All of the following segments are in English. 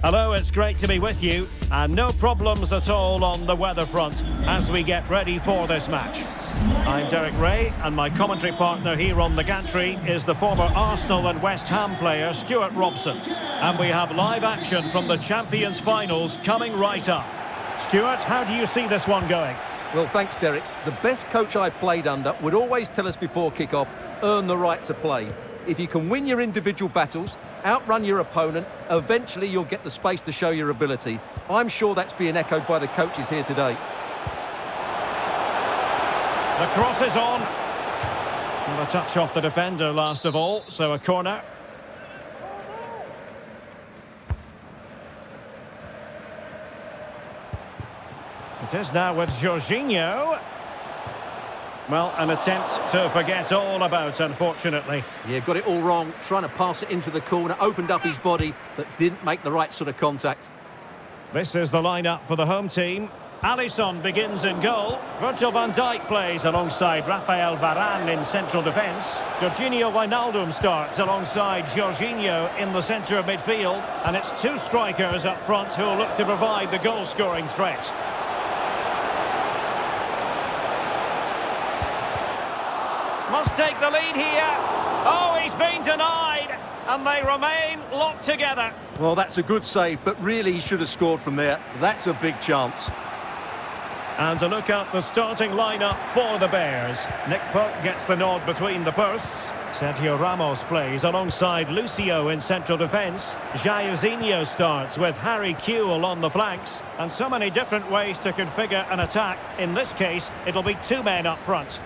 Hello, it's great to be with you, and no problems at all on the weather front as we get ready for this match. I'm Derek Ray, and my commentary partner here on the gantry is the former Arsenal and West Ham player Stuart Robson. And we have live action from the Champions Finals coming right up. Stuart, how do you see this one going? Well, thanks, Derek. The best coach I played under would always tell us before kick-off, earn the right to play. If you can win your individual battles, outrun your opponent, eventually you'll get the space to show your ability. I'm sure that's being echoed by the coaches here today. The cross is on. Well, a touch off the defender last of all, so a corner. It is now with Jorginho. Well, an attempt to forget all about, unfortunately. Yeah, got it all wrong, trying to pass it into the corner, opened up his body, but didn't make the right sort of contact. This is the lineup for the home team. Alisson begins in goal. Virgil van Dijk plays alongside Rafael Varane in central defence. Jorginho Wijnaldum starts alongside Jorginho in the centre of midfield. And it's two strikers up front who will look to provide the goal-scoring threat. Must take the lead here. Oh, he's been denied. And they remain locked together. Well, that's a good save, but really he should have scored from there. That's a big chance. And to look at the starting lineup for the Bears. Nick Pope gets the nod between the posts. Sergio Ramos plays alongside Lucio in central defence. Jairzinho starts with Harry Kewell on the flanks. And so many different ways to configure an attack. In this case, it'll be two men up front.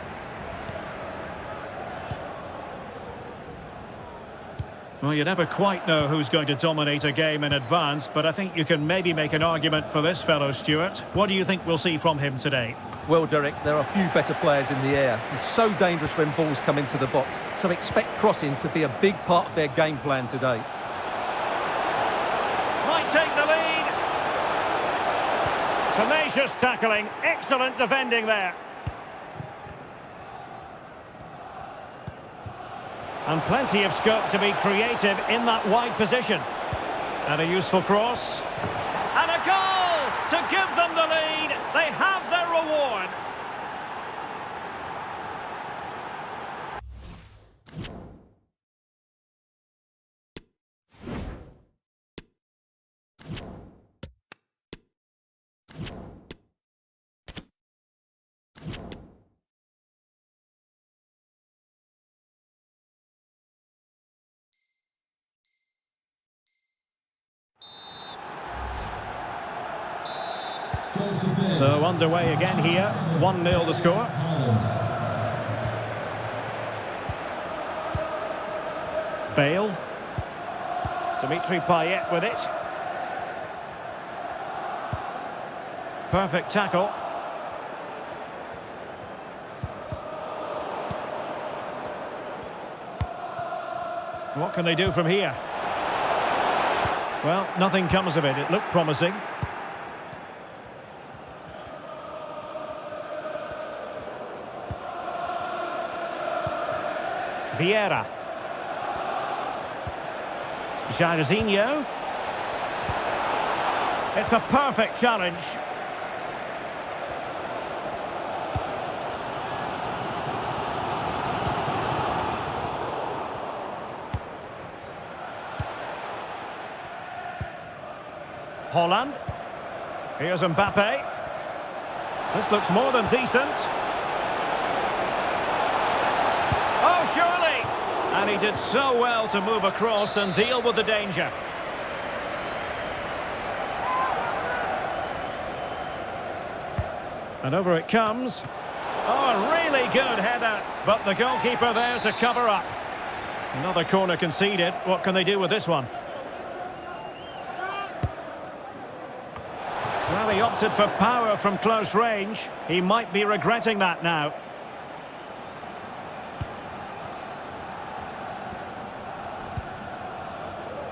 Well, you never quite know who's going to dominate a game in advance, but I think you can maybe make an argument for this fellow, Stuart. What do you think we'll see from him today? Well, Derek, there are few better players in the air. He's so dangerous when balls come into the box, so expect crossing to be a big part of their game plan today. Might take the lead. Tenacious tackling, excellent defending there. And plenty of scope to be creative in that wide position. And a useful cross. And a goal to give them the lead. They have their reward. So underway again here, 1-0 the score. Bale. Dimitri Payet with it. Perfect tackle. What can they do from here? Well, nothing comes of it. It looked promising. Vieira. Jairzinho. It's a perfect challenge. Holland. Here's Mbappe. This looks more than decent. Oh, surely! And he did so well to move across and deal with the danger. And over it comes. Oh, a really good header. But the goalkeeper there to cover up. Another corner conceded. What can they do with this one? Well, he opted for power from close range. He might be regretting that now.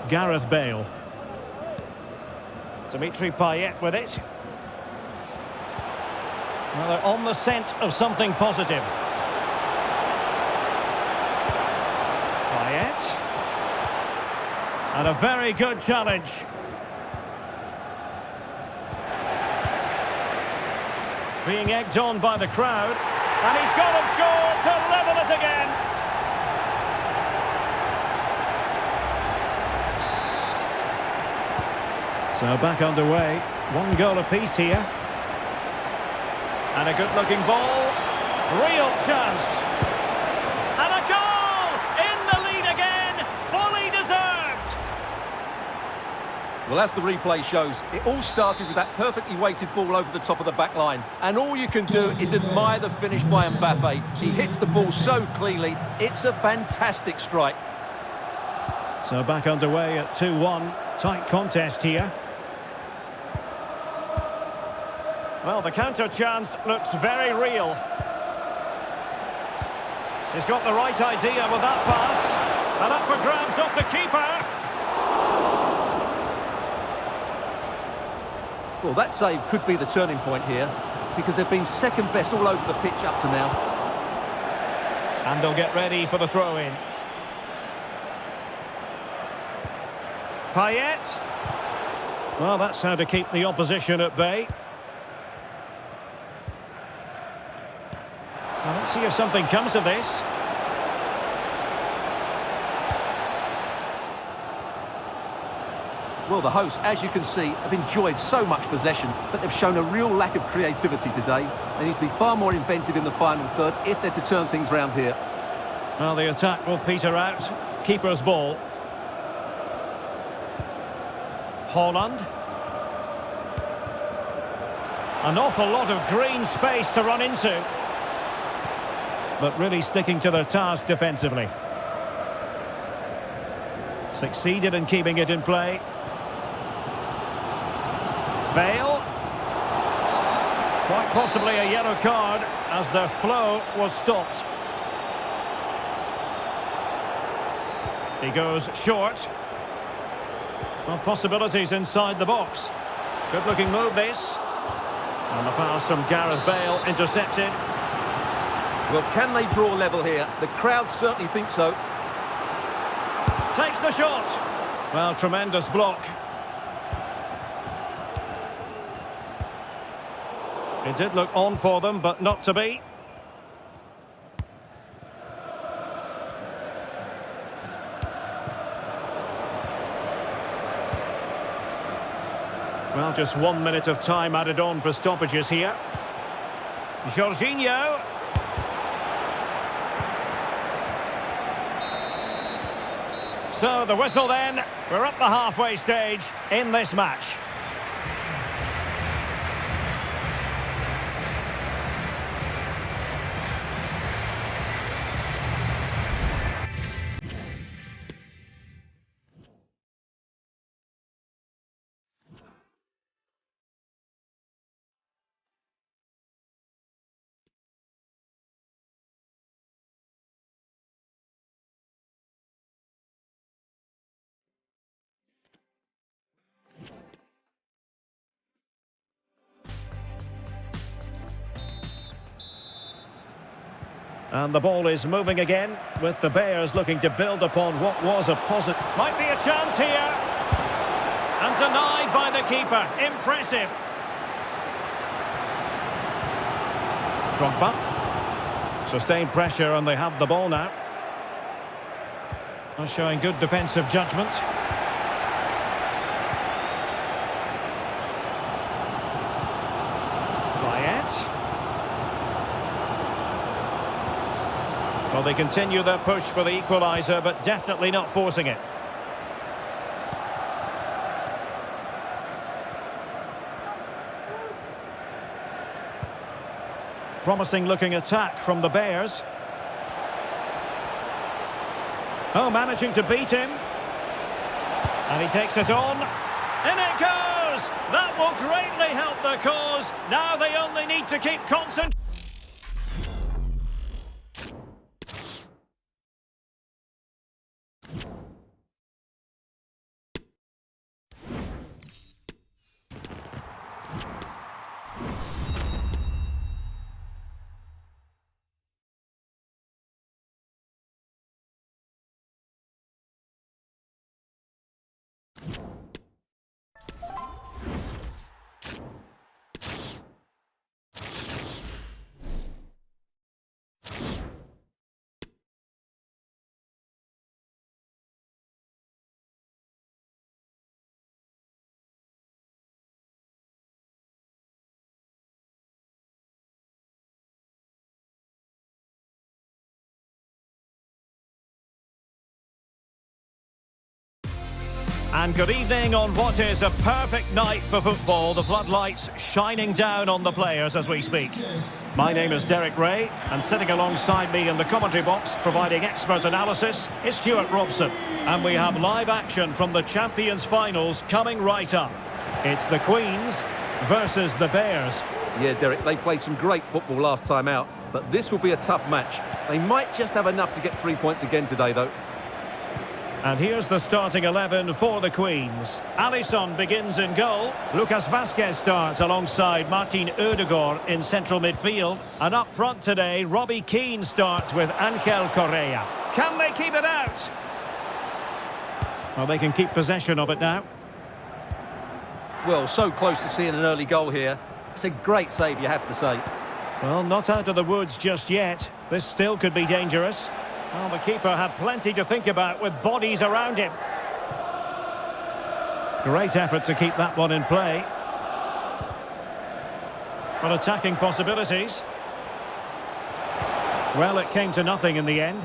Gareth Bale. Dimitri Payet with it. Well, they're on the scent of something positive. Payet. And a very good challenge. Being egged on by the crowd. And he's gone and scored to level us again. So back underway. 1 goal apiece here. And a good-looking ball. Real chance. And a goal! In the lead again. Fully deserved. Well, as the replay shows, it all started with that perfectly weighted ball over the top of the back line. And all you can do is admire the finish by Mbappe. He hits the ball so cleanly. It's a fantastic strike. So back underway at 2-1. Tight contest here. Well, the counter chance looks very real. He's got the right idea with that pass. And up for grabs off the keeper. Well, that save could be the turning point here, because they've been second best all over the pitch up to now. And they'll get ready for the throw-in. Payet. Well, that's how to keep the opposition at bay. Well, let's see if something comes of this. Well, the hosts, as you can see, have enjoyed so much possession, but they've shown a real lack of creativity today. They need to be far more inventive in the final third if they're to turn things round here. Well, the attack will peter out. Keeper's ball. Haaland. An awful lot of green space to run into. But really sticking to their task defensively. Succeeded in keeping it in play. Bale. Quite possibly a yellow card as their flow was stopped. He goes short. Well, possibilities inside the box. Good looking move this. And the pass from Gareth Bale intercepted. Well, can they draw level here? The crowd certainly think so. Takes the shot. Well, tremendous block. It did look on for them, but not to be. Well, just 1 minute of time added on for stoppages here. Jorginho. So the whistle then. We're up the halfway stage in this match. And the ball is moving again, with the Bears looking to build upon what was a positive. Might be a chance here. And denied by the keeper. Impressive. Drogba. Sustained pressure and they have the ball now. Showing good defensive judgment. Well, they continue their push for the equaliser, but definitely not forcing it. Promising looking attack from the Bears. Oh, managing to beat him. And he takes it on. In it goes! That will greatly help their cause. Now they only need to keep concentrating. And good evening on what is a perfect night for football. The floodlights shining down on the players as we speak. My name is Derek Ray, and sitting alongside me in the commentary box, providing expert analysis, is Stuart Robson. And we have live action from the Champions Finals coming right up. It's the Queens versus the Bears. Yeah, Derek, they played some great football last time out, but this will be a tough match. They might just have enough to get 3 points again today, though. And here's the starting 11 for the Queens. Alisson begins in goal. Lucas Vazquez starts alongside Martin Ødegaard in central midfield. And up front today, Robbie Keane starts with Angel Correa. Can they keep it out? Well, they can keep possession of it now. Well, so close to seeing an early goal here. It's a great save, you have to say. Well, not out of the woods just yet. This still could be dangerous. Well, the keeper had plenty to think about with bodies around him. Great effort to keep that one in play. But attacking possibilities. Well, it came to nothing in the end.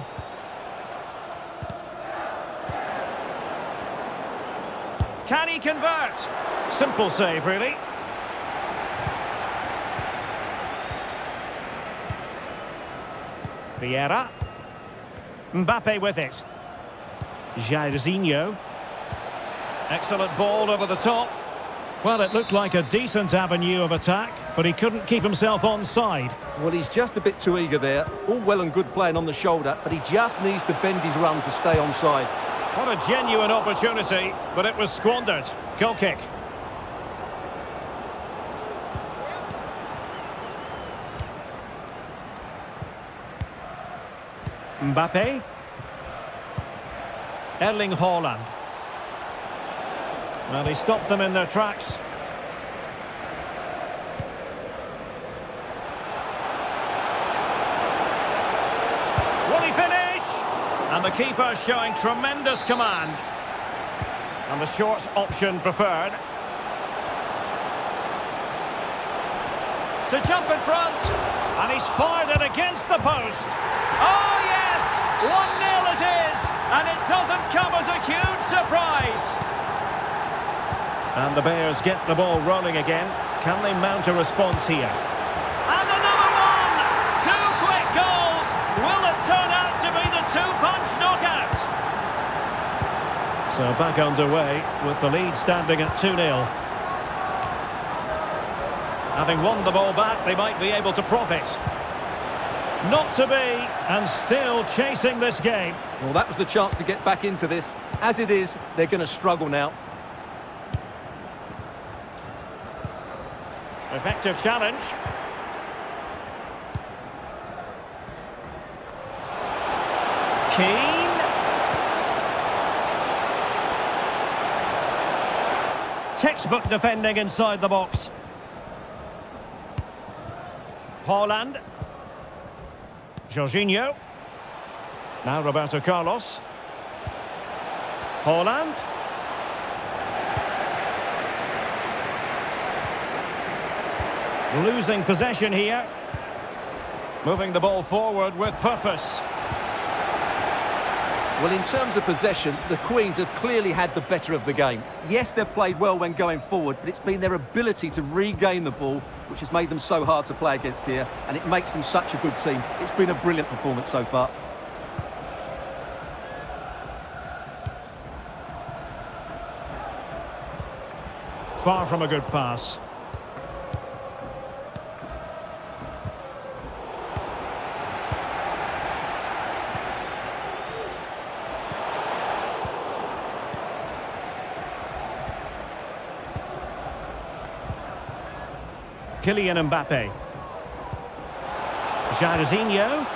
Can he convert? Simple save, really. Vieira. Mbappe with it. Jairzinho. Excellent ball over the top. Well, it looked like a decent avenue of attack, but he couldn't keep himself onside. Well, he's just a bit too eager there. All well and good playing on the shoulder, but he just needs to bend his run to stay onside. What a genuine opportunity, but it was squandered. Goal kick. Mbappe. Erling Haaland. Well, he stopped them in their tracks. Will he finish? And the keeper showing tremendous command. And the short option preferred. To jump in front. And he's fired it against the post. Oh, yes! 1-0 it is! And it doesn't come as a huge surprise. And the Bears get the ball rolling again. Can they mount a response here? And another one! 2 quick goals! Will it turn out to be the 2-punch knockout? So back underway with the lead standing at 2-0. Having won the ball back, they might be able to profit. Not to be, and still chasing this game. Well, that was the chance to get back into this. As it is, they're going to struggle now. Effective challenge. Keane. Textbook defending inside the box. Haaland. Jorginho. Now Roberto Carlos. Haaland. Losing possession here. Moving the ball forward with purpose. Well, in terms of possession, the Queens have clearly had the better of the game. Yes, they've played well when going forward, but it's been their ability to regain the ball which has made them so hard to play against here, and it makes them such a good team. It's been a brilliant performance so far. Far from a good pass. Kylian Mbappe. Jairzinho.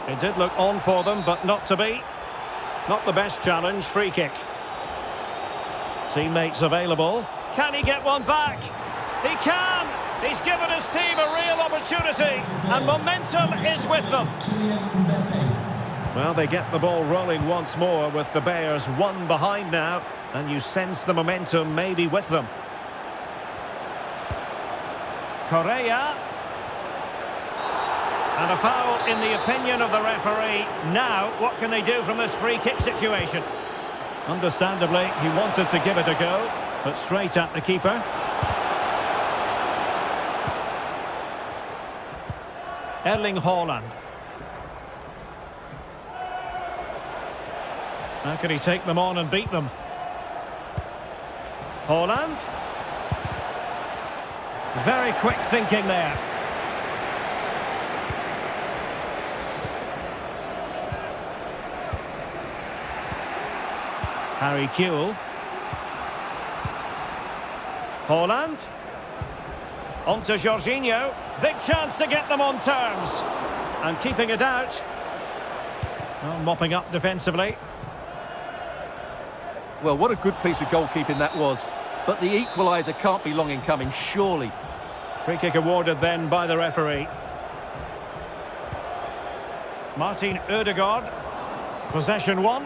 It did look on for them, but not to be. Not the best challenge, free kick. Teammates available. Can he get one back? He can! He's given his team a real opportunity, and momentum is with them. Well, they get the ball rolling once more with the Bears one behind now, and you sense the momentum maybe with them. Correa. And a foul in the opinion of the referee. Now, what can they do from this free kick situation? Understandably, he wanted to give it a go, but straight at the keeper. Erling Haaland. How can he take them on and beat them? Haaland. Very quick thinking there. Harry Kewell. Haaland. On to Jorginho. Big chance to get them on terms. And keeping it out. Well, mopping up defensively. Well, what a good piece of goalkeeping that was. But the equaliser can't be long in coming, surely. Free kick awarded then by the referee. Martin Ødegaard. Possession one.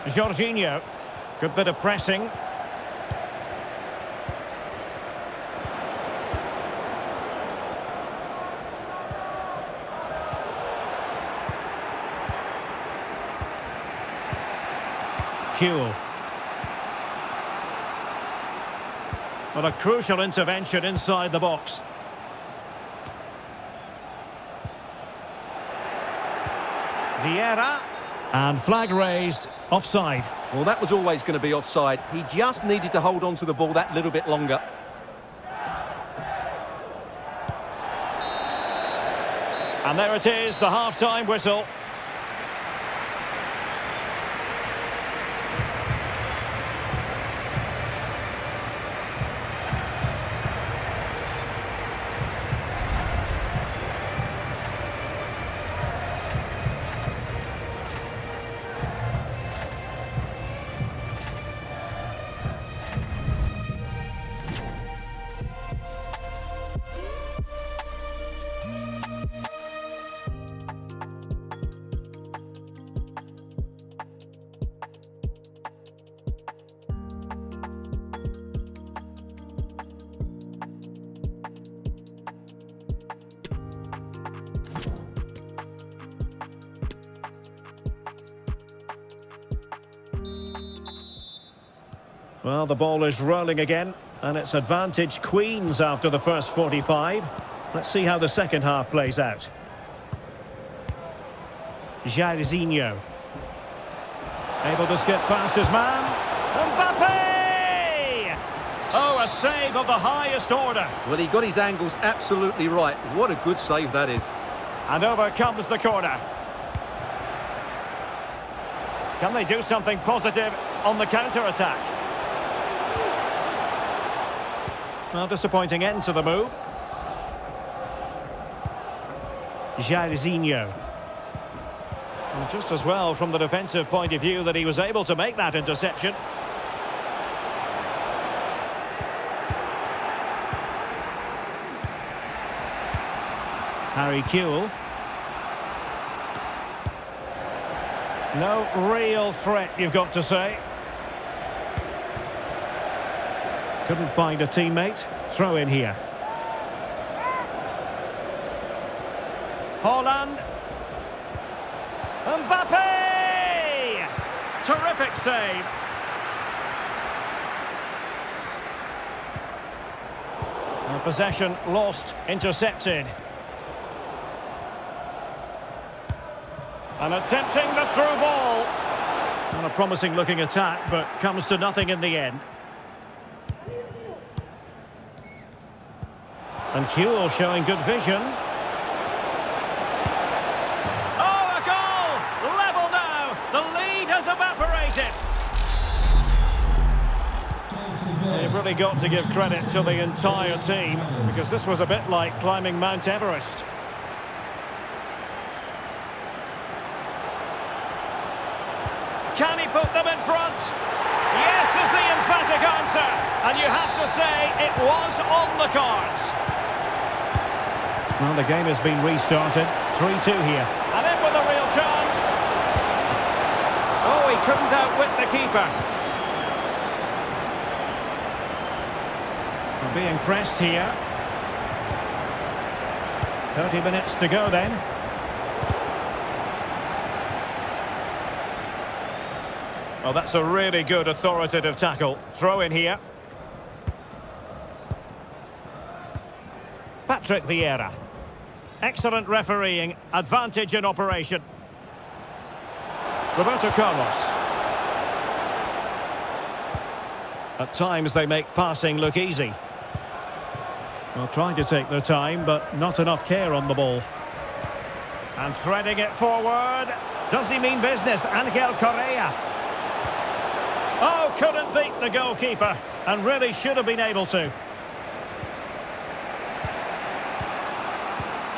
Jorginho. Good bit of pressing. Kewell. What a crucial intervention inside the box. Vieira. And flag raised. Offside. Well, that was always going to be offside. He just needed to hold on to the ball that little bit longer. And there it is, the half-time whistle. Well, the ball is rolling again, and it's advantage Queens after the first 45. Let's see how the second half plays out. Jairzinho. Able to skip past his man. Mbappe! Oh, a save of the highest order. Well, he got his angles absolutely right. What a good save that is. And over comes the corner. Can they do something positive on the counter-attack? Well, disappointing end to the move. Jairzinho. And just as well from the defensive point of view that he was able to make that interception. Harry Kewell. No real threat, you've got to say. Couldn't find a teammate. Throw in here. Haaland. Mbappe! Terrific save. And possession lost, intercepted. And attempting the through ball. Not a promising looking attack, but comes to nothing in the end. And Kewell showing good vision. Oh, a goal! Level now! The lead has evaporated! You've really got to give credit to the entire team, because this was a bit like climbing Mount Everest. Can he put them in front? Yes is the emphatic answer. And you have to say it was on the cards. Well, the game has been restarted. 3-2 here. And in with a real chance. Oh, he couldn't outwit the keeper. A being pressed here. 30 minutes to go then. Well, that's a really good authoritative tackle. Throw in here. Patrick Vieira. Excellent refereeing. Advantage in operation. Roberto Carlos. At times they make passing look easy. Well, trying to take their time, but not enough care on the ball. And threading it forward. Does he mean business? Angel Correa. Oh, couldn't beat the goalkeeper. And really should have been able to.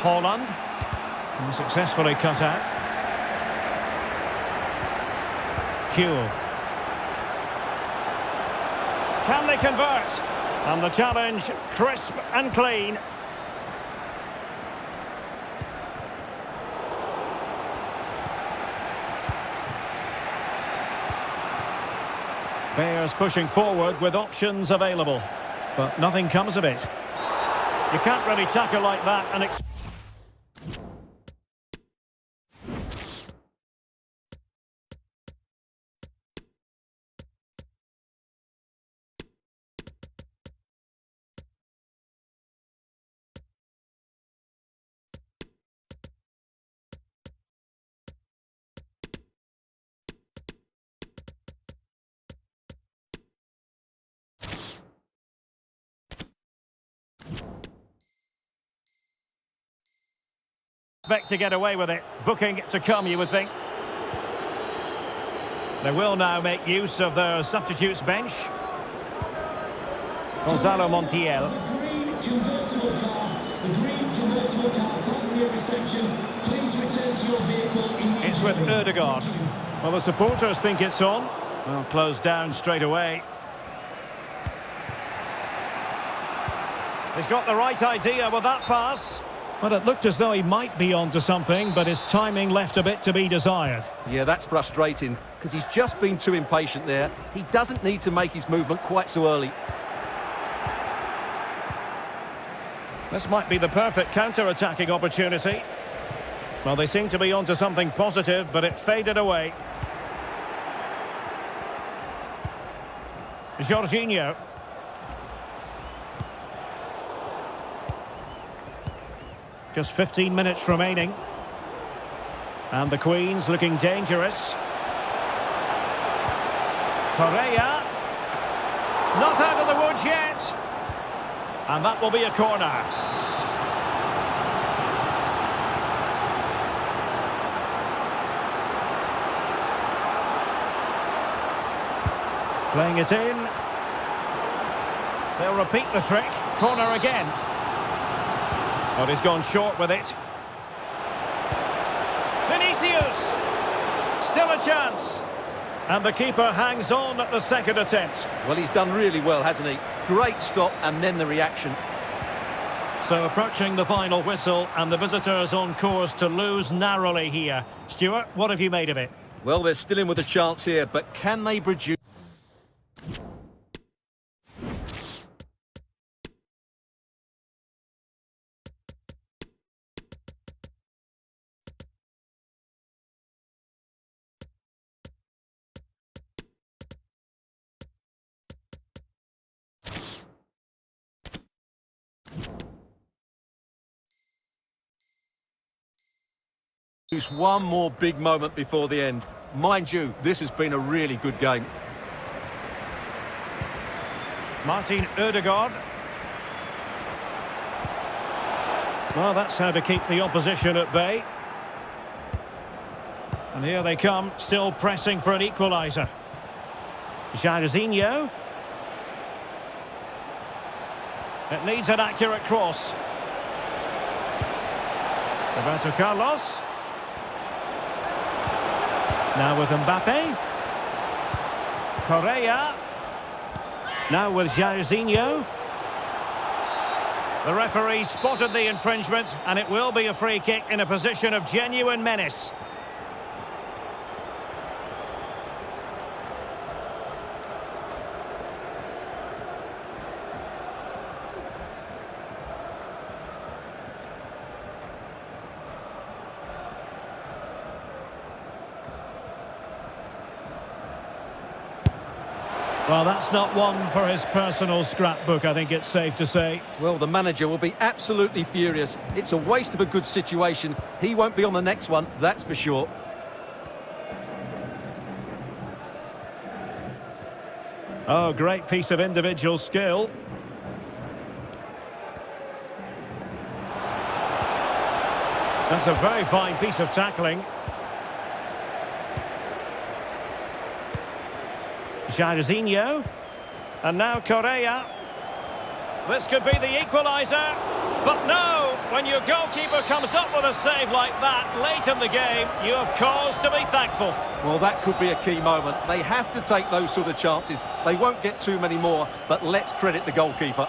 Holland. And successfully cut out. Kuhl. Can they convert? And the challenge, crisp and clean. Bears pushing forward with options available. But nothing comes of it. You can't really tackle like that and expect... to get away with it. Booking to come, you would think. They will now make use of their substitutes bench. Gonzalo Montiel. It's with Ødegaard. Well, the supporters think it's on. Well, closed down straight away. He's got the right idea with that pass. Well, it looked as though he might be onto something, but his timing left a bit to be desired. Yeah, that's frustrating, because he's just been too impatient there. He doesn't need to make his movement quite so early. This might be the perfect counter-attacking opportunity. Well, they seem to be onto something positive, but it faded away. Jorginho. Just 15 minutes remaining. And the Queens looking dangerous. Correa. Not out of the woods yet. And that will be a corner. Playing it in. They'll repeat the trick. Corner again. Oh, he's gone short with it. Vinicius! Still a chance. And the keeper hangs on at the second attempt. Well, he's done really well, hasn't he? Great stop and then the reaction. So approaching the final whistle and the visitors on course to lose narrowly here. Stuart, what have you made of it? Well, they're still in with a chance here, but can they produce... one more big moment before the end. Mind you, this has been a really good game. Martin Ødegaard. Well, that's how to keep the opposition at bay. And here they come, still pressing for an equaliser. Jairzinho. It needs an accurate cross. Roberto Carlos. Now with Mbappe. Correa. Now with Jairzinho. The referee spotted the infringement, and it will be a free kick in a position of genuine menace. Well, that's not one for his personal scrapbook, I think it's safe to say. Well, the manager will be absolutely furious. It's a waste of a good situation. He won't be on the next one, that's for sure. Oh, great piece of individual skill. That's a very fine piece of tackling. Jairzinho. And now Correa. This could be the equaliser. But no, when your goalkeeper comes up with a save like that late in the game, you have cause to be thankful. Well, that could be a key moment. They have to take those sort of chances. They won't get too many more, but let's credit the goalkeeper.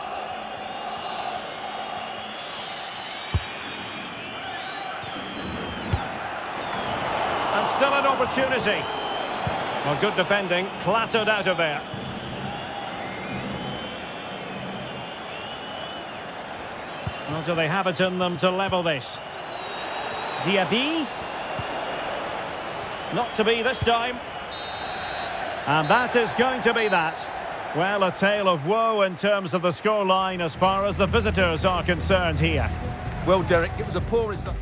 And still an opportunity. Well, good defending, clattered out of there. Well, do they have it in them to level this? Diaby. Not to be this time. And that is going to be that. Well, a tale of woe in terms of the scoreline as far as the visitors are concerned here. Well, Derek, it was a poor result.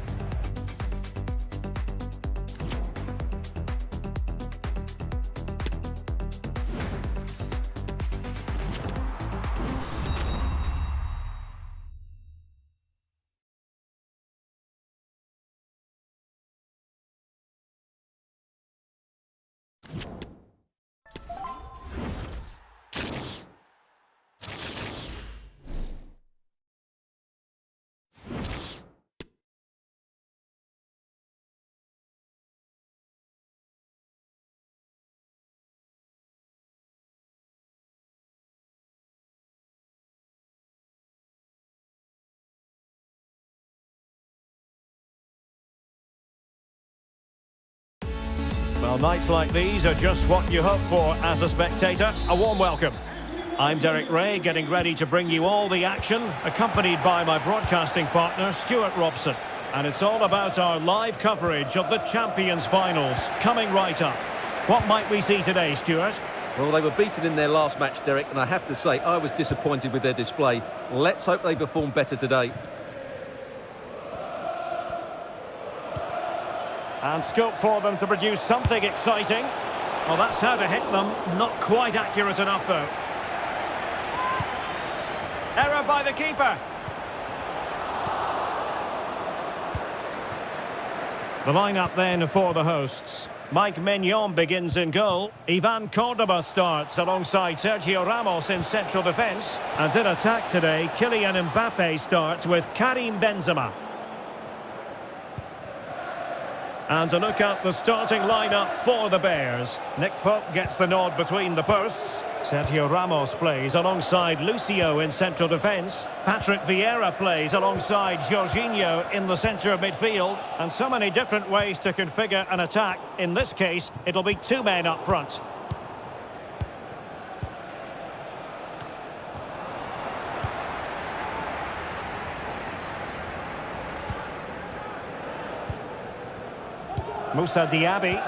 Well, nights like these are just what you hope for as a spectator. A warm welcome. I'm Derek Ray, getting ready to bring you all the action, accompanied by my broadcasting partner, Stuart Robson. And it's all about our live coverage of the Champions Finals, coming right up. What might we see today, Stuart? Well, they were beaten in their last match, Derek, and I have to say, I was disappointed with their display. Let's hope they perform better today. And scope for them to produce something exciting. Well, that's how to hit them. Not quite accurate enough, though. Error by the keeper. The lineup then for the hosts. Mike Maignan begins in goal. Ivan Cordoba starts alongside Sergio Ramos in central defence. And in attack today, Kylian Mbappe starts with Karim Benzema. And to look at the starting lineup for the Bears. Nick Pope gets the nod between the posts. Sergio Ramos plays alongside Lucio in central defence. Patrick Vieira plays alongside Jorginho in the centre of midfield. And so many different ways to configure an attack. In this case, it'll be two men up front. Moussa Diaby.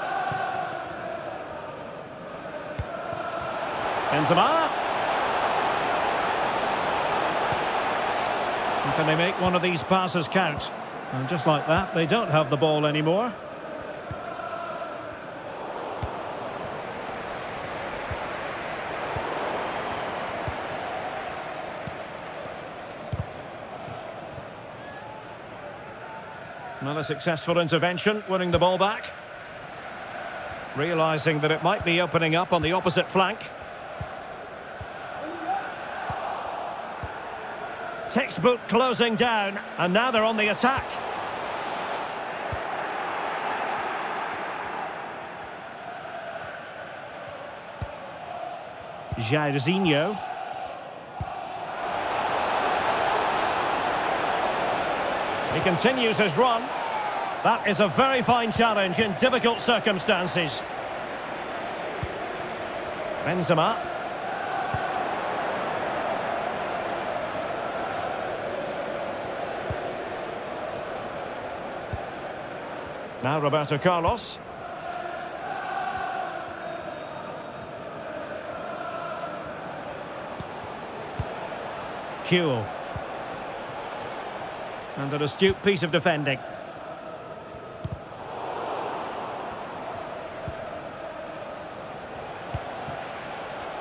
Benzema. And can they make one of these passes count? And just like that, they don't have the ball anymore. Another successful intervention, winning the ball back. Realising that it might be opening up on the opposite flank. Textbook closing down, and now they're on the attack. Jairzinho. He continues his run. That is a very fine challenge in difficult circumstances. Benzema. Now Roberto Carlos. Kewell. And an astute piece of defending.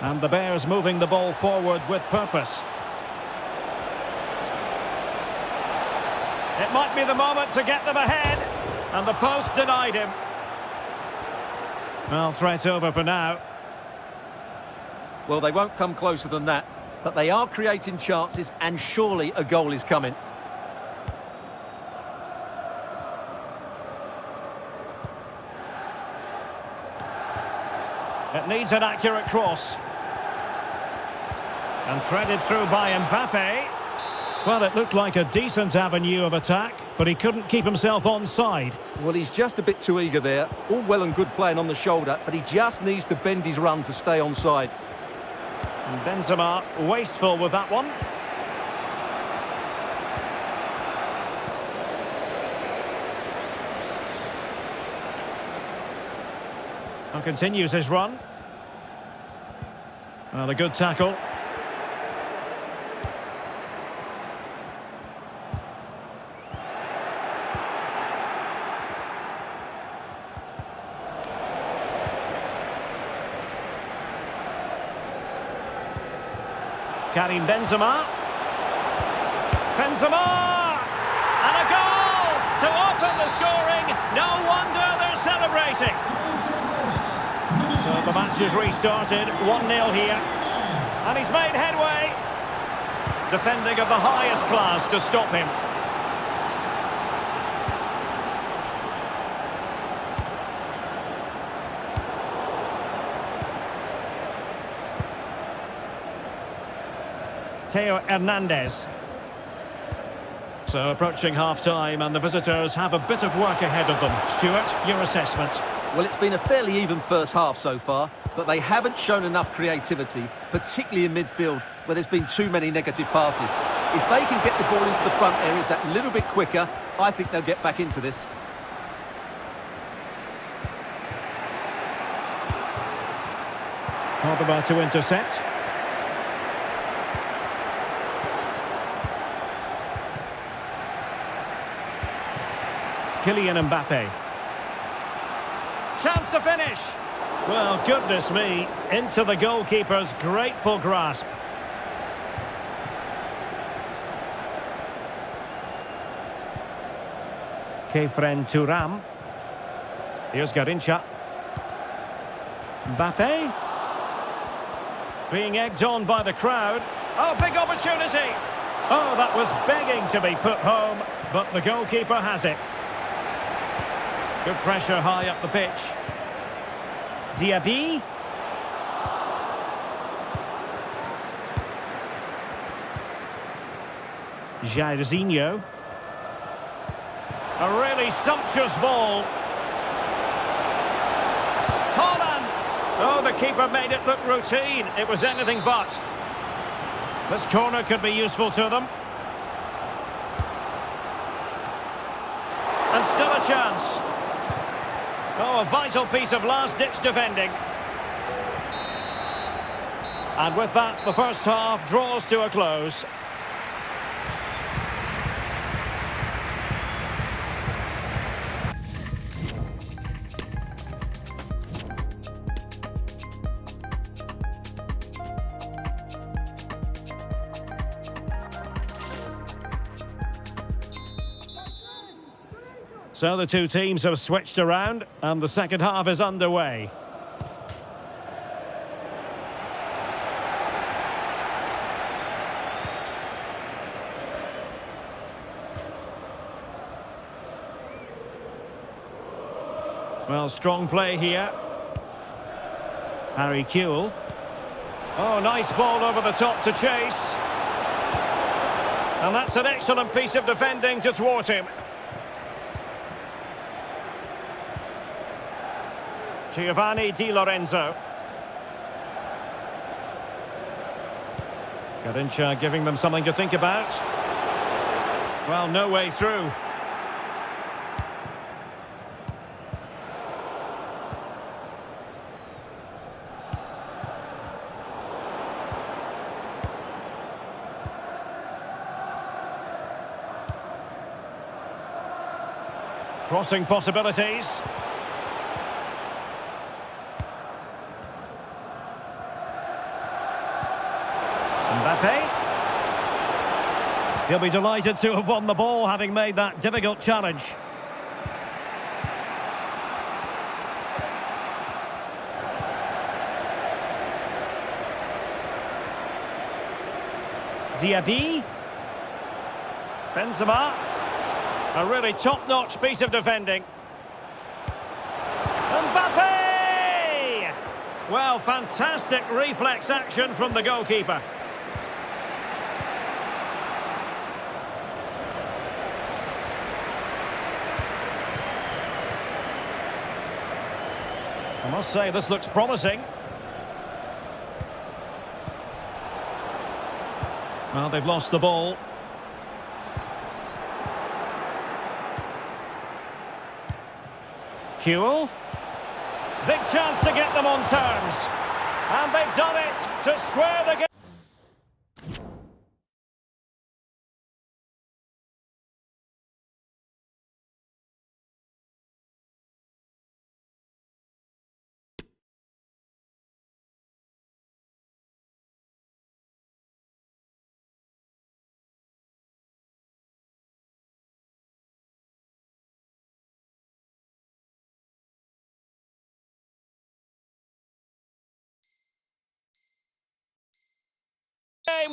And the Bears moving the ball forward with purpose. It might be the moment to get them ahead. And the post denied him. Well, threat over for now. Well, they won't come closer than that, but they are creating chances, and surely a goal is coming. It needs an accurate cross. And threaded through by Mbappe. Well, it looked like a decent avenue of attack, but he couldn't keep himself onside. Well, he's just a bit too eager there. All well and good playing on the shoulder, but he just needs to bend his run to stay onside. And Benzema wasteful with that one. And continues his run. Well, a good tackle. Karim Benzema. Benzema! And a goal to open the scoring. No wonder they're celebrating. So the match is restarted. 1-0 here. And he's made headway. Defending of the highest class to stop him. Theo Hernandez. So approaching half-time, and the visitors have a bit of work ahead of them. Stuart, your assessment? Well, it's been a fairly even first half so far, but they haven't shown enough creativity, particularly in midfield, where there's been too many negative passes. If they can get the ball into the front areas that little bit quicker, I think they'll get back into this. Not about to intercept. Kylian Mbappe. Chance to finish. Well, goodness me, into the goalkeeper's grateful grasp. Kefren Thuram. Here's Garrincha. Mbappe. Being egged on by the crowd. Oh, big opportunity. Oh, that was begging to be put home, but the goalkeeper has it. Good pressure high up the pitch. Diaby. Jairzinho. A really sumptuous ball. Haaland! Oh, the keeper made it look routine. It was anything but. This corner could be useful to them. And still a chance. Oh, a vital piece of last-ditch defending. And with that, the first half draws to a close. So the two teams have switched around, and the second half is underway. Well, strong play here. Harry Kewell. Oh, nice ball over the top to chase. And that's an excellent piece of defending to thwart him. Giovanni Di Lorenzo. Garrincha giving them something to think about. Well, no way through. Crossing possibilities. Mbappe. He'll be delighted to have won the ball, having made that difficult challenge. Diaby. Benzema. A really top-notch piece of defending. Mbappe! Well, fantastic reflex action from the goalkeeper. I must say, this looks promising. Well, they've lost the ball. Huel. Big chance to get them on terms. And they've done it to square the game.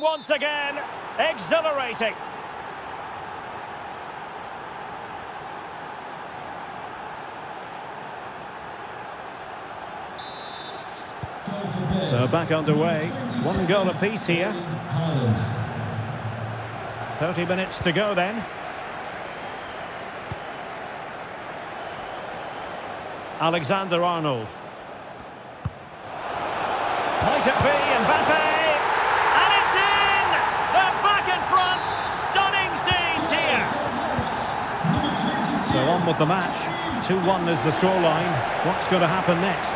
Once again, exhilarating. So back underway, 1 goal apiece here. 30 minutes to go then. Alexander-Arnold. Might it be Mbappe? So on with the match. 2-1 is the scoreline. What's going to happen next?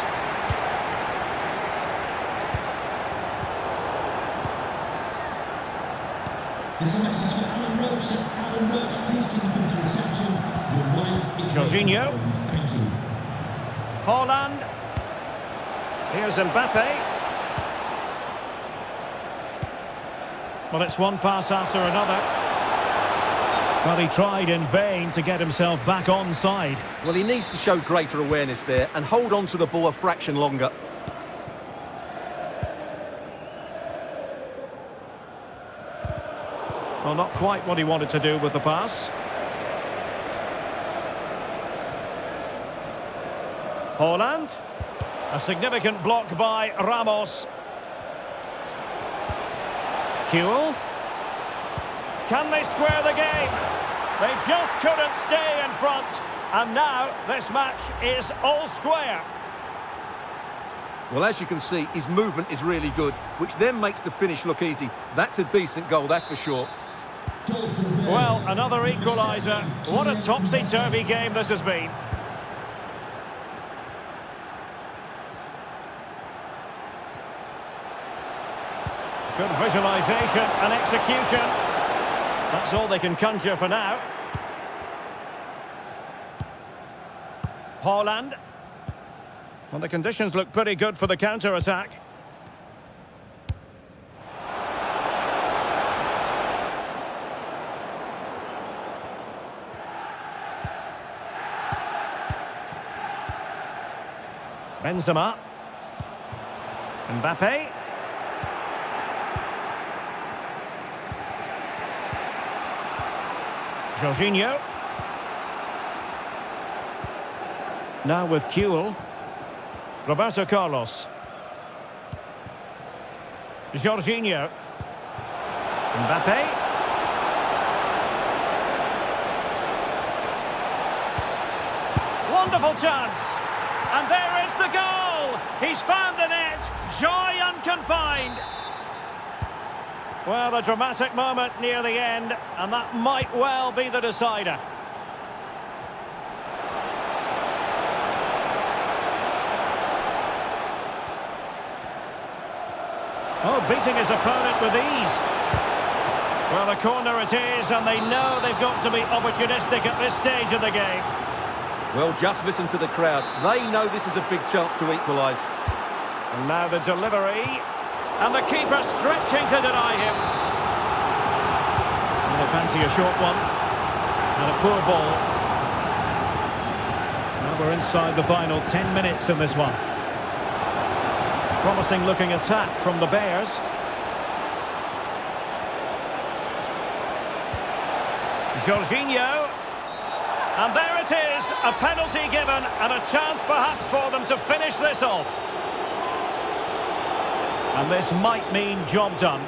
This is a message for Alan Roach. That's Alan Roach. Please can you come to reception? Your wife is... Jorginho. Thank you. Haaland. Here's Mbappe. Well, it's one pass after another. But he tried in vain to get himself back onside. Well, he needs to show greater awareness there and hold on to the ball a fraction longer. Well, not quite what he wanted to do with the pass. Haaland. A significant block by Ramos. Huel. Can they square the game? They just couldn't stay in front. And now this match is all square. Well, as you can see, his movement is really good, which then makes the finish look easy. That's a decent goal, that's for sure. Well, another equaliser. What a topsy-turvy game this has been. Good visualisation and execution. That's all they can conjure for now. Haaland. Well, the conditions look pretty good for the counter-attack. Benzema. Mbappe. Jorginho. Now with Huel. Roberto Carlos. Jorginho. Mbappe. Wonderful chance. And there is the goal. He's found the net. Joy unconfined. Well, a dramatic moment near the end, and that might well be the decider. Oh, beating his opponent with ease. Well, a corner it is, and they know they've got to be opportunistic at this stage of the game. Well, just listen to the crowd. They know this is a big chance to equalise. And now the delivery. And the keeper stretching to deny him. And they fancy a short one. And a poor ball. Now we're inside the final 10 minutes in this one. Promising looking attack from the Bears. Jorginho. And there it is, a penalty given and a chance perhaps for them to finish this off. And this might mean job done.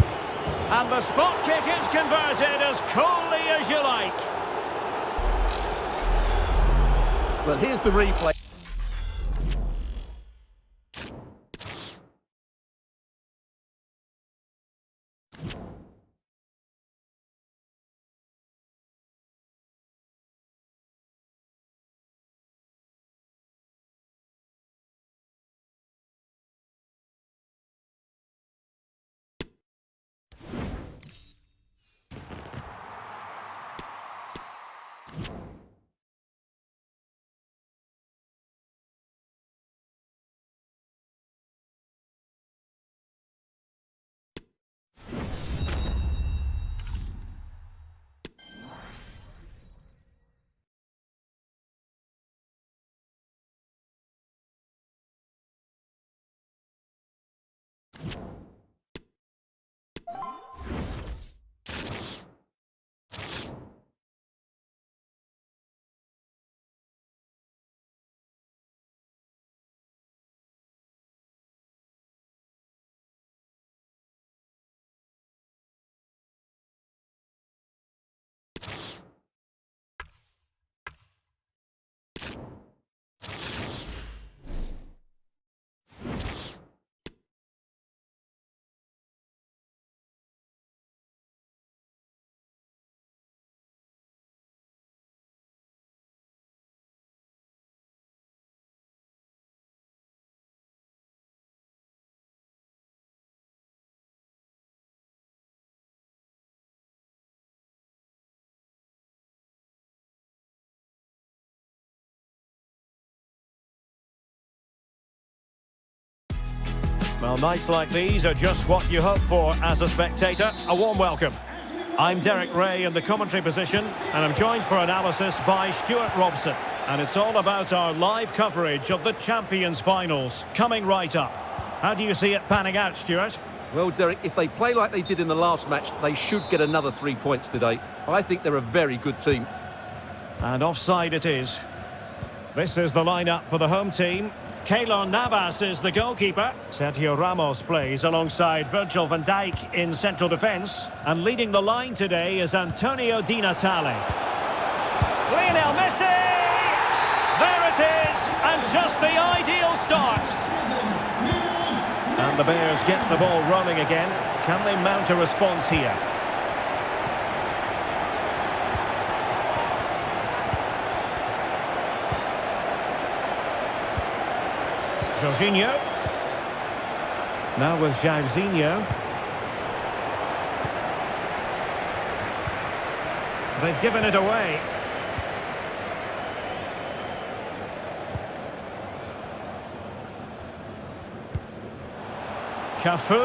And the spot kick is converted as coolly as you like. Well, here's the replay. Well, nights like these are just what you hope for as a spectator. A warm welcome. I'm Derek Ray in the commentary position, and I'm joined for analysis by Stuart Robson. And it's all about our live coverage of the Champions Finals, coming right up. How do you see it panning out, Stuart? Well, Derek, if they play like they did in the last match, they should get another 3 points today. I think they're a very good team. And offside it is. This is the lineup for the home team. Keylor Navas is the goalkeeper. Sergio Ramos plays alongside Virgil van Dijk in central defence. And leading the line today is Antonio Di Natale. Lionel Messi! There it is! And just the ideal start. And the Bears get the ball rolling again. Can they mount a response here? Jorginho. Now with Jairzinho. They've given it away. Cafu.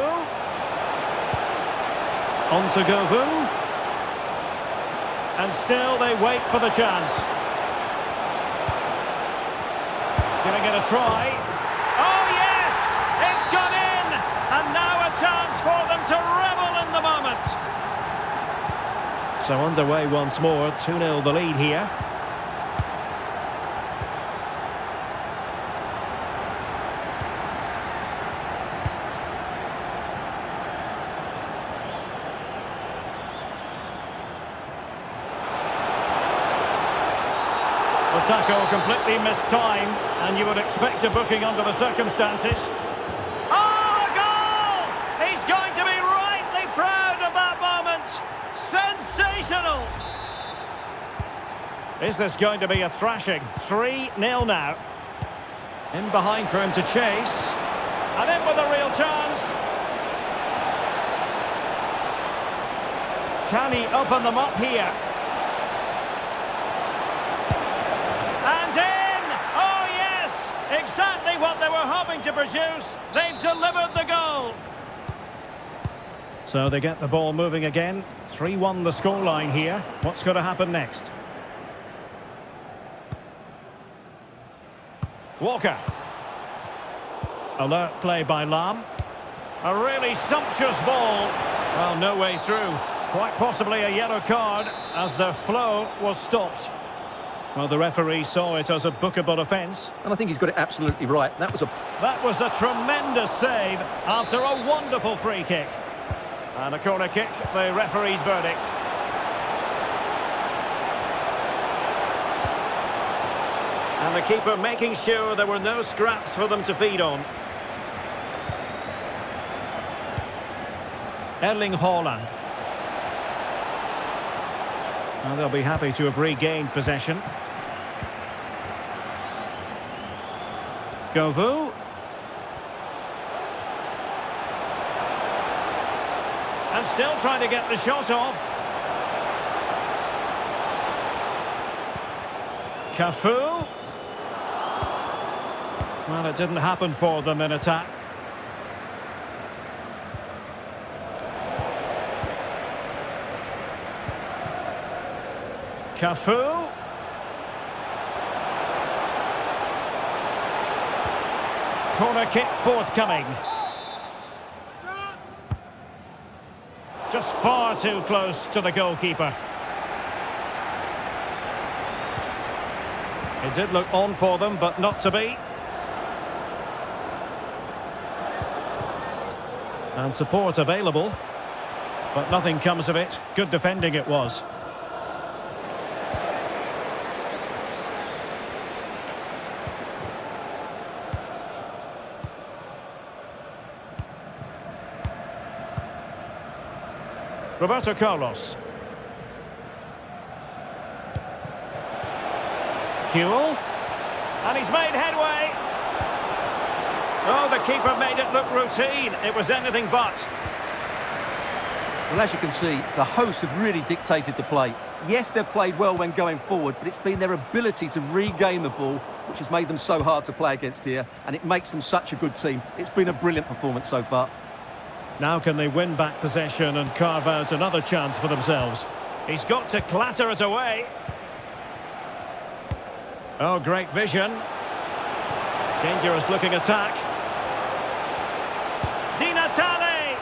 On to Govou. And still they wait for the chance. Giving it a try. It's gone in, and now a chance for them to revel in the moment. So underway once more, 2-0 the lead here. The tackle completely mistimed, and you would expect a booking under the circumstances. Going to be rightly proud of that moment. Sensational. Is this going to be a thrashing? 3-0 now. In behind for him to chase. And in with a real chance. Can he open them up here? And in! Exactly what they were hoping to produce. They've delivered the goal. So they get the ball moving again. 3-1 the scoreline here. What's going to happen next? Walker. Alert play by Lam. A really sumptuous ball. Well, no way through. Quite possibly a yellow card as the flow was stopped. Well, the referee saw it as a bookable offence. And I think he's got it absolutely right. That was a tremendous save after a wonderful free kick. And a corner kick, the referee's verdict. And the keeper making sure there were no scraps for them to feed on. Erling Haaland. Well, they'll be happy to have regained possession. Govou. And still trying to get the shot off. Cafu. Well, it didn't happen for them in attack. Cafu. Corner kick forthcoming. Just far too close to the goalkeeper. It did look on for them, but not to be. And support available, but nothing comes of it. Good defending it was. Roberto Carlos. Huel. And he's made headway. Oh, the keeper made it look routine. It was anything but. Well, as you can see, the hosts have really dictated the play. Yes, they've played well when going forward, but it's been their ability to regain the ball which has made them so hard to play against here, and it makes them such a good team. It's been a brilliant performance so far. Now can they win back possession and carve out another chance for themselves? He's got to clatter it away. Oh, great vision. Dangerous looking attack. Di Natale!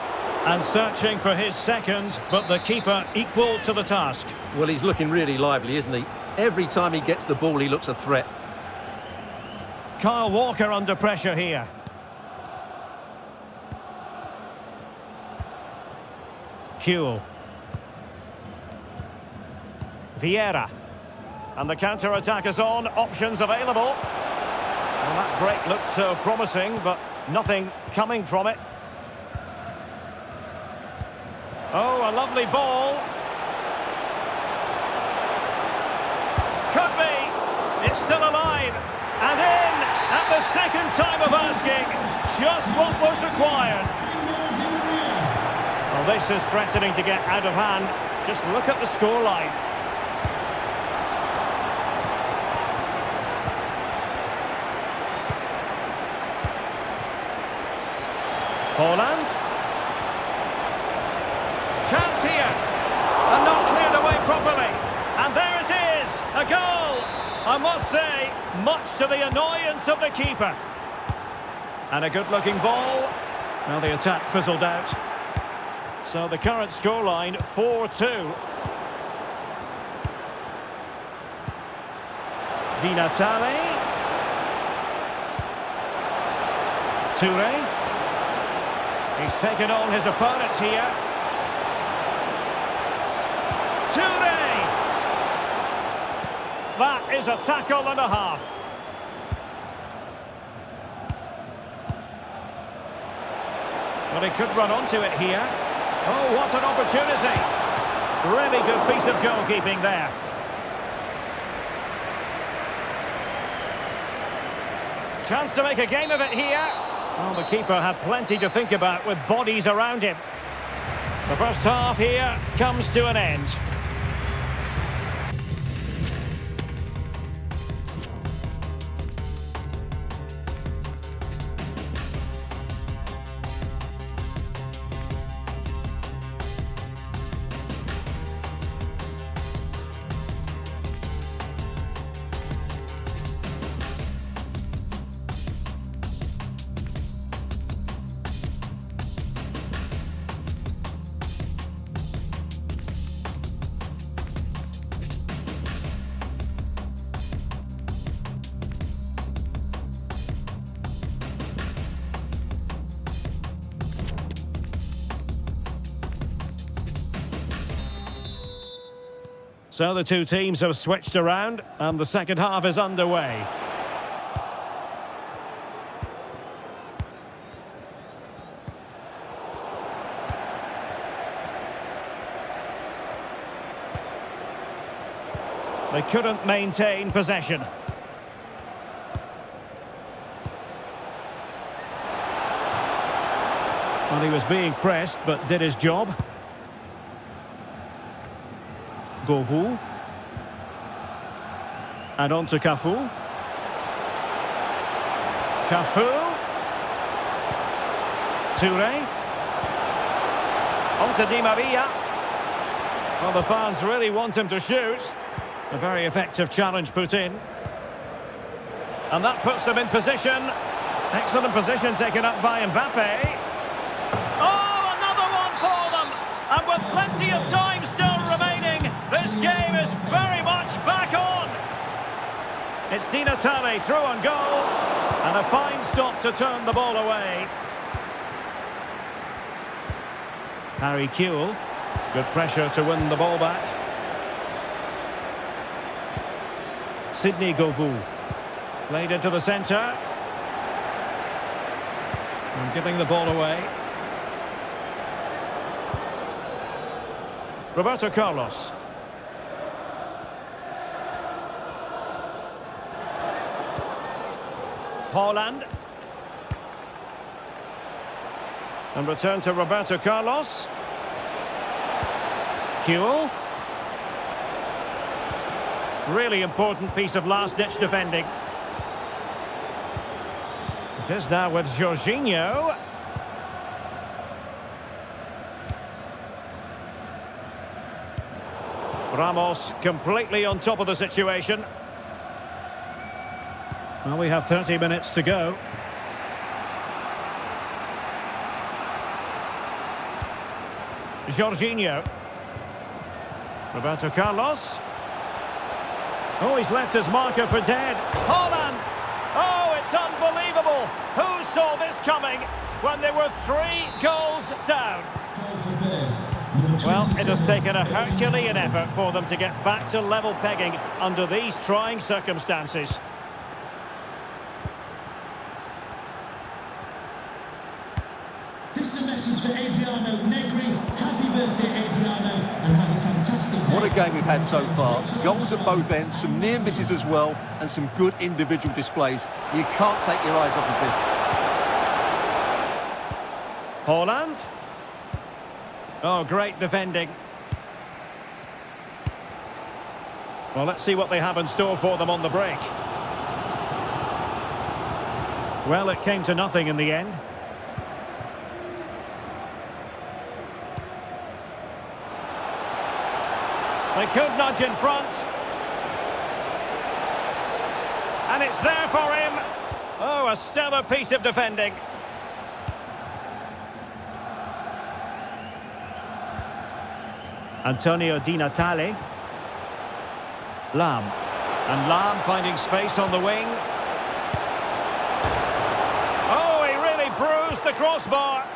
And searching for his second, but the keeper equal to the task. Well, he's looking really lively, isn't he? Every time he gets the ball, he looks a threat. Kyle Walker under pressure here. Huel. Vieira. And the counter-attack is on. Options available. Well, that break looked so promising, but nothing coming from it. Oh, a lovely ball. Could be. It's still alive. And in at the second time of asking. Just what was required. Well, this is threatening to get out of hand. Just look at the scoreline. Haaland. Chance here. And not cleared away properly. And there it is. A goal. I must say, much to the annoyance of the keeper. And a good-looking ball. Now the attack fizzled out. So the current scoreline, 4-2. Di Natale. Toure. He's taken on his opponent here. Toure! That is a tackle and a half. Well, he could run onto it here. Oh, what an opportunity. Really good piece of goalkeeping there. Chance to make a game of it here. Well, the keeper had plenty to think about with bodies around him. The first half here comes to an end. So the two teams have switched around and the second half is underway. They couldn't maintain possession. Well, he was being pressed but did his job. Govou. And on to Cafu. Cafu. Touré. On to Di Maria. Well, the fans really want him to shoot. A very effective challenge put in. And that puts them in position. Excellent position taken up by Mbappe. Oh, another one for them! And with plenty of time still remaining, this game is very much back on. It's Di Natale through on goal. And a fine stop to turn the ball away. Harry Kewell. Good pressure to win the ball back. Sydney Govou. Played into the centre. And giving the ball away. Roberto Carlos. Haaland. And return to Roberto Carlos. Kewell. Really important piece of last-ditch defending. It is now with Jorginho. Ramos completely on top of the situation. Well, we have 30 minutes to go. Jorginho. Roberto Carlos. Oh, he's left his marker for dead. Haaland! Oh, it's unbelievable! Who saw this coming when they were 3 goals down? Well, it has taken a Herculean effort for them to get back to level pegging under these trying circumstances. This is a message for Adriano Negri. Happy birthday, Adriano, and have a fantastic day. What a game we've had so far. Goals at both ends, some near misses as well, and some good individual displays. You can't take your eyes off of this. Haaland. Oh, great defending. Well, let's see what they have in store for them on the break. Well, it came to nothing in the end. They could nudge in front. And it's there for him. Oh, a stellar piece of defending. Antonio Di Natale. Lam. And Lam finding space on the wing. Oh, he really bruised the crossbar.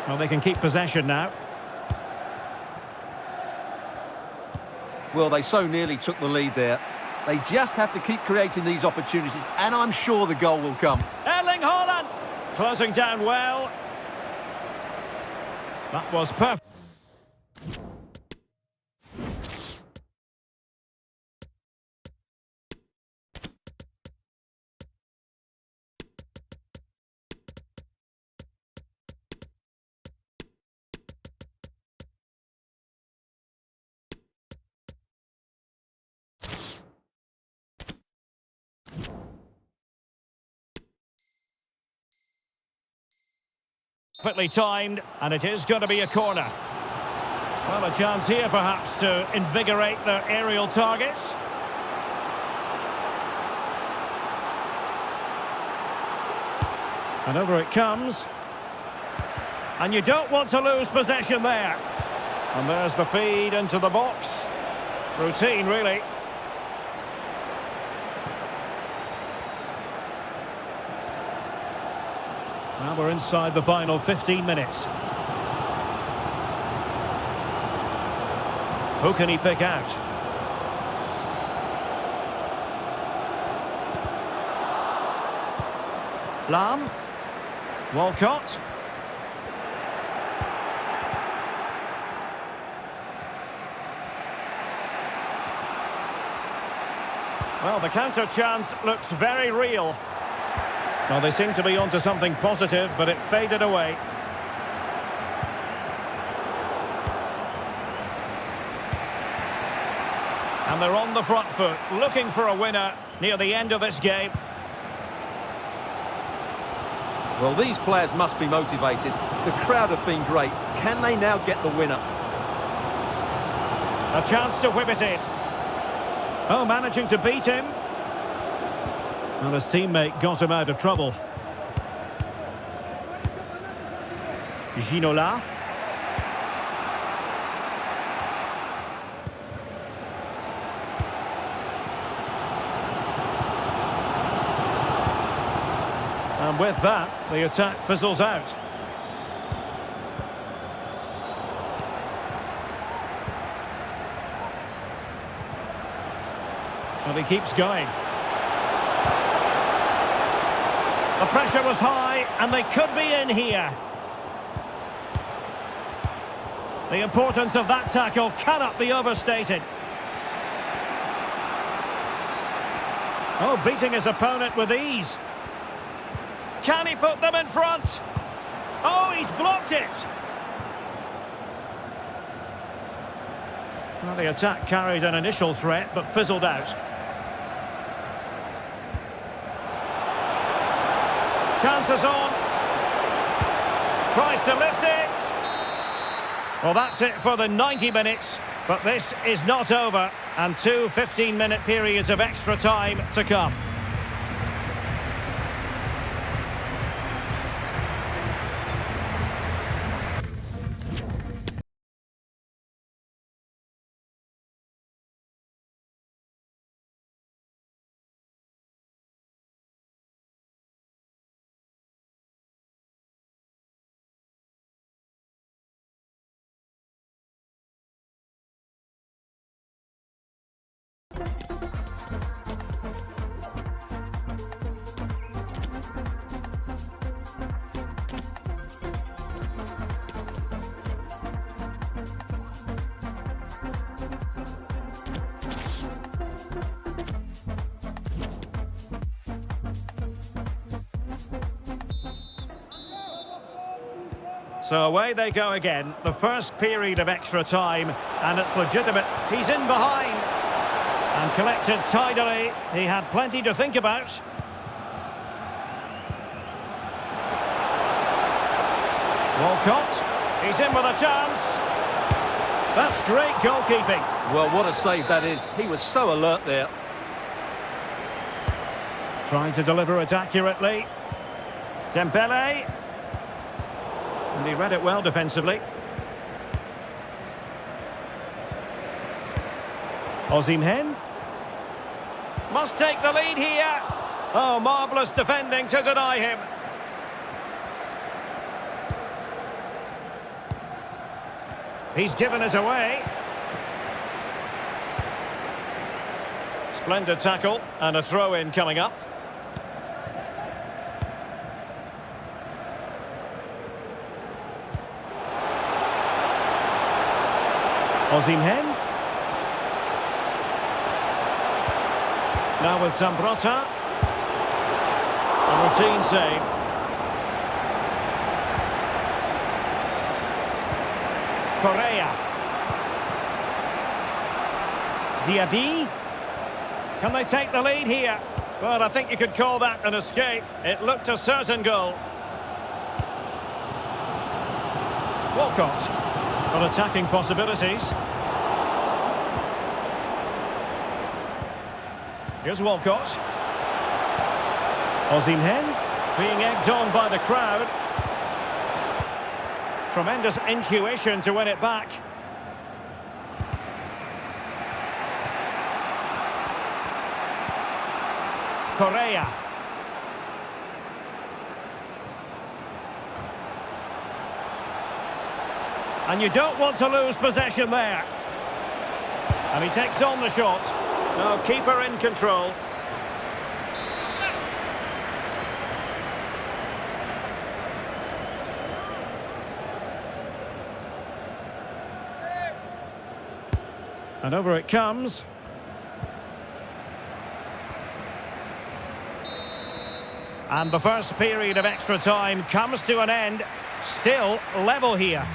Well, they can keep possession now. Well, they so nearly took the lead there. They just have to keep creating these opportunities, and I'm sure the goal will come. Erling Haaland! Closing down well. That was perfect. Perfectly timed, and it is going to be a corner. Well, a chance here perhaps to invigorate their aerial targets. And over it comes. And you don't want to lose possession there. And there's the feed into the box. Routine, really. Now we're inside the final 15 minutes. Who can he pick out? Lam. Walcott. Well, the counter chance looks very real. Well, they seem to be onto something positive, but it faded away. And they're on the front foot, looking for a winner near the end of this game. Well, these players must be motivated. The crowd have been great. Can they now get the winner? A chance to whip it in. Oh, managing to beat him. And his teammate got him out of trouble. Ginola. And with that, the attack fizzles out. Well, he keeps going. The pressure was high, and they could be in here. The importance of that tackle cannot be overstated. Oh, beating his opponent with ease. Can he put them in front? Oh, he's blocked it. Well, the attack carried an initial threat, but fizzled out. Chances on. Tries to lift it. Well, that's it for the 90 minutes. But this is not over. And two 15-minute periods of extra time to come. So away they go again. The first period of extra time, and it's legitimate. He's in behind. And collected tidily. He had plenty to think about. Walcott. He's in with a chance. That's great goalkeeping. Well, what a save that is. He was so alert there. Trying to deliver it accurately. Dembele. And he read it well defensively. Osimhen. Must take the lead here. Oh, marvellous defending to deny him. He's given us away. Splendid tackle and a throw-in coming up. Osimhen. Now with Zambrotta. A routine save. Correa. Diaby. Can they take the lead here? Well, I think you could call that an escape. It looked a certain goal. Walcott. Got attacking possibilities. Here's Walcott. Osimhen being egged on by the crowd. Tremendous intuition to win it back. Correa. And you don't want to lose possession there. And he takes on the shot. No, keeper in control. And over it comes. And the first period of extra time comes to an end. Still level here.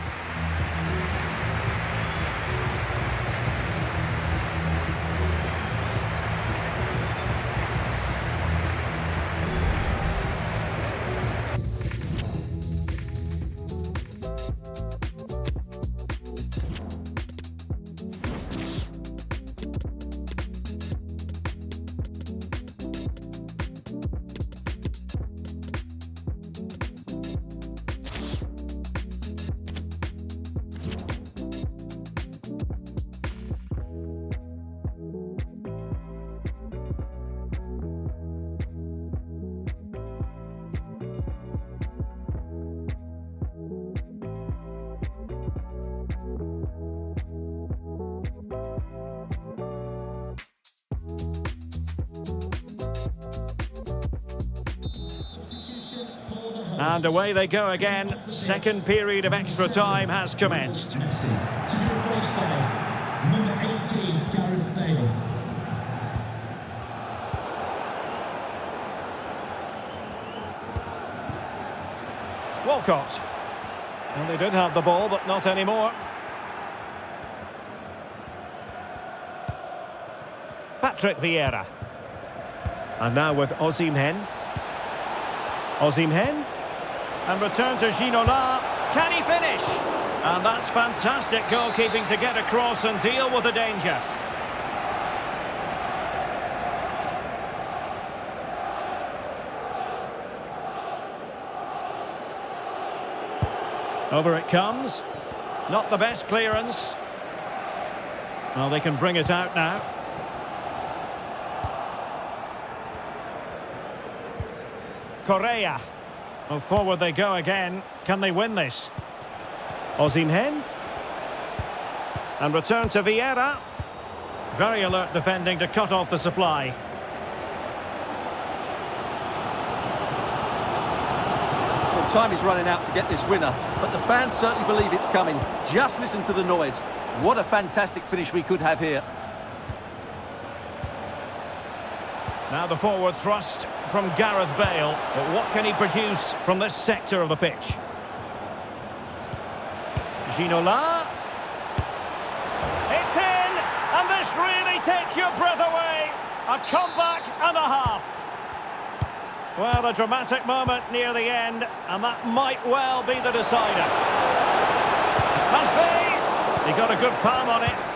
And away they go again. Second period of extra time has commenced. Messi to be replaced by number 18, Gareth Bale. Walcott. Well, they did have the ball, but not anymore. Patrick Vieira. And now with Osimhen. Osimhen. And return to Ginola. Can he finish? And that's fantastic goalkeeping to get across and deal with the danger. Over it comes. Not the best clearance. Well, they can bring it out now. Correa. Well, forward they go again. Can they win this? Osimhen. And return to Vieira. Very alert defending to cut off the supply. Well, time is running out to get this winner, but the fans certainly believe it's coming. Just listen to the noise. What a fantastic finish we could have here. Now the forward thrust from Gareth Bale. But what can he produce from this sector of the pitch? Ginola. It's in! And this really takes your breath away. A comeback and a half. Well, a dramatic moment near the end, and that might well be the decider. Must be! He got a good palm on it.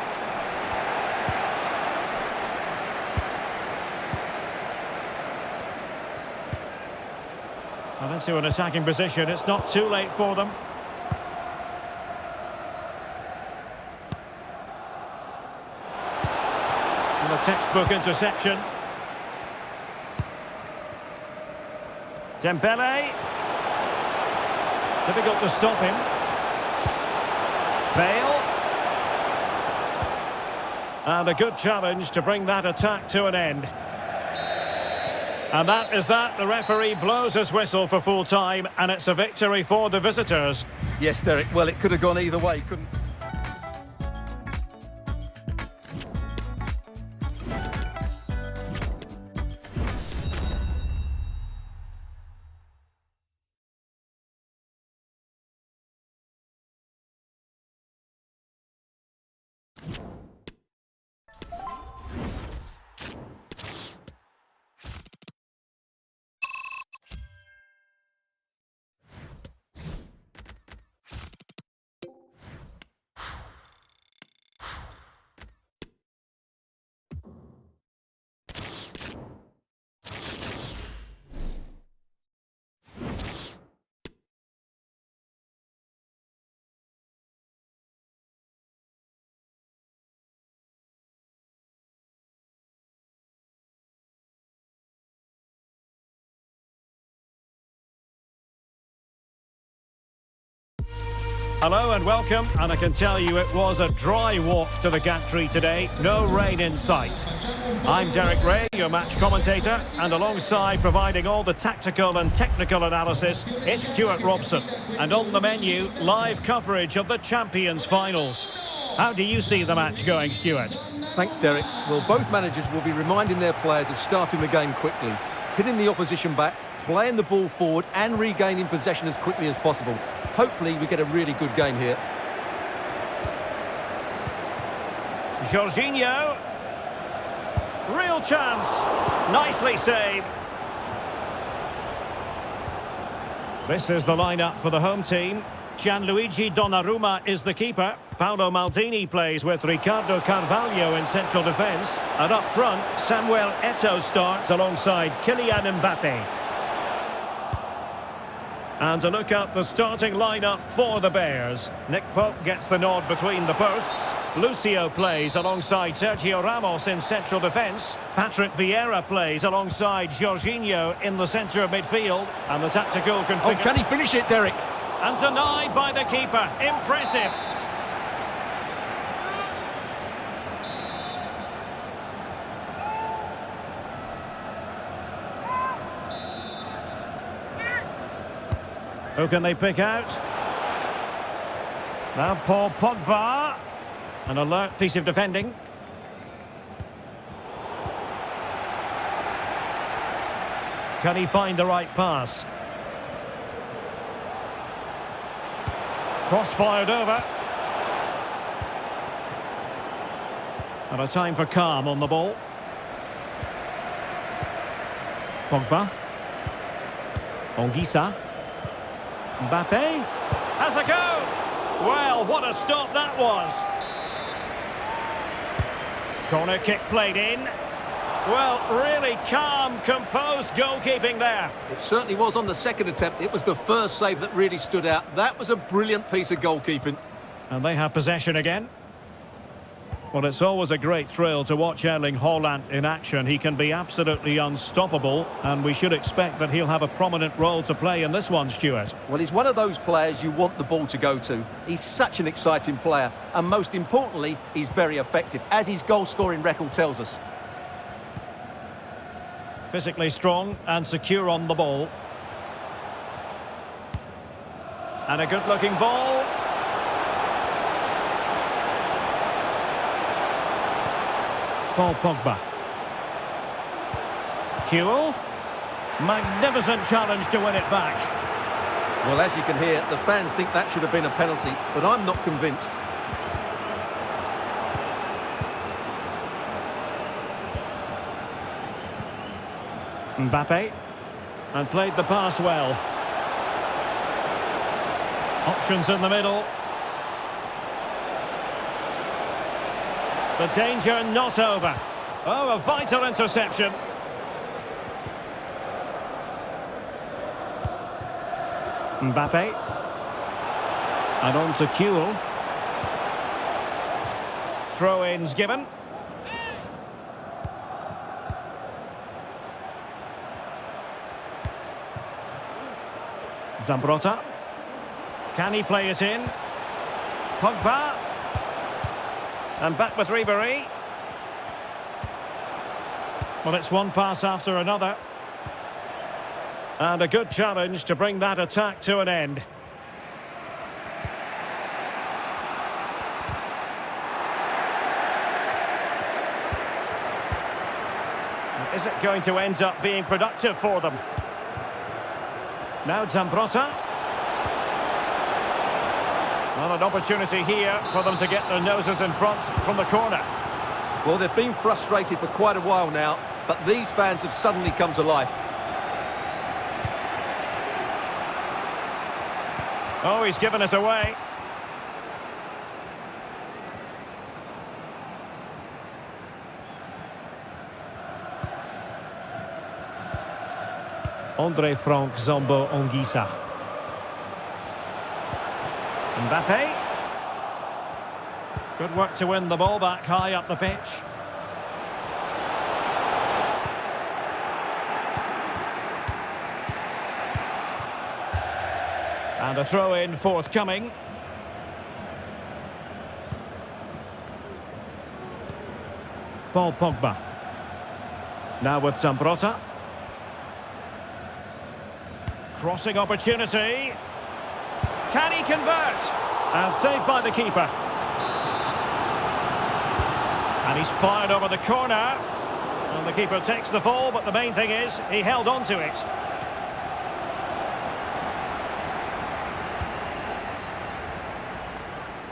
Well, into an attacking position. It's not too late for them. And a textbook interception. Dembele. Difficult to stop him. Bale. And a good challenge to bring that attack to an end. And that is that. The referee blows his whistle for full time, and it's a victory for the visitors. Yes, Derek, well, it could have gone either way, couldn't it? Hello and welcome, and I can tell you it was a dry walk to the gantry today, no rain in sight. I'm Derek Ray, your match commentator, and alongside providing all the tactical and technical analysis, it's Stuart Robson. And on the menu, live coverage of the Champions Finals. How do you see the match going, Stuart? Thanks, Derek. Well, both managers will be reminding their players of starting the game quickly, hitting the opposition back, playing the ball forward and regaining possession as quickly as possible. Hopefully we get a really good game here. Jorginho. Real chance. Nicely saved. This is the lineup for the home team. Gianluigi Donnarumma is the keeper. Paolo Maldini plays with Ricardo Carvalho in central defence. And up front, Samuel Eto'o starts alongside Kylian Mbappe. And a look at the starting lineup for the Bears. Nick Pope gets the nod between the posts. Lucio plays alongside Sergio Ramos in central defence. Patrick Vieira plays alongside Jorginho in the centre of midfield. And the tactical configuration... Oh, can he finish it, Derek? And denied by the keeper. Impressive. Who can they pick out? Now Paul Pogba. An alert piece of defending. Can he find the right pass? Cross fired over. And a time for calm on the ball. Pogba. Anguissa. Mbappe. Has a go! Well, what a stop that was. Corner kick played in. Well, really calm, composed goalkeeping there. It certainly was on the second attempt. It was the first save that really stood out. That was a brilliant piece of goalkeeping. And they have possession again. Well, it's always a great thrill to watch Erling Haaland in action. He can be absolutely unstoppable, and we should expect that he'll have a prominent role to play in this one, Stuart. Well, he's one of those players you want the ball to go to. He's such an exciting player, and most importantly, he's very effective, as his goal-scoring record tells us. Physically strong and secure on the ball. And a good-looking ball. Paul Pogba. Huel. Magnificent challenge to win it back. Well, as you can hear, the fans think that should have been a penalty, but I'm not convinced. Mbappe. And played the pass well. Options in the middle. The danger not over. Oh, a vital interception. Mbappe. And on to Huel. Throw-ins given. Zambrotta. Can he play it in? Pogba. And back with Ribéry. Well, it's one pass after another. And a good challenge to bring that attack to an end. Is it going to end up being productive for them? Now Zambrotta. Well, an opportunity here for them to get their noses in front from the corner. Well, they've been frustrated for quite a while now, but these fans have suddenly come to life. Oh, he's given us away. Andre Frank Zombo Anguissa. Mbappe. Good work to win the ball back high up the pitch. And a throw-in forthcoming. Paul Pogba. Now with Zambrotta. Crossing opportunity. Can he convert? And saved by the keeper. And he's fired over the corner. And the keeper takes the fall, but the main thing is he held on to it.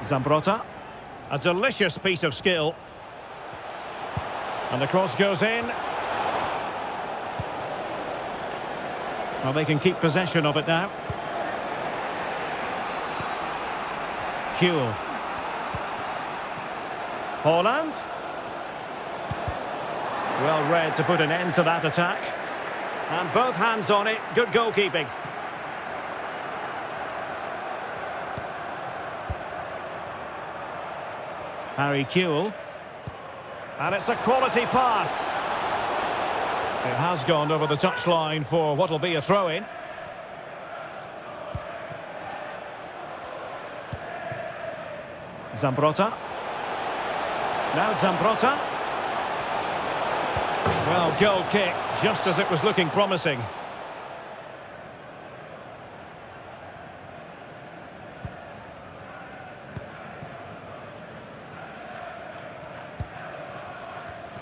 Zambrotta. A delicious piece of skill. And the cross goes in. Well, they can keep possession of it now. Huel. Haaland. Well read to put an end to that attack. And both hands on it. Good goalkeeping. Harry Huel. And it's a quality pass. It has gone over the touchline for what will be a throw-in. Zambrotta. Now Zambrotta. Well, goal kick, just as it was looking promising.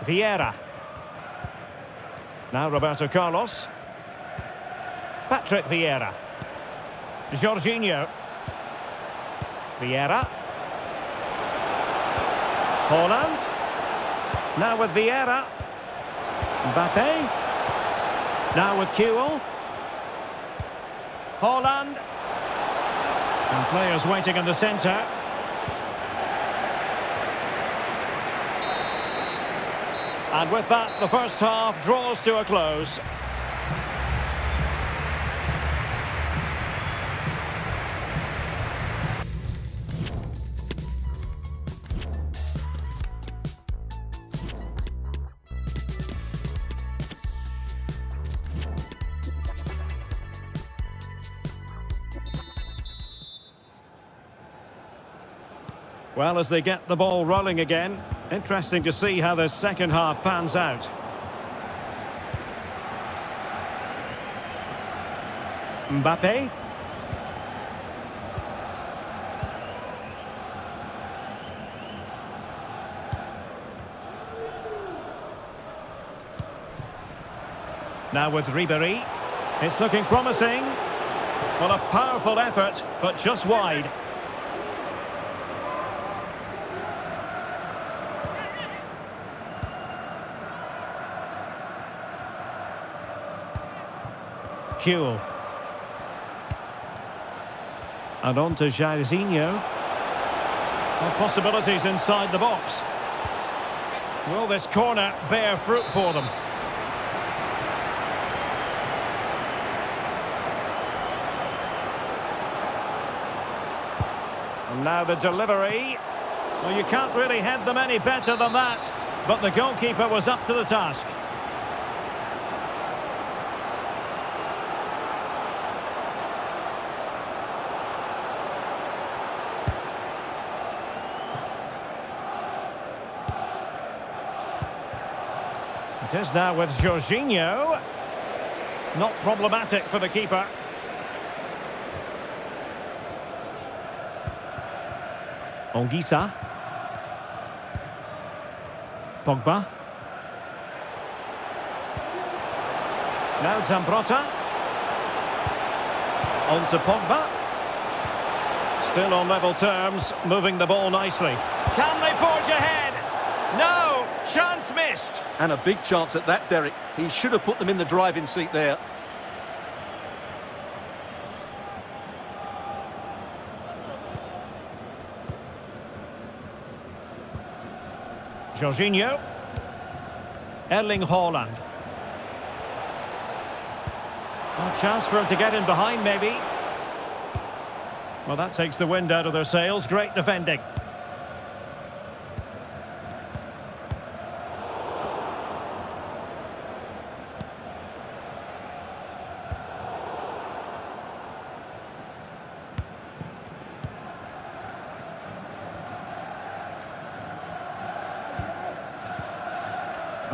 Vieira. Now Roberto Carlos. Patrick Vieira. Jorginho. Vieira. Haaland. Now with Vieira. Mbappe. Now with Huel. Haaland. And players waiting in the centre. And with that, the first half draws to a close. Well, as they get the ball rolling again, interesting to see how the second half pans out. Mbappe. Now with Ribéry. It's looking promising. Well, a powerful effort, but just wide. Huel. And on to Jorginho. Well, possibilities inside the box. Will this corner bear fruit for them? And now the delivery. Well, you can't really head them any better than that. But the goalkeeper was up to the task. It is now with Jorginho. Not problematic for the keeper. Anguissa. Pogba. Now Zambrotta. On to Pogba. Still on level terms, moving the ball nicely. Can they forge ahead? No! Chance missed. And a big chance at that, Derek. He should have put them in the driving seat there. Jorginho. Erling Haaland. A chance for him to get in behind, maybe. Well, that takes the wind out of their sails. Great defending.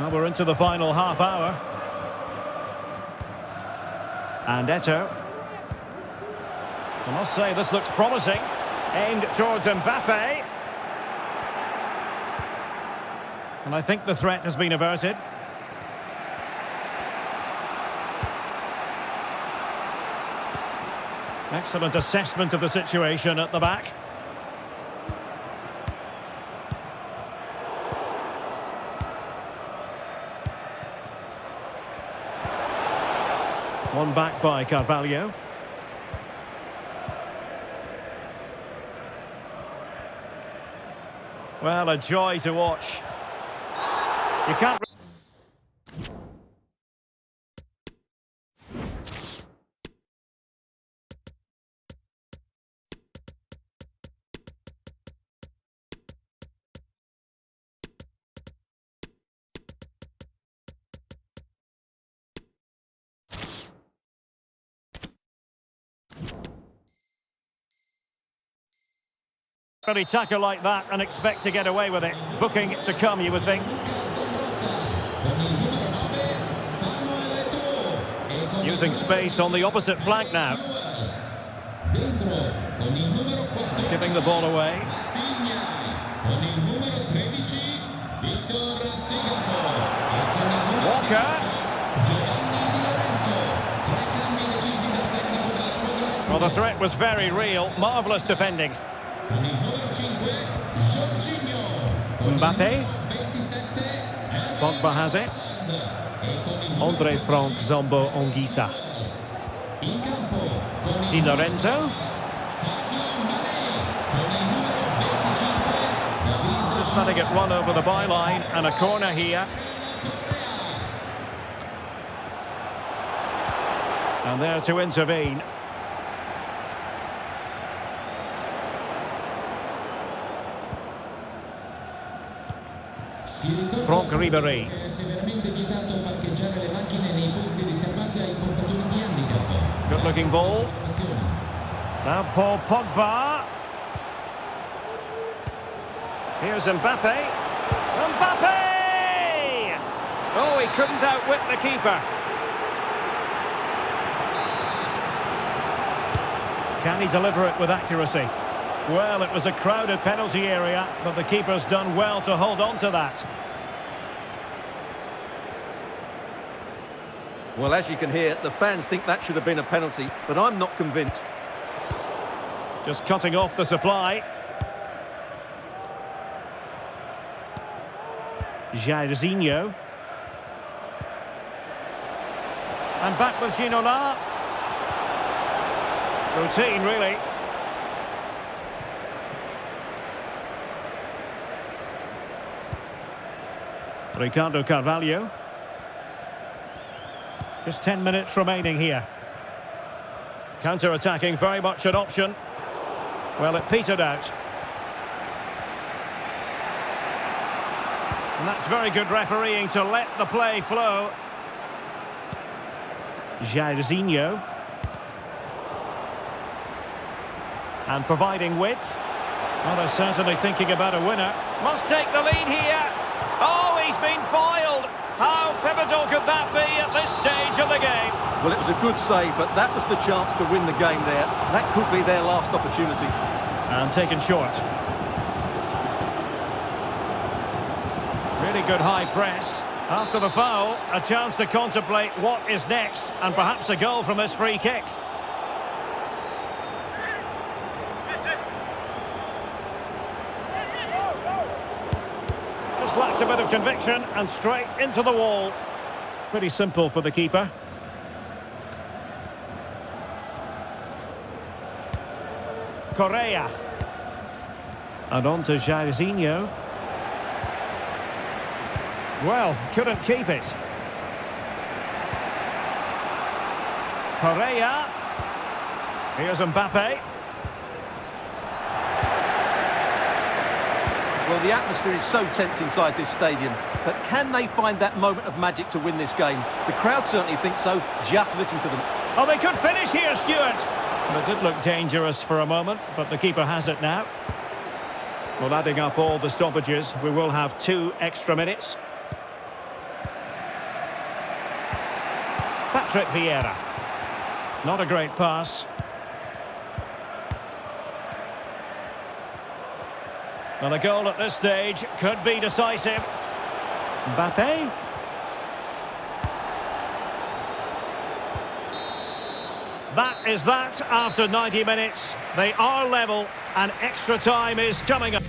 Well, we're into the final half hour. And Eto'o. I must say, this looks promising. Aimed towards Mbappe. And I think the threat has been averted. Excellent assessment of the situation at the back. One back by Carvalho. Well, a joy to watch. You can't... really tackle like that and expect to get away with it. Booking to come, you would think. Using space on the opposite flank now. Giving the ball away. Walker. Well, the threat was very real. Marvellous defending. Mbappe. Pogba has it. Andre Frank Zombo Ongisa. Di Lorenzo. Just letting it run over the byline, and a corner here. And there to intervene. Franck Ribéry. Good looking ball. Now Paul Pogba. Here's Mbappe. Mbappe! Oh, he couldn't outwit the keeper. Can he deliver it with accuracy? Well, it was a crowded penalty area, but the keeper's done well to hold on to that. Well, as you can hear, the fans think that should have been a penalty, but I'm not convinced. Just cutting off the supply. Jairzinho. And back with Ginola. Routine, really. Ricardo Carvalho. Just 10 minutes remaining here. Counter-attacking, very much an option. Well, it petered out. And that's very good refereeing to let the play flow. Jairzinho. And providing width. Well, they're certainly thinking about a winner. Must take the lead here. Oh, he's been foiled. How pivotal could that be at this stage of the game? Well, it was a good save, but that was the chance to win the game there. That could be their last opportunity. And taken short. Really good high press. After the foul, a chance to contemplate what is next, and perhaps a goal from this free kick. Just lacked a bit of conviction, and straight into the wall. Pretty simple for the keeper. Correa. And on to Jairzinho. Well, couldn't keep it. Correa. Here's Mbappe. Well, the atmosphere is so tense inside this stadium, but can they find that moment of magic to win this game? The crowd certainly think so. Just listen to them. Oh, they could finish here, Stuart. It did look dangerous for a moment, but the keeper has it now. Well, adding up all the stoppages, we will have 2 extra minutes. Patrick Vieira. Not a great pass. Well, a goal at this stage could be decisive. Mbappe. That is that after 90 minutes. They are level and extra time is coming up.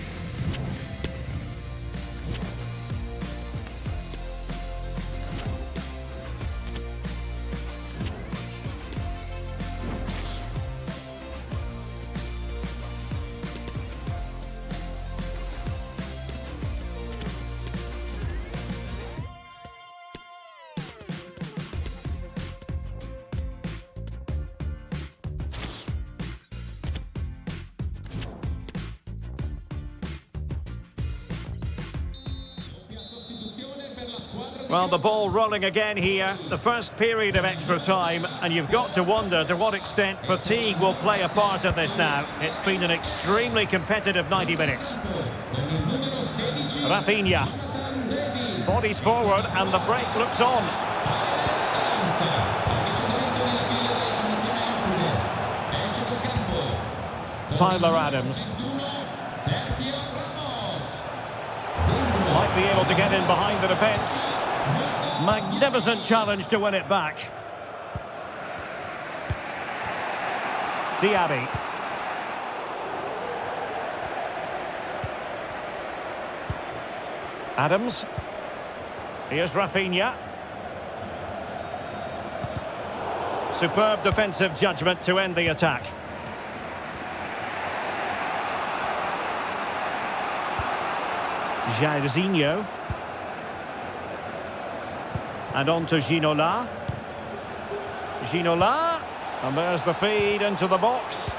Well, the ball rolling again here, the first period of extra time, and you've got to wonder to what extent fatigue will play a part in this now. It's been an extremely competitive 90 minutes. Rafinha. Bodies forward and the break looks on. Tyler Adams. Might be able to get in behind the defence. Magnificent challenge to win it back. Diaby. Adams. Here's Rafinha. Superb defensive judgment to end the attack. Jairzinho. And on to Ginola. Ginola. And there's the feed into the box.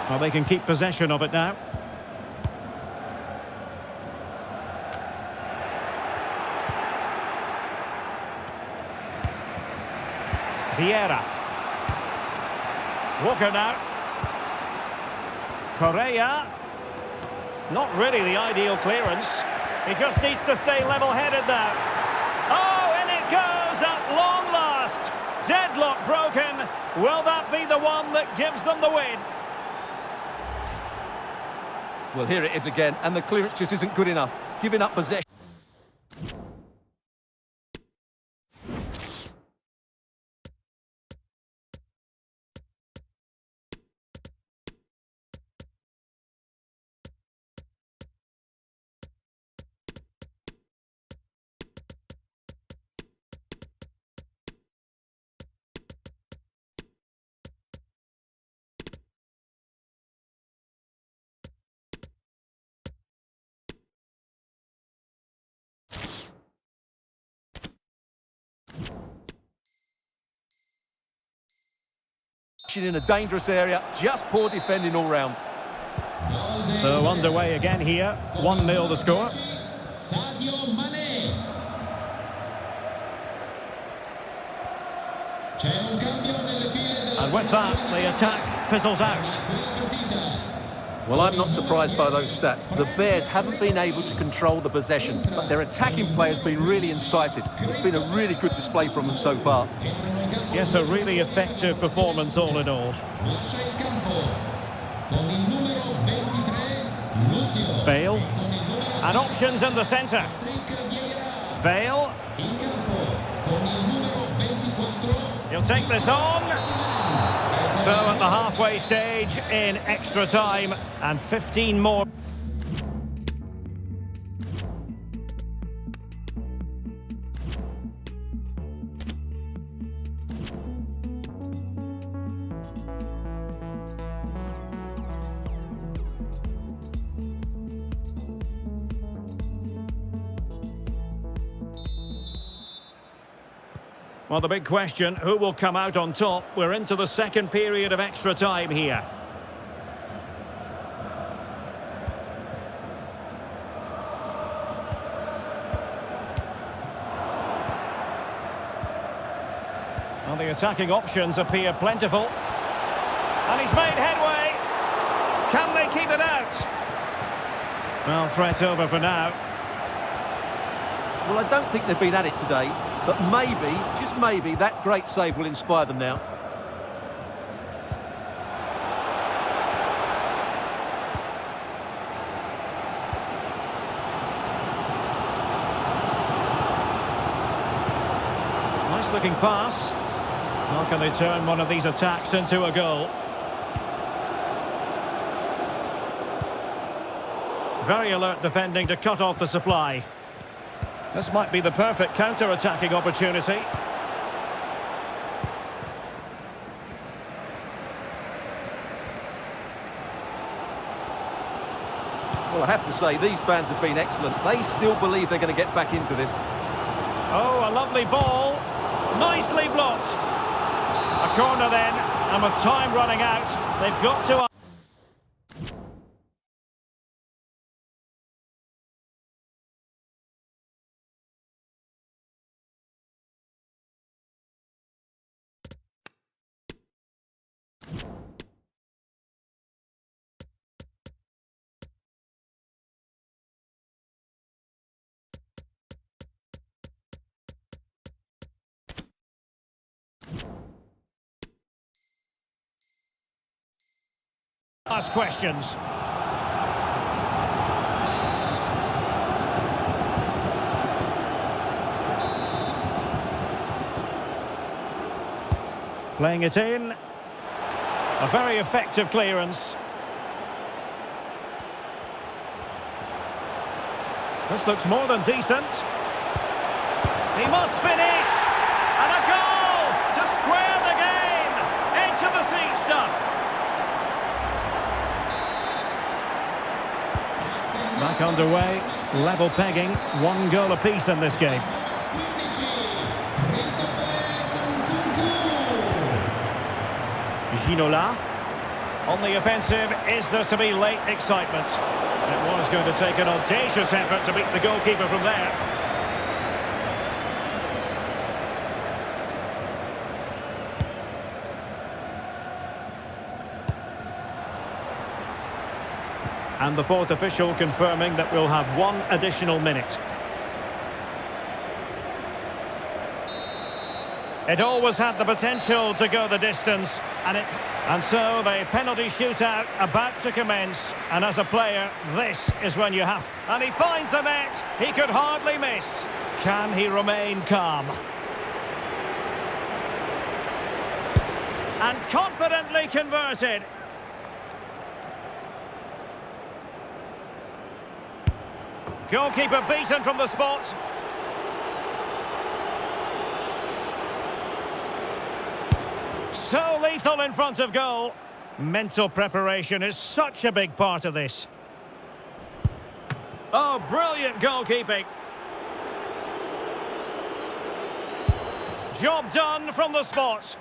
Well, they can keep possession of it now. Vieira. Walker now. Correa. Not really the ideal clearance. He just needs to stay level-headed now. Oh, and it goes at long last. Deadlock broken. Will that be the one that gives them the win? Well, here it is again, and the clearance just isn't good enough. Giving up possession. In a dangerous area, just poor defending all round. So underway again here, 1-0 the score. And with that, the attack fizzles out. Well, I'm not surprised by those stats. The Bears haven't been able to control the possession, but their attacking play has been really incisive. It's been a really good display from them so far. Yes, a really effective performance all in all. Bale. And options in the centre. Bale. He'll take this on. So at the halfway stage in extra time, and 15 more. Well, the big question, who will come out on top? We're into the second period of extra time here. Well, the attacking options appear plentiful. And he's made headway. Can they keep it out? Well, threat over for now. Well, I don't think they've been at it today, but maybe, just maybe, that great save will inspire them now. Nice looking pass. How can they turn one of these attacks into a goal? Very alert defending to cut off the supply. This might be the perfect counter-attacking opportunity. Well, I have to say, these fans have been excellent. They still believe they're going to get back into this. Oh, a lovely ball. Nicely blocked. A corner then, and with time running out, they've got to... Ask questions. Playing it in. A very effective clearance. This looks more than decent. He must finish! And a goal to square the game! Edge of the seat stuff. Back underway, level pegging, 1 goal apiece in this game. Ginola. On the offensive, is there to be late excitement? It was going to take an audacious effort to beat the goalkeeper from there. And the fourth official confirming that we'll have 1 additional minute. It always had the potential to go the distance, and so the penalty shootout about to commence. And as a player, this is when you have... And he finds the net. He could hardly miss. Can he remain calm? And confidently converted. Goalkeeper beaten from the spot. So lethal in front of goal. Mental preparation is such a big part of this. Oh, brilliant goalkeeping. Job done from the spot.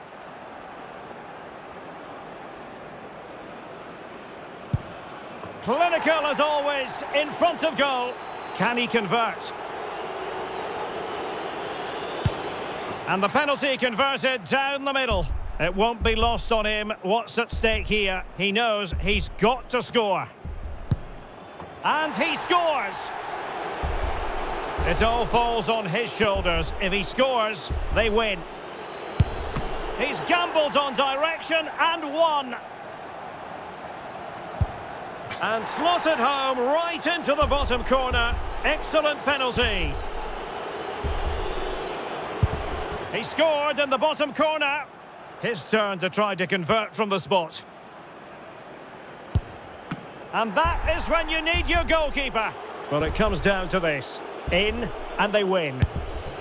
Clinical as always, in front of goal. Can he convert? And the penalty converted down the middle. It won't be lost on him what's at stake here. He knows he's got to score. And he scores! It all falls on his shoulders. If he scores, they win. He's gambled on direction and won. And slotted home right into the bottom corner. Excellent penalty. He scored in the bottom corner. His turn to try to convert from the spot. And that is when you need your goalkeeper. Well, it comes down to this. In, and they win.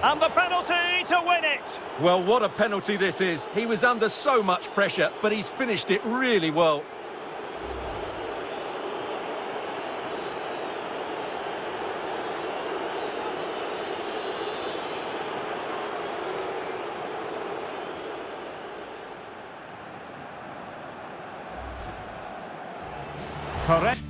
And the penalty to win it. Well, what a penalty this is. He was under so much pressure, but he's finished it really well. Correct.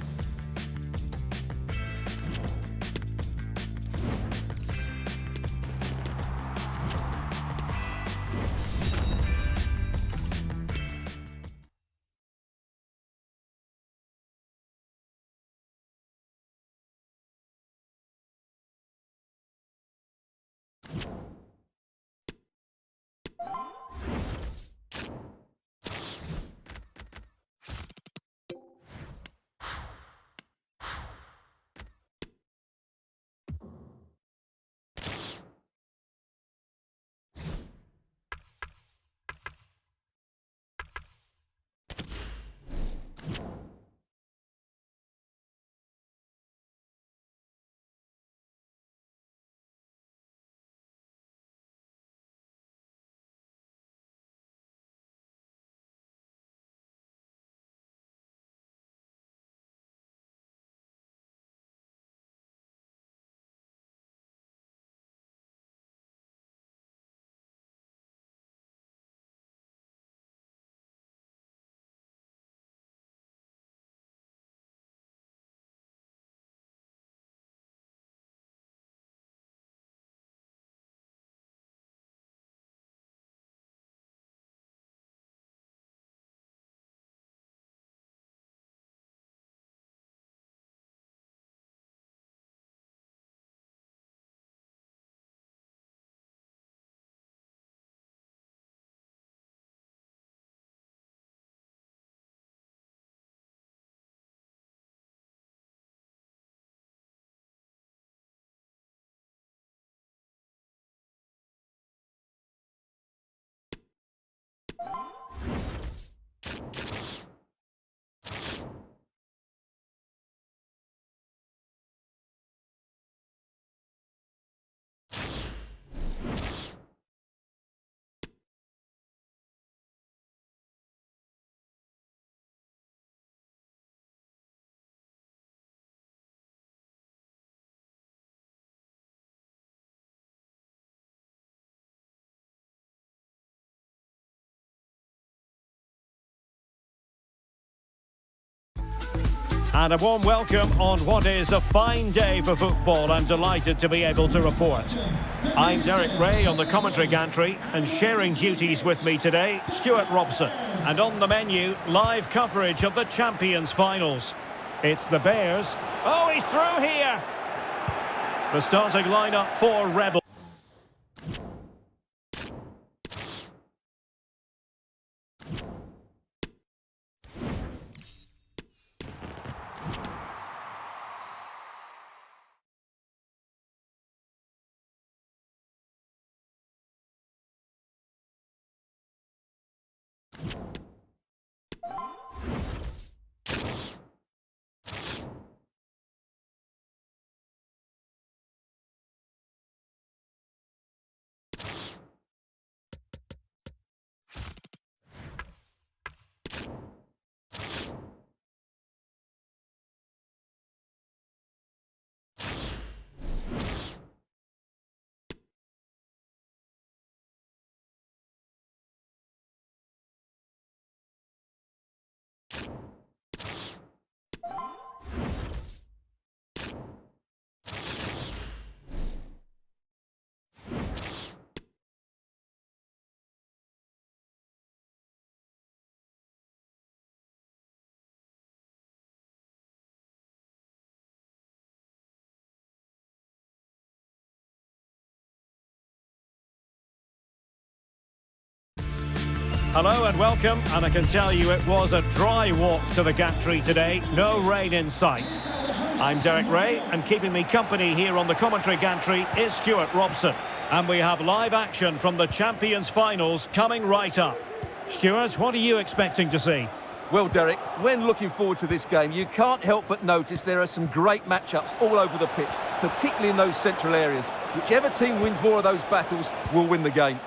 And a warm welcome on what is a fine day for football. I'm delighted to be able to report. I'm Derek Ray on the commentary gantry, and sharing duties with me today, Stuart Robson. And on the menu, live coverage of the Champions finals. It's the Bears. Oh, he's through here! The starting lineup for Rebel. Hello and welcome, and I can tell you it was a dry walk to the gantry today, no rain in sight. I'm Derek Ray, and keeping me company here on the commentary gantry is Stuart Robson. And we have live action from the Champions finals coming right up. Stuart, what are you expecting to see? Well, Derek, when looking forward to this game, you can't help but notice there are some great matchups all over the pitch, particularly in those central areas. Whichever team wins more of those battles will win the game.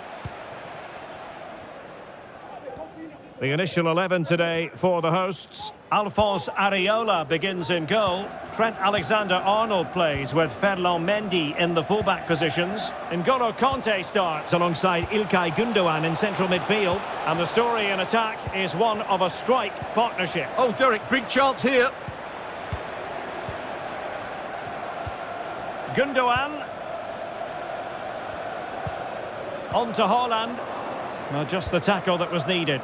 The initial 11 today for the hosts. Alphonse Areola begins in goal. Trent Alexander-Arnold plays with Ferland Mendy in the fullback positions. N'Golo Kanté starts alongside İlkay Gündoğan in central midfield. And the story in attack is one of a strike partnership. Oh, Derek, big chance here. Gündoğan. On to Haaland. Well, just the tackle that was needed.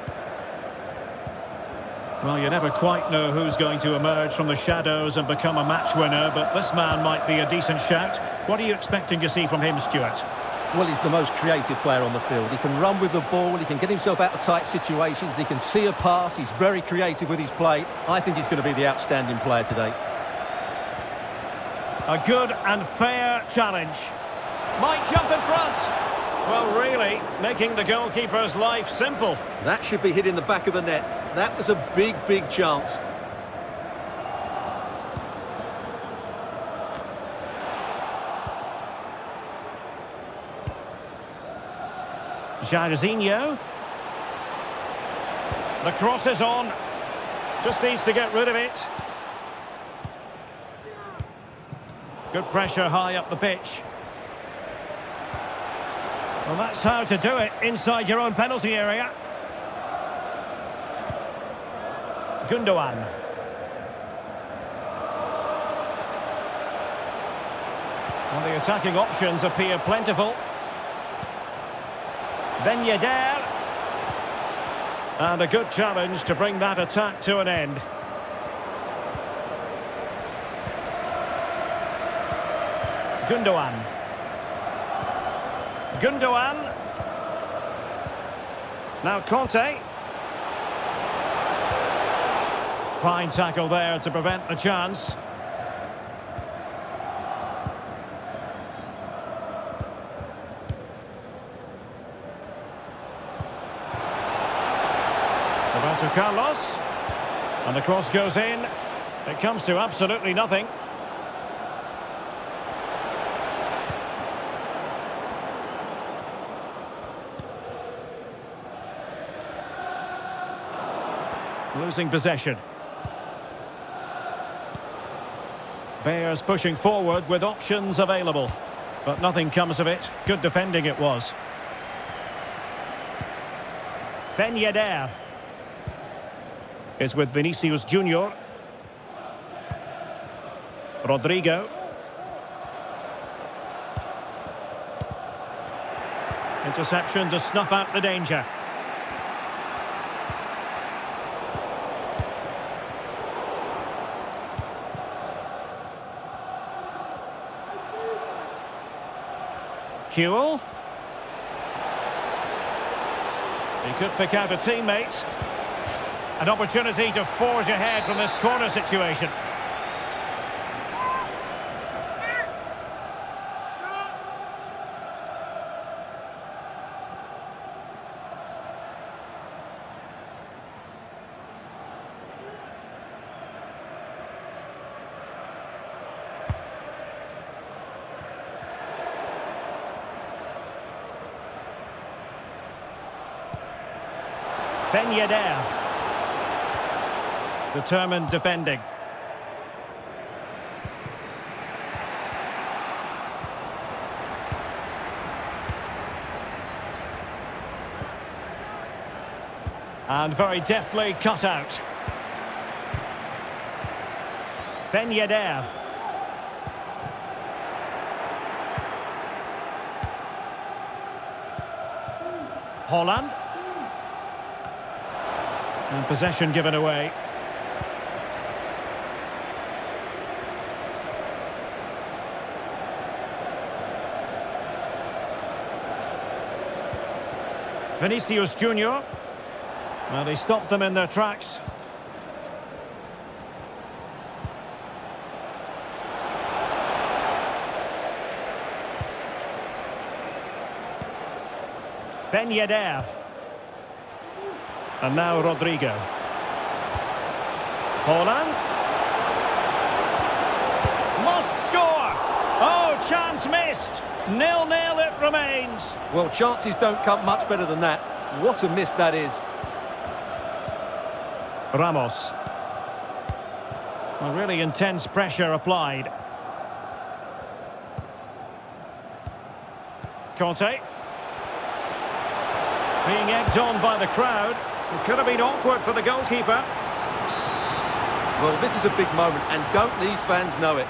Well, you never quite know who's going to emerge from the shadows and become a match winner, but this man might be a decent shout. What are you expecting to see from him, Stuart? Well, he's the most creative player on the field. He can run with the ball, he can get himself out of tight situations, he can see a pass, he's very creative with his play. I think he's going to be the outstanding player today. A good and fair challenge. Might jump in front. Well, really, making the goalkeeper's life simple. That should be hit in the back of the net. That was a big, big chance. Jairzinho. The cross is on. Just needs to get rid of it. Good pressure high up the pitch. Well, that's how to do it inside your own penalty area. Gündoğan. Well, the attacking options appear plentiful. Ben Yedder. And a good challenge to bring that attack to an end. Gündoğan. Gündoğan. Now Kanté. Fine tackle there to prevent the chance. Roberto Carlos. And the cross goes in. It comes to absolutely nothing. Losing possession. Bears pushing forward with options available. But nothing comes of it. Good defending it was. Ben Yedder is with Vinicius Junior. Rodrigo. Interception to snuff out the danger. Kewell. He could pick out a teammate. An opportunity to forge ahead from this corner situation. Ben Yedder. Determined defending. And very deftly cut out. Ben Yedder. Holland. And possession given away. Vinicius Junior. Well, he stopped them in their tracks. Ben Yedder. And now Rodrigo. Holland. Must score! Oh, chance missed! 0-0 it remains. Well, chances don't come much better than that. What a miss that is. Ramos. Well, really intense pressure applied. Conte. Being egged on by the crowd. It could have been awkward for the goalkeeper. Well, this is a big moment, and don't these fans know it?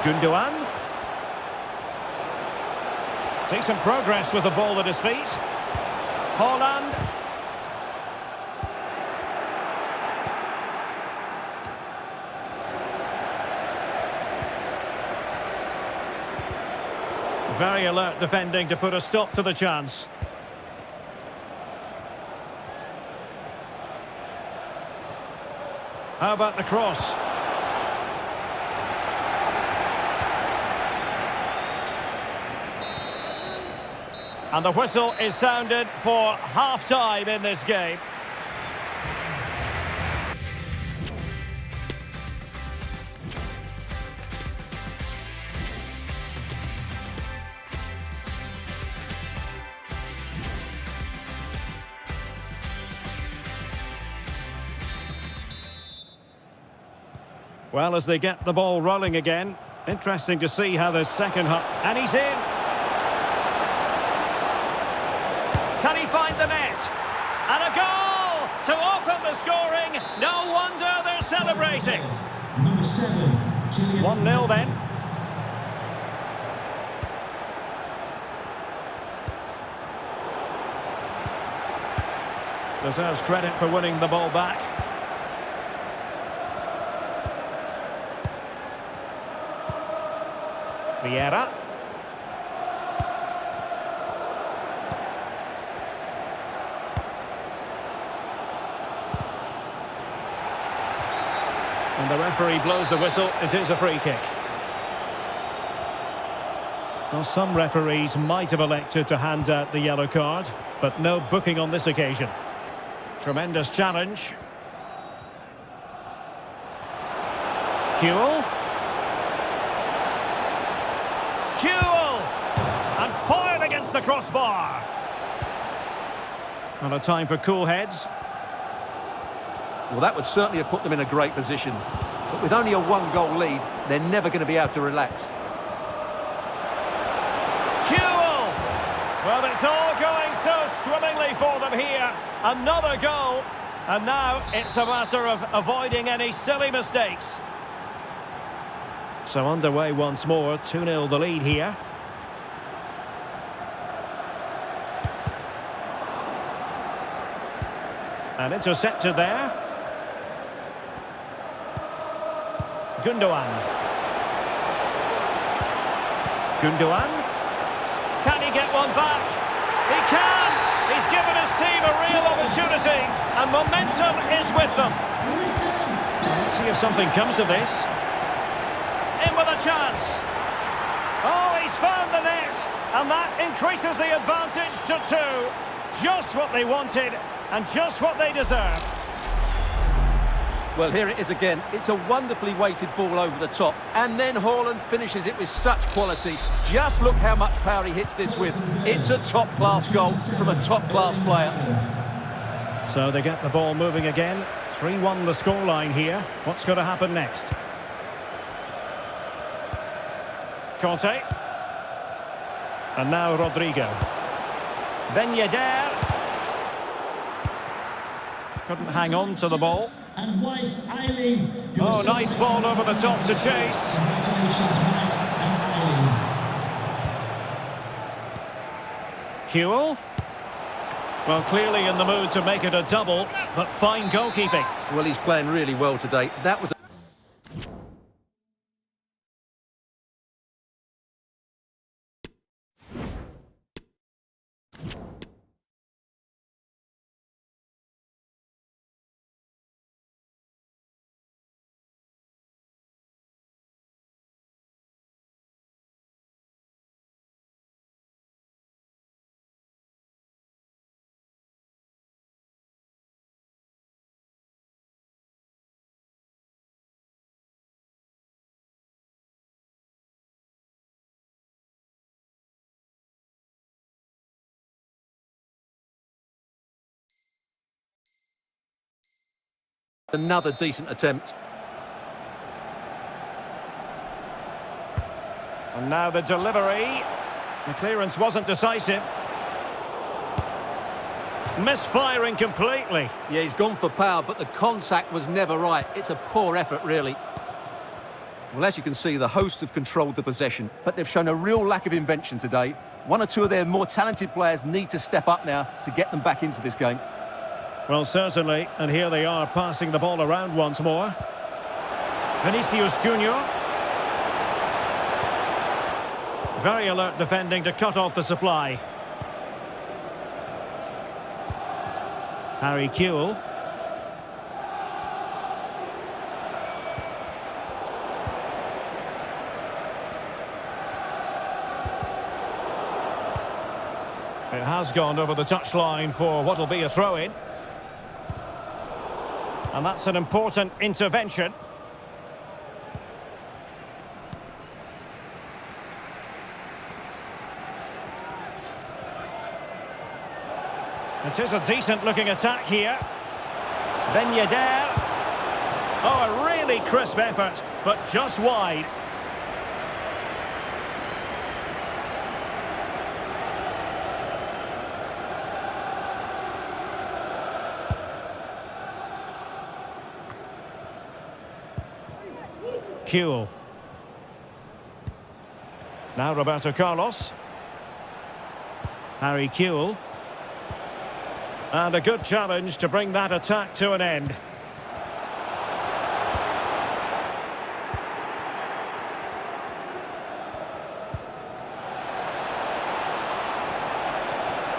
Gundogan. Decent progress with the ball at his feet. Holland. Very alert defending to put a stop to the chance. How about the cross? And the whistle is sounded for half-time in this game. Well, as they get the ball rolling again, interesting to see how the second half... And he's in! Can he find the net? And a goal to open the scoring. No wonder they're celebrating. Number 7, 1-0 then. Deserves credit for winning the ball back. Vieira. And the referee blows the whistle. It is a free kick. Well, some referees might have elected to hand out the yellow card, but no booking on this occasion. Tremendous challenge. Kewell. Kewell! And fired against the crossbar. And a time for cool heads. Well, that would certainly have put them in a great position. But with only a one-goal lead, they're never going to be able to relax. Kewell! Well, it's all going so swimmingly for them here. Another goal. And now it's a matter of avoiding any silly mistakes. So underway once more, 2-0 the lead here. And intercepted there. Gundogan. Gundogan. Can he get one back? He can! He's given his team a real opportunity, and momentum is with them. Let's see if something comes of this. In with a chance. Oh, he's found the net, and that increases the advantage to 2. Just what they wanted, and just what they deserve. Well, here it is again. It's a wonderfully weighted ball over the top. And then Haaland finishes it with such quality. Just look how much power he hits this with. It's a top-class goal from a top-class player. So they get the ball moving again. 3-1 the scoreline here. What's going to happen next? Conte. And now Rodrigo. Ben Yedder. Couldn't hang on to the ball. And wife Eileen. Oh, nice ball over the top to chase. Congratulations, Mike and Eileen. Kewell. Well, clearly in the mood to make it a double, but fine goalkeeping. Well, he's playing really well today. That was another decent attempt. And now the delivery. The clearance wasn't decisive. Misfiring completely. Yeah, he's gone for power, but the contact was never right. It's a poor effort, really. Well, as you can see, the hosts have controlled the possession, but they've shown a real lack of invention today. One or two of their more talented players need to step up now to get them back into this game. Well, certainly. And here they are passing the ball around once more. Vinicius Junior. Very alert defending to cut off the supply. Harry Kewell. It has gone over the touchline for what will be a throw-in. And that's an important intervention. It is a decent-looking attack here. Ben Yedder. Oh, a really crisp effort, but just wide. Kewell. Now Roberto Carlos. Harry Kewell. And a good challenge to bring that attack to an end.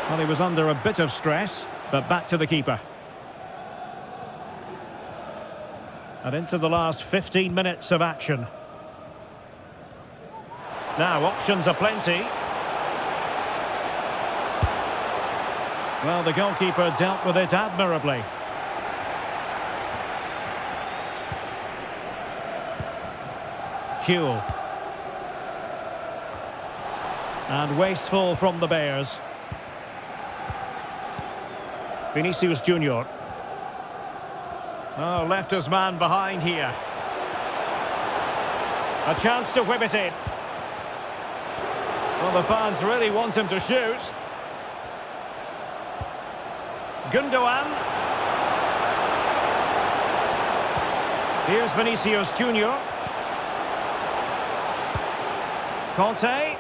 Well, he was under a bit of stress, but back to the keeper. And into the last 15 minutes of action. Now, options are plenty. Well, the goalkeeper dealt with it admirably. Kewell. And wasteful from the Bears. Vinicius Junior. Oh, left his man behind here. A chance to whip it in. Well, the fans really want him to shoot. Gundogan. Here's Vinicius Junior. Conte.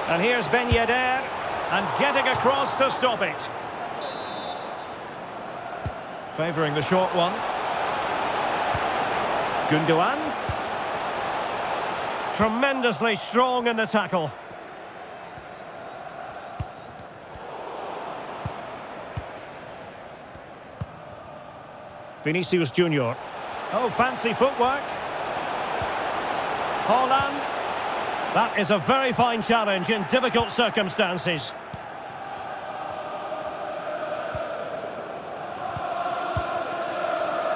And here's Ben Yedder. And getting across to stop it. Favouring the short one. Gundogan. Tremendously strong in the tackle. Vinicius Junior. Oh, fancy footwork. Haaland. That is a very fine challenge in difficult circumstances.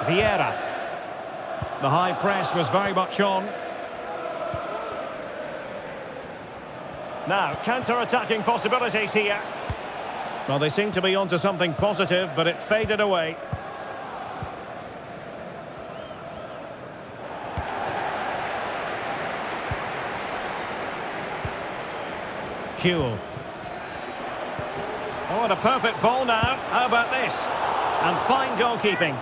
Vieira. The high press was very much on. Now, counter-attacking possibilities here. Well, they seem to be onto something positive, but it faded away. Huel. Oh, and a perfect ball now. How about this? And fine goalkeeping.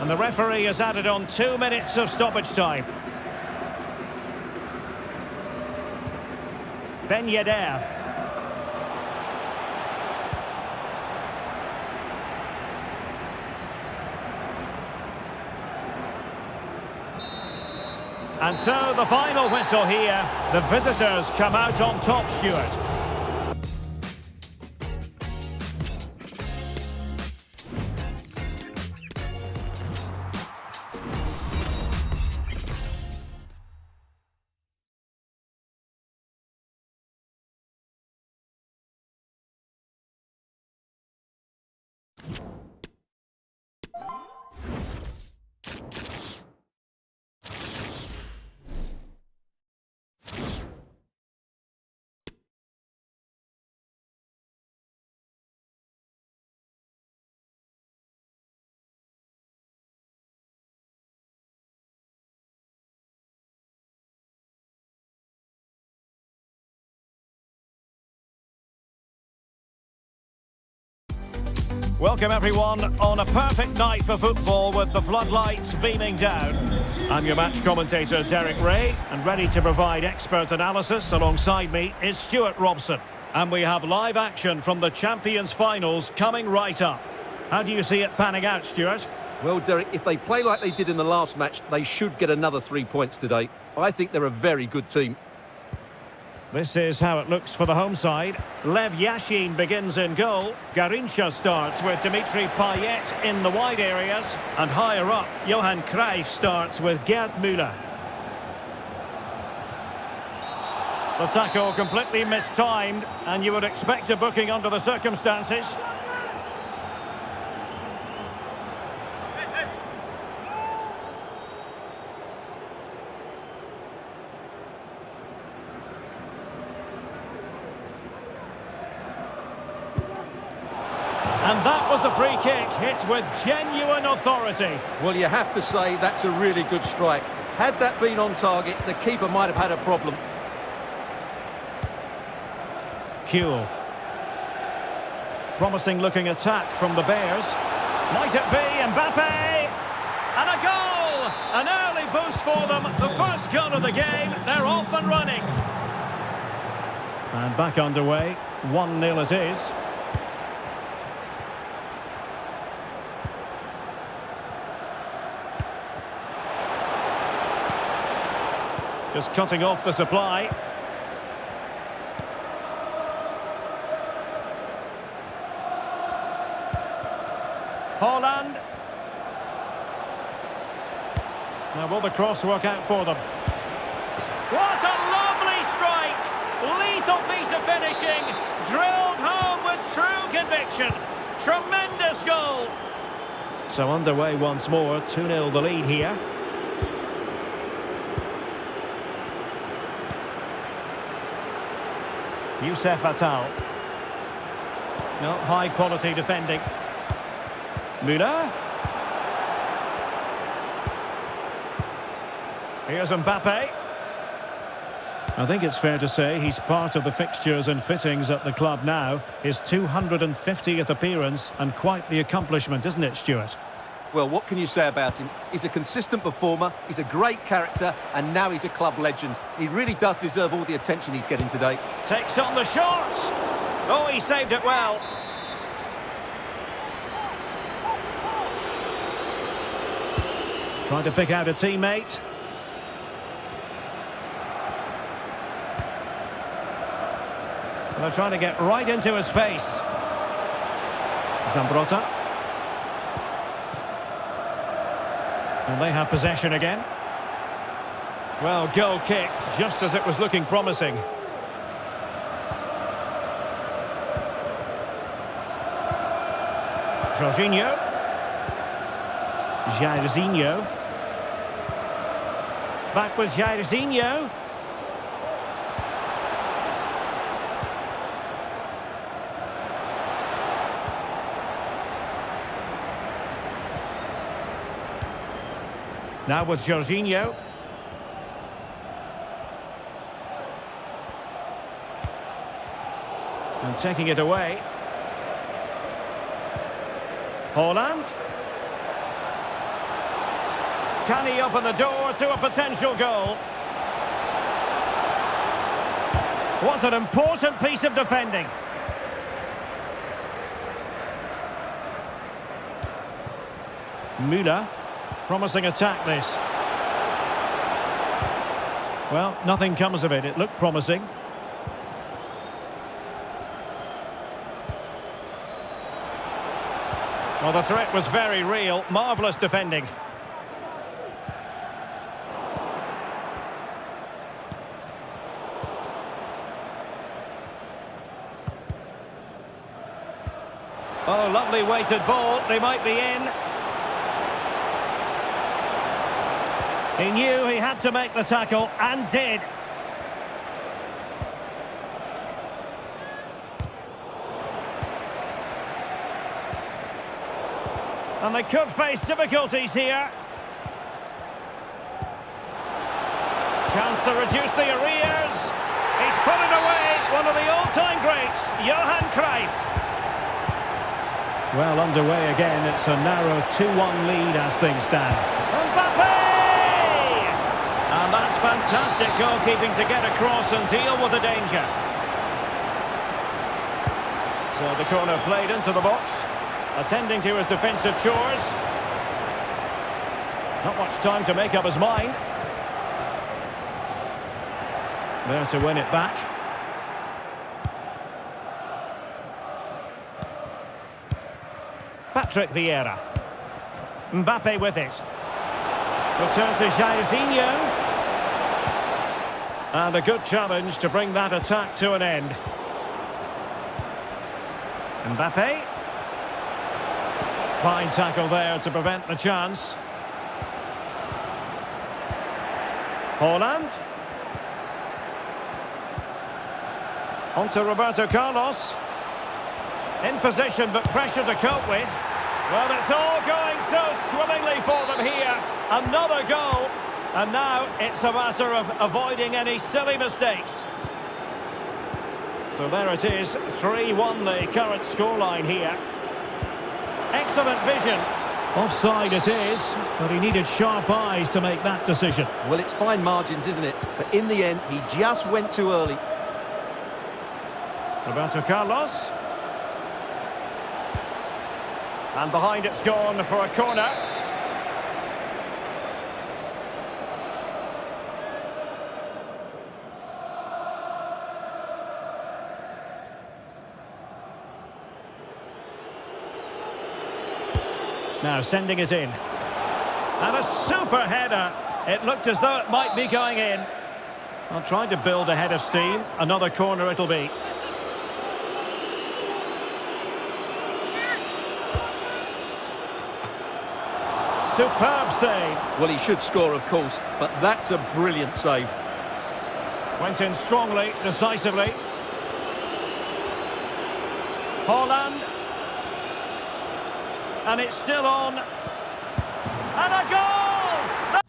And the referee has added on 2 minutes of stoppage time. Ben Yedder. And so the final whistle here. The visitors come out on top, Stuart. Welcome everyone on a perfect night for football with the floodlights beaming down. I'm your match commentator Derek Ray, and ready to provide expert analysis alongside me is Stuart Robson. And we have live action from the Champions Finals coming right up. How do you see it panning out, Stuart? Well, Derek, if they play like they did in the last match, they should get another 3 points today. I think they're a very good team. This is how it looks for the home side. Lev Yashin begins in goal. Garrincha starts with Dimitri Payet in the wide areas. And higher up, Johan Cruyff starts with Gerd Müller. The tackle completely mistimed, and you would expect a booking under the circumstances. And that was a free kick, hit with genuine authority. Well, you have to say that's a really good strike. Had that been on target, the keeper might have had a problem. Huel. Promising looking attack from the Bears. Might it be Mbappe? And a goal! An early boost for them. The first goal of the game. They're off and running. And back underway. 1-0 it is. Just cutting off the supply. Haaland. Now will the cross work out for them? What a lovely strike! Lethal piece of finishing. Drilled home with true conviction. Tremendous goal. So underway once more. 2-0 the lead here. Youssef Attal. No, high quality defending. Müller. Here's Mbappe. I think it's fair to say he's part of the fixtures and fittings at the club now. His 250th appearance, and quite the accomplishment, isn't it, Stuart? Well, what can you say about him? He's a consistent performer, he's a great character, and now he's a club legend. He really does deserve all the attention he's getting today. Takes on the shot. Oh, he saved it well. Trying to pick out a teammate. They're trying to get right into his face. Zambrotta. And they have possession again. Well, goal kick, just as it was looking promising. Jorginho. Jairzinho. Back was Jairzinho. Now with Jorginho. And taking it away. Haaland. Can he open the door to a potential goal? What an important piece of defending. Müller. Promising attack, this. Well, nothing comes of it. It looked promising. Well, the threat was very real. Marvellous defending. Oh, lovely weighted ball. They might be in. He knew he had to make the tackle, and did. And they could face difficulties here. Chance to reduce the arrears. He's put it away. One of the all-time greats, Johan Cruyff. Well, underway again. It's a narrow 2-1 lead as things stand. Mbappe! And that's fantastic goalkeeping to get across and deal with the danger. So the corner played into the box, attending to his defensive chores. Not much time to make up his mind. There to win it back. Patrick Vieira. Mbappe with it. Return to Jairzinho. And a good challenge to bring that attack to an end. Mbappe. Fine tackle there to prevent the chance. Haaland. On to Roberto Carlos. In position, but pressure to cope with. Well, it's all going so swimmingly for them here. Another goal. And now it's a matter of avoiding any silly mistakes. So there it is, 3-1 the current scoreline here. Excellent vision. Offside it is, but he needed sharp eyes to make that decision. Well, it's fine margins, isn't it? But in the end, he just went too early. Roberto Carlos. And behind it's gone for a corner. Now sending it in. And a super header. It looked as though it might be going in. I'll try to build a head of steam. Another corner it'll be. Superb save. Well, he should score, of course, but that's a brilliant save. Went in strongly, decisively. Haaland. And it's still on. And a goal!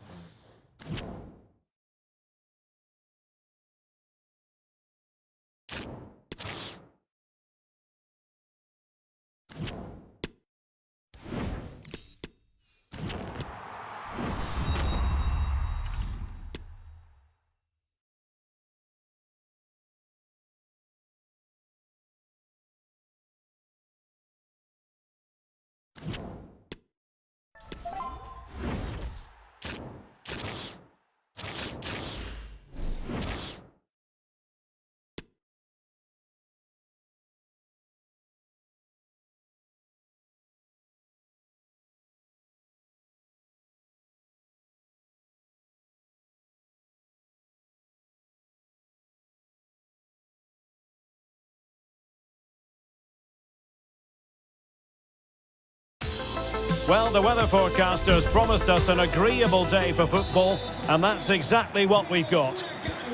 Well, the weather forecasters promised us an agreeable day for football, and that's exactly what we've got.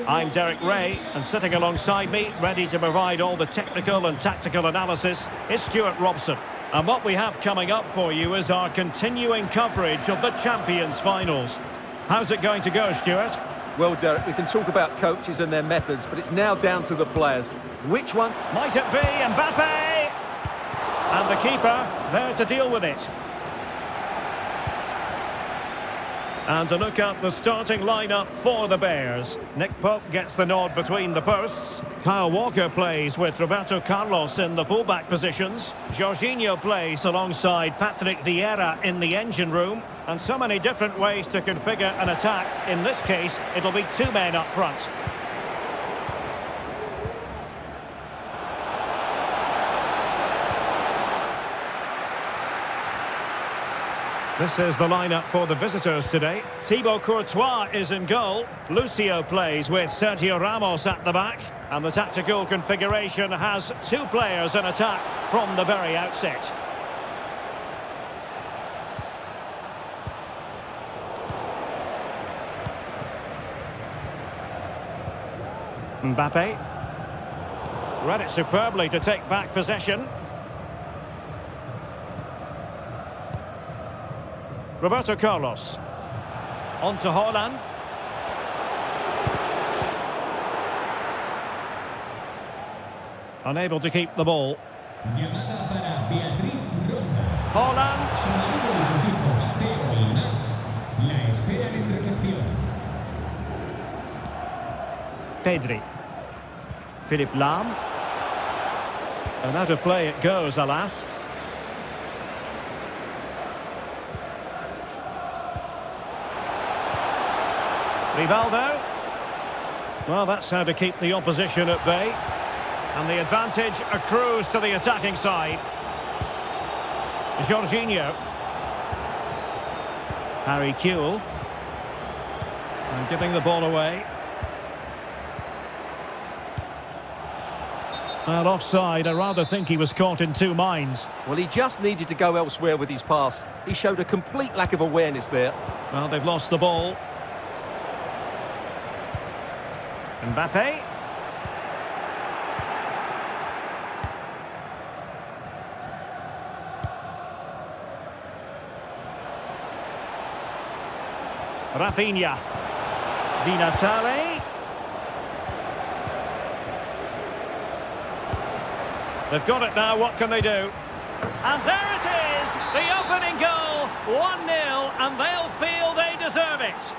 I'm Derek Ray, and sitting alongside me, ready to provide all the technical and tactical analysis, is Stuart Robson. And what we have coming up for you is our continuing coverage of the Champions Finals. How's it going to go, Stuart? Well, Derek, we can talk about coaches and their methods, but it's now down to the players. Which one? Might it be Mbappe? And the keeper there to deal with it. And to look at the starting lineup for the Bears. Nick Pope gets the nod between the posts. Kyle Walker plays with Roberto Carlos in the fullback positions. Jorginho plays alongside Patrick Vieira in the engine room. And so many different ways to configure an attack. In this case, it'll be two men up front. This is the lineup for the visitors today. Thibaut Courtois is in goal. Lucio plays with Sergio Ramos at the back. And the tactical configuration has two players in attack from the very outset. Mbappe. Read it superbly to take back possession. Roberto Carlos. On to Haaland. Unable to keep the ball. Llamada para Beatriz Ronda. Haaland. Su marido y sus hijos, Theo y Max, la esperan en recepción. Pedri. Philipp Lahm. And out of play it goes, alas. Rivaldo. Well, that's how to keep the opposition at bay. And the advantage accrues to the attacking side. Jorginho. Harry Kewell. And giving the ball away. Well, offside. I rather think he was caught in two minds. Well, he just needed to go elsewhere with his pass. He showed a complete lack of awareness there. Well, they've lost the ball. Mbappe. Rafinha. Di Natale. They've got it now, what can they do? And there it is! The opening goal! 1-0, and they'll feel they deserve it.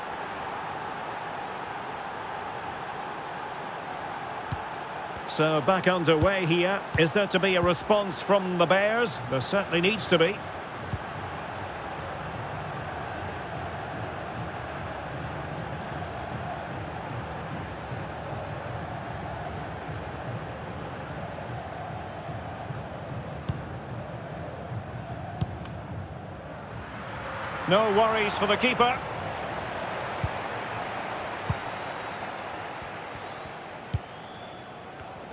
So back underway here. Is there to be a response from the Bears? There certainly needs to be. No worries for the keeper.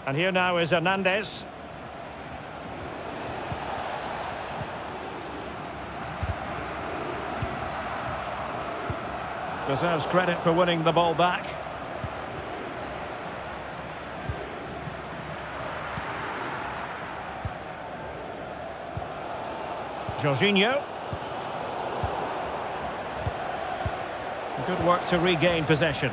And here now is Hernandez. Deserves credit for winning the ball back. Jorginho. Good work to regain possession.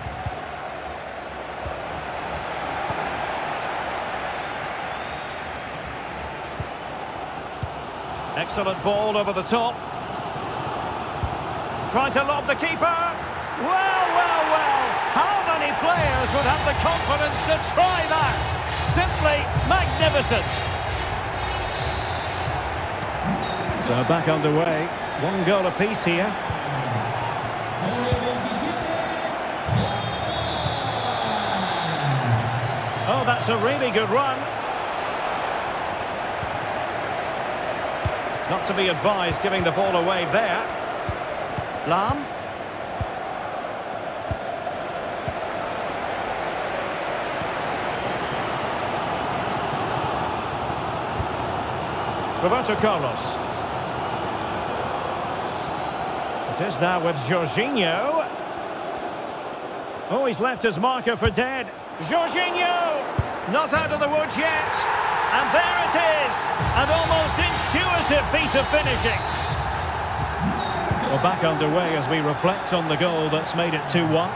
Excellent ball over the top. Trying to lob the keeper. Well, well, well. How many players would have the confidence to try that? Simply magnificent. So back underway. One goal apiece here. Oh, that's a really good run. Not to be advised giving the ball away there. Lahm. Roberto Carlos. It is now with Jorginho. Oh, he's left his marker for dead. Jorginho! Not out of the woods yet. And there it is. An almost intuitive piece of finishing. We're back underway as we reflect on the goal that's made it 2-1.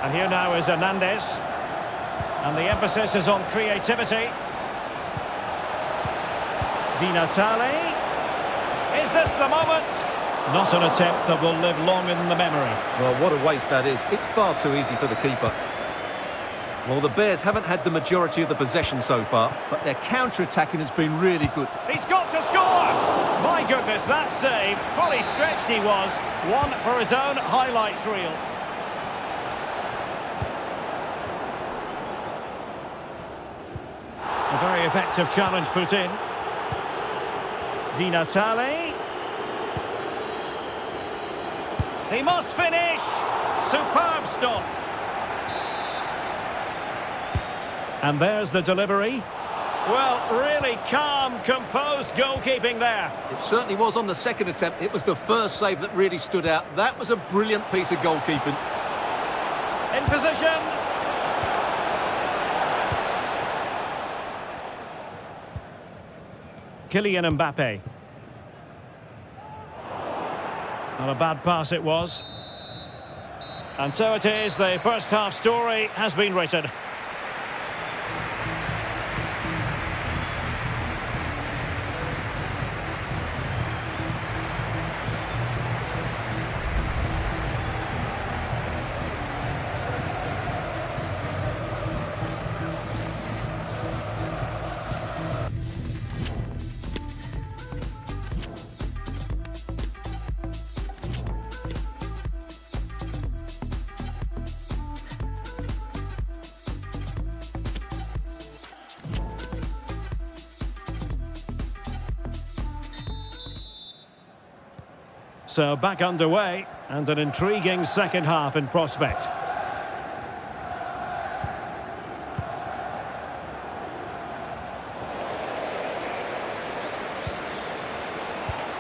And here now is Hernandez. And the emphasis is on creativity. Di Natale. Is this the moment? Not an attempt that will live long in the memory. Well, what a waste that is. It's far too easy for the keeper. Well, the Bears haven't had the majority of the possession so far, but their counter-attacking has been really good. He's got to score! My goodness, that save. Fully stretched he was. One for his own highlights reel. A very effective challenge put in. Di Natale. He must finish! Superb stop. And there's the delivery. Well, really calm, composed goalkeeping there. It certainly was on the second attempt. It was the first save that really stood out. That was a brilliant piece of goalkeeping. In position. Kylian Mbappe. Not a bad pass it was. And so it is, the first half story has been written. So back underway, and an intriguing second half in prospect.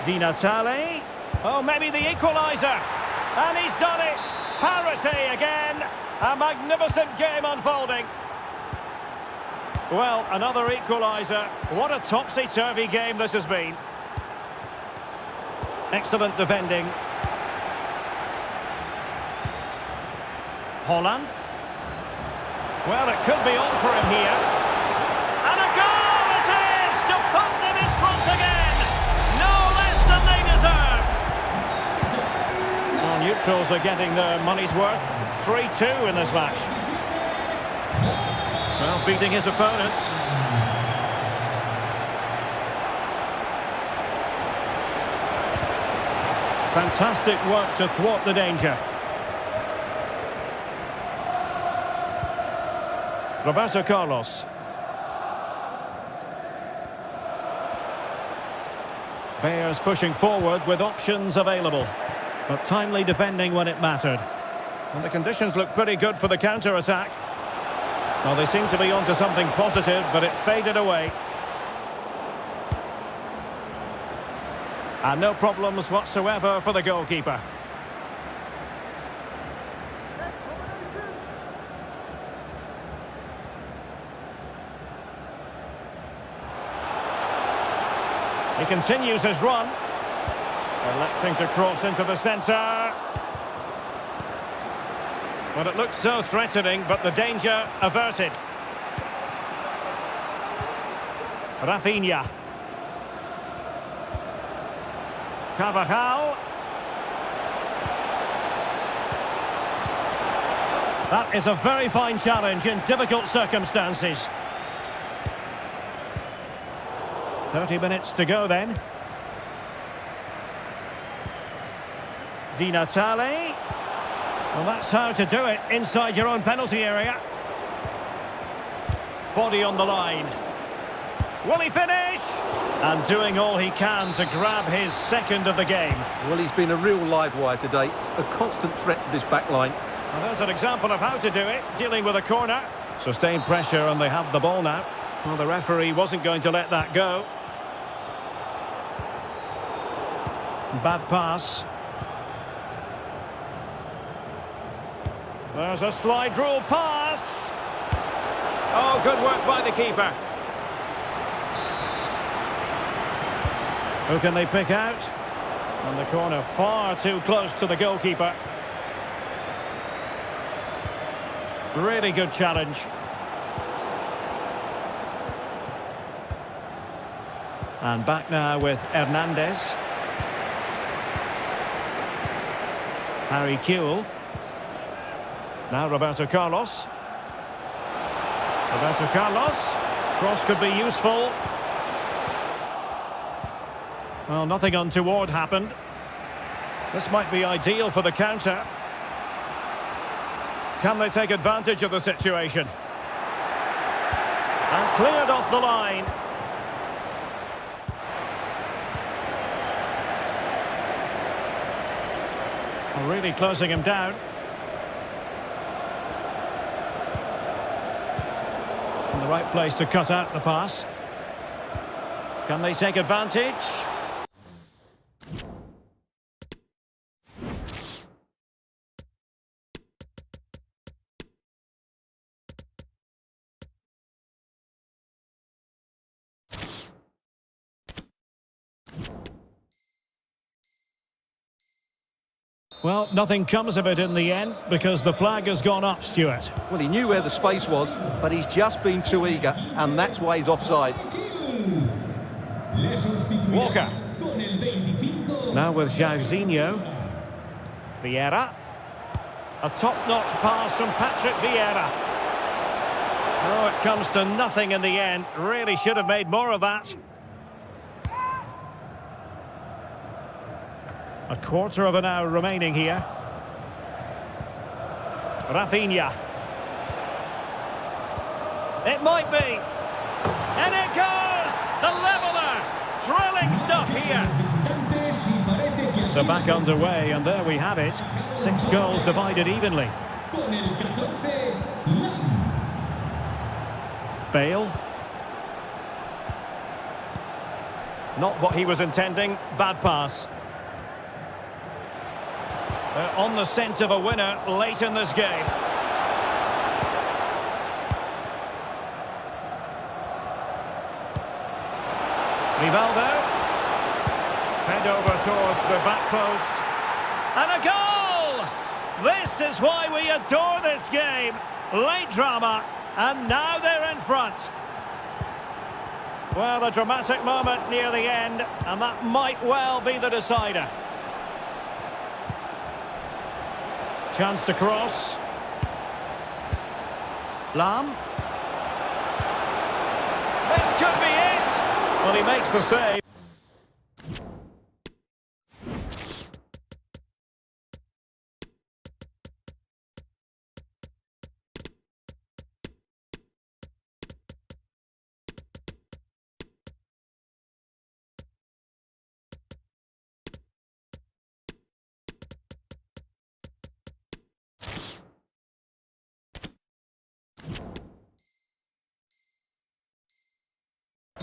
Di Natale. Oh, maybe the equaliser. And he's done it. Parity again. A magnificent game unfolding. Well, another equaliser. What a topsy-turvy game this has been. Excellent defending. Holland. Well, it could be on for him here. And a goal it is to put them in front again. No less than they deserve. Well, neutrals are getting their money's worth. 3-2 in this match. Well, beating his opponents. Fantastic work to thwart the danger. Roberto Carlos. Bears pushing forward with options available, but timely defending when it mattered. And the conditions look pretty good for the counter-attack. Well, they seem to be onto something positive, but it faded away. And no problems whatsoever for the goalkeeper. He continues his run. Electing to cross into the centre. Well, it looked so threatening, but the danger averted. Rafinha. Carvajal. That is a very fine challenge in difficult circumstances. 30 minutes to go then. Di Natale. Well, that's how to do it inside your own penalty area. Body on the line. Will he finish? And doing all he can to grab his second of the game. Well, he's been a real live wire today. A constant threat to this back line. Well, there's an example of how to do it. Dealing with a corner. Sustained pressure and they have the ball now. Well, the referee wasn't going to let that go. Bad pass. There's a slide rule pass. Oh, good work by the keeper. Who can they pick out? And the corner far too close to the goalkeeper. Really good challenge. And back now with Hernandez. Harry Kewell. Now Roberto Carlos. Roberto Carlos. Cross could be useful. Well, nothing untoward happened. This might be ideal for the counter. Can they take advantage of the situation? And cleared off the line. Really closing him down. In the right place to cut out the pass. Can they take advantage? Well, nothing comes of it in the end because the flag has gone up, Stuart. Well, he knew where the space was, but he's just been too eager, and that's why he's offside. Walker. Now with Jairzinho. Vieira. A top-notch pass from Patrick Vieira. Oh, it comes to nothing in the end. Really should have made more of that. A quarter of an hour remaining here. Rafinha. It might be. And it goes! The leveller! Thrilling stuff here. So back underway, and there we have it. 6 goals divided evenly. Bale. Not what he was intending. Bad pass. They're on the scent of a winner late in this game. Rivaldo. Fed over towards the back post. And a goal! This is why we adore this game. Late drama, and now they're in front. Well, a dramatic moment near the end, and that might well be the decider. Chance to cross. Lam. This could be it! Well, he makes the save.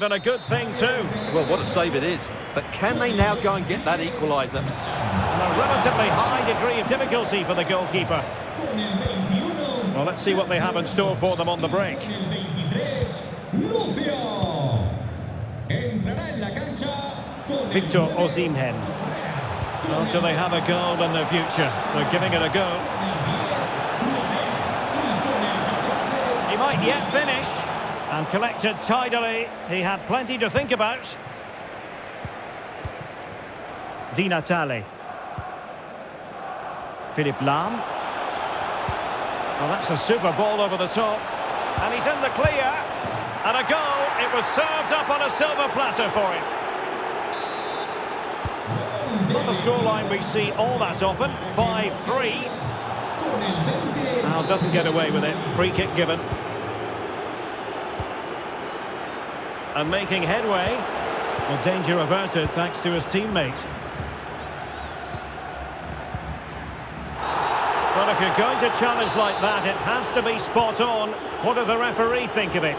And a good thing too. Well, what a save it is. But can they now go and get that equaliser? And a relatively high degree of difficulty for the goalkeeper. Well, let's see what they have in store for them on the break. Victor Osimhen. Well, do they have a goal in their future? They're giving it a go. He might yet finish. And collected tidily. He had plenty to think about. Di Natale. Philippe Lam. Well, that's a super ball over the top. And he's in the clear. And a goal. It was served up on a silver platter for him. Not a scoreline we see all that often. 5-3. Now doesn't get away with it. Free kick given. And making headway. Well, danger averted thanks to his teammate. Well, if you're going to challenge like that, it has to be spot on. What does the referee think of it?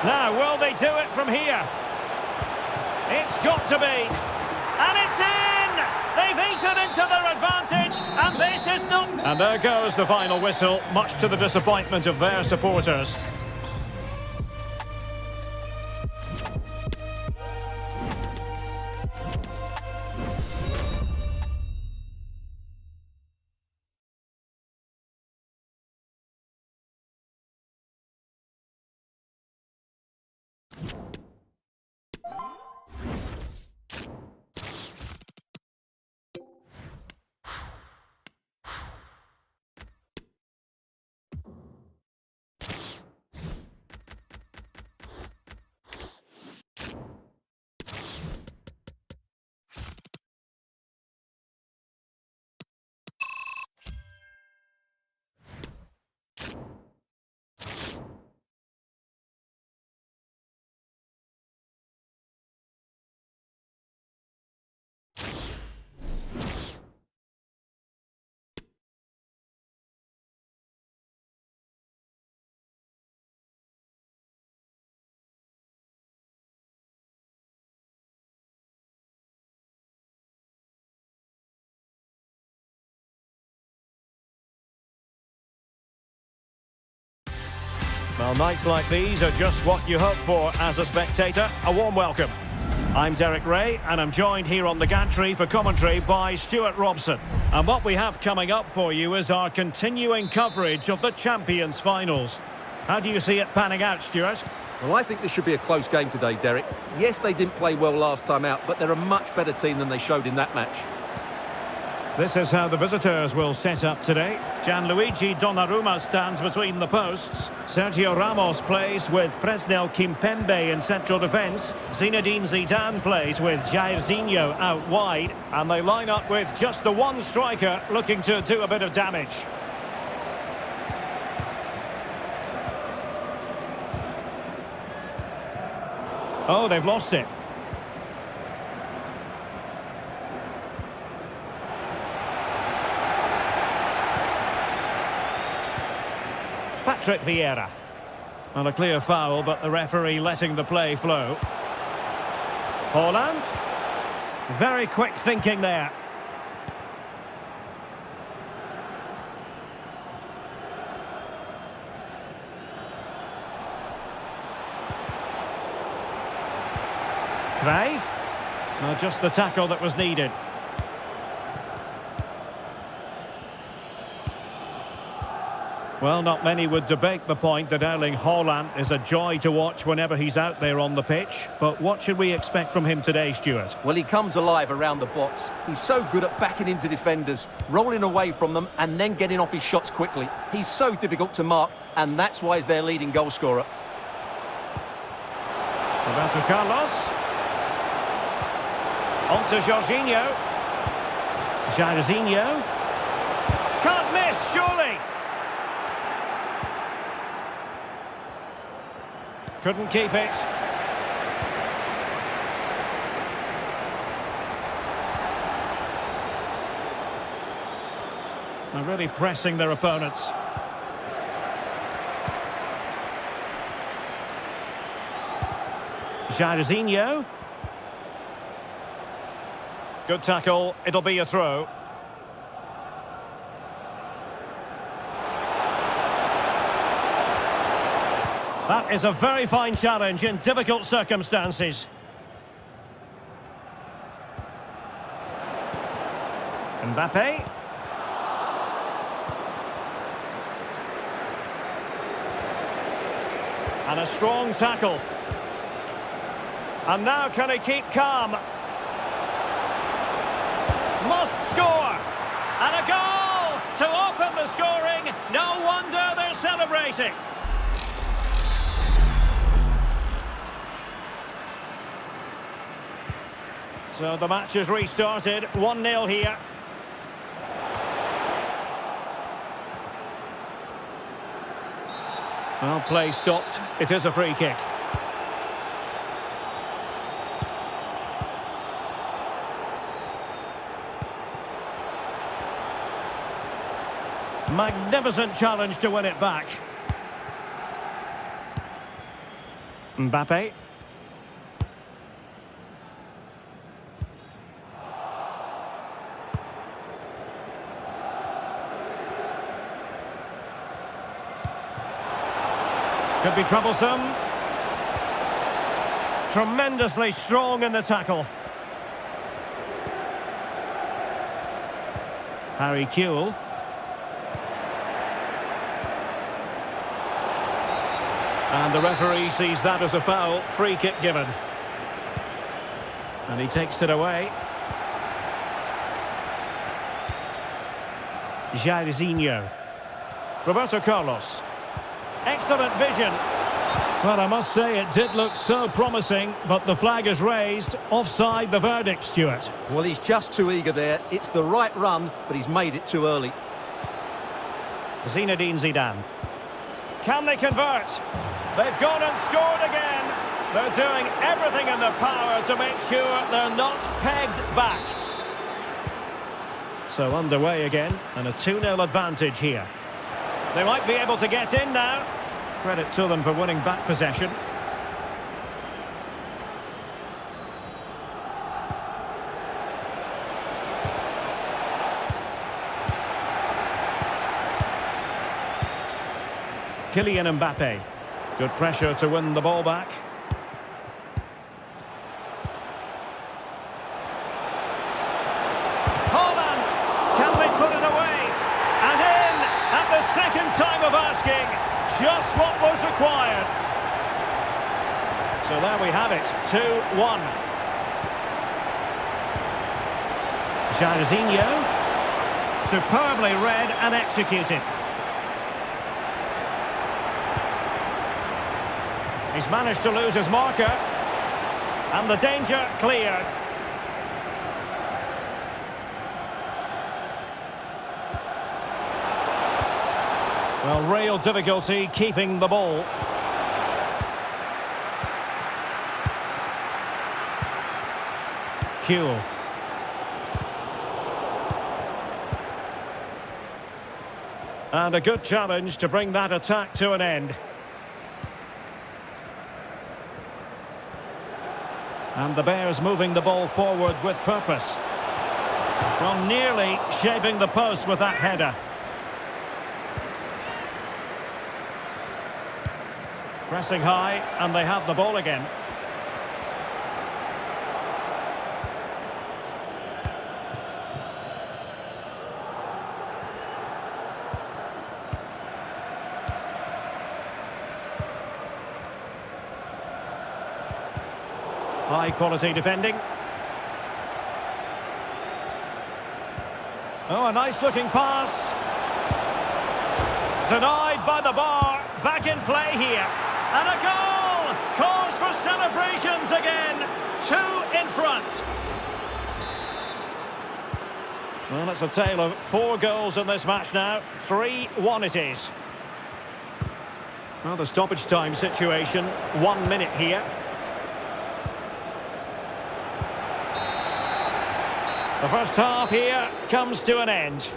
Now, will they do it from here? It's got to be. And it's in! They've eaten into their advantage, and this is not... And there goes the final whistle, much to the disappointment of their supporters. Well, nights like these are just what you hope for as a spectator. A warm welcome. I'm Derek Ray, and I'm joined here on the gantry for commentary by Stuart Robson. And what we have coming up for you is our continuing coverage of the Champions Finals. How do you see it panning out, Stuart? Well, I think this should be a close game today, Derek. Yes, they didn't play well last time out, but they're a much better team than they showed in that match. This is how the visitors will set up today. Gianluigi Donnarumma stands between the posts. Sergio Ramos plays with Presnel Kimpembe in central defence. Zinedine Zidane plays with Jairzinho out wide. And they line up with just the one striker looking to do a bit of damage. Oh, they've lost it. Patrick Vieira. Well, a clear foul, but the referee letting the play flow. Haaland. Very quick thinking there. Cruyff. Well, just the tackle that was needed. Well, not many would debate the point that Erling Haaland is a joy to watch whenever he's out there on the pitch. But what should we expect from him today, Stuart? Well, he comes alive around the box. He's so good at backing into defenders, rolling away from them and then getting off his shots quickly. He's so difficult to mark, and that's why he's their leading goal scorer. Roberto Carlos. On to Jorginho. Jairzinho. Can't miss, surely. Couldn't keep it. They're really pressing their opponents. Jairzinho. Good tackle. It'll be a throw. That is a very fine challenge in difficult circumstances. Mbappe. And a strong tackle. And now can he keep calm? Must score! And a goal to open the scoring. No wonder they're celebrating. So the match has restarted, 1-0 here. Well, play stopped. It is a free kick. Magnificent challenge to win it back. Mbappe. Could be troublesome. Tremendously strong in the tackle. Harry Kewell. And the referee sees that as a foul. Free kick given. And he takes it away. Jairzinho. Roberto Carlos. Excellent vision. Well, I must say it did look so promising, but the flag is raised. Offside the verdict, Stuart. Well, he's just too eager there. It's the right run, but he's made it too early. Zinedine Zidane. Can they convert? They've gone and scored again. They're doing everything in their power to make sure they're not pegged back. So underway again, and a 2-0 advantage here. They might be able to get in now. Credit to them for winning back possession. Kylian Mbappe. Good pressure to win the ball back. Haaland! Can they put it away? And in at the second time of asking. Just what was required. So there we have it, 2-1. Jairzinho. Superbly read and executed. He's managed to lose his marker. And the danger cleared. Well, real difficulty keeping the ball. Kewell. And a good challenge to bring that attack to an end. And the Bears moving the ball forward with purpose. Well, nearly shaping the post with that header. Pressing high, and they have the ball again. High quality defending. Oh, a nice looking pass. Denied by the bar. Back in play here. And a goal! Cause for celebrations again. 2 in front. Well, it's a tale of 4 goals in this match now. 3-1 it is. Well, the stoppage time situation. 1 minute here. The first half here comes to an end.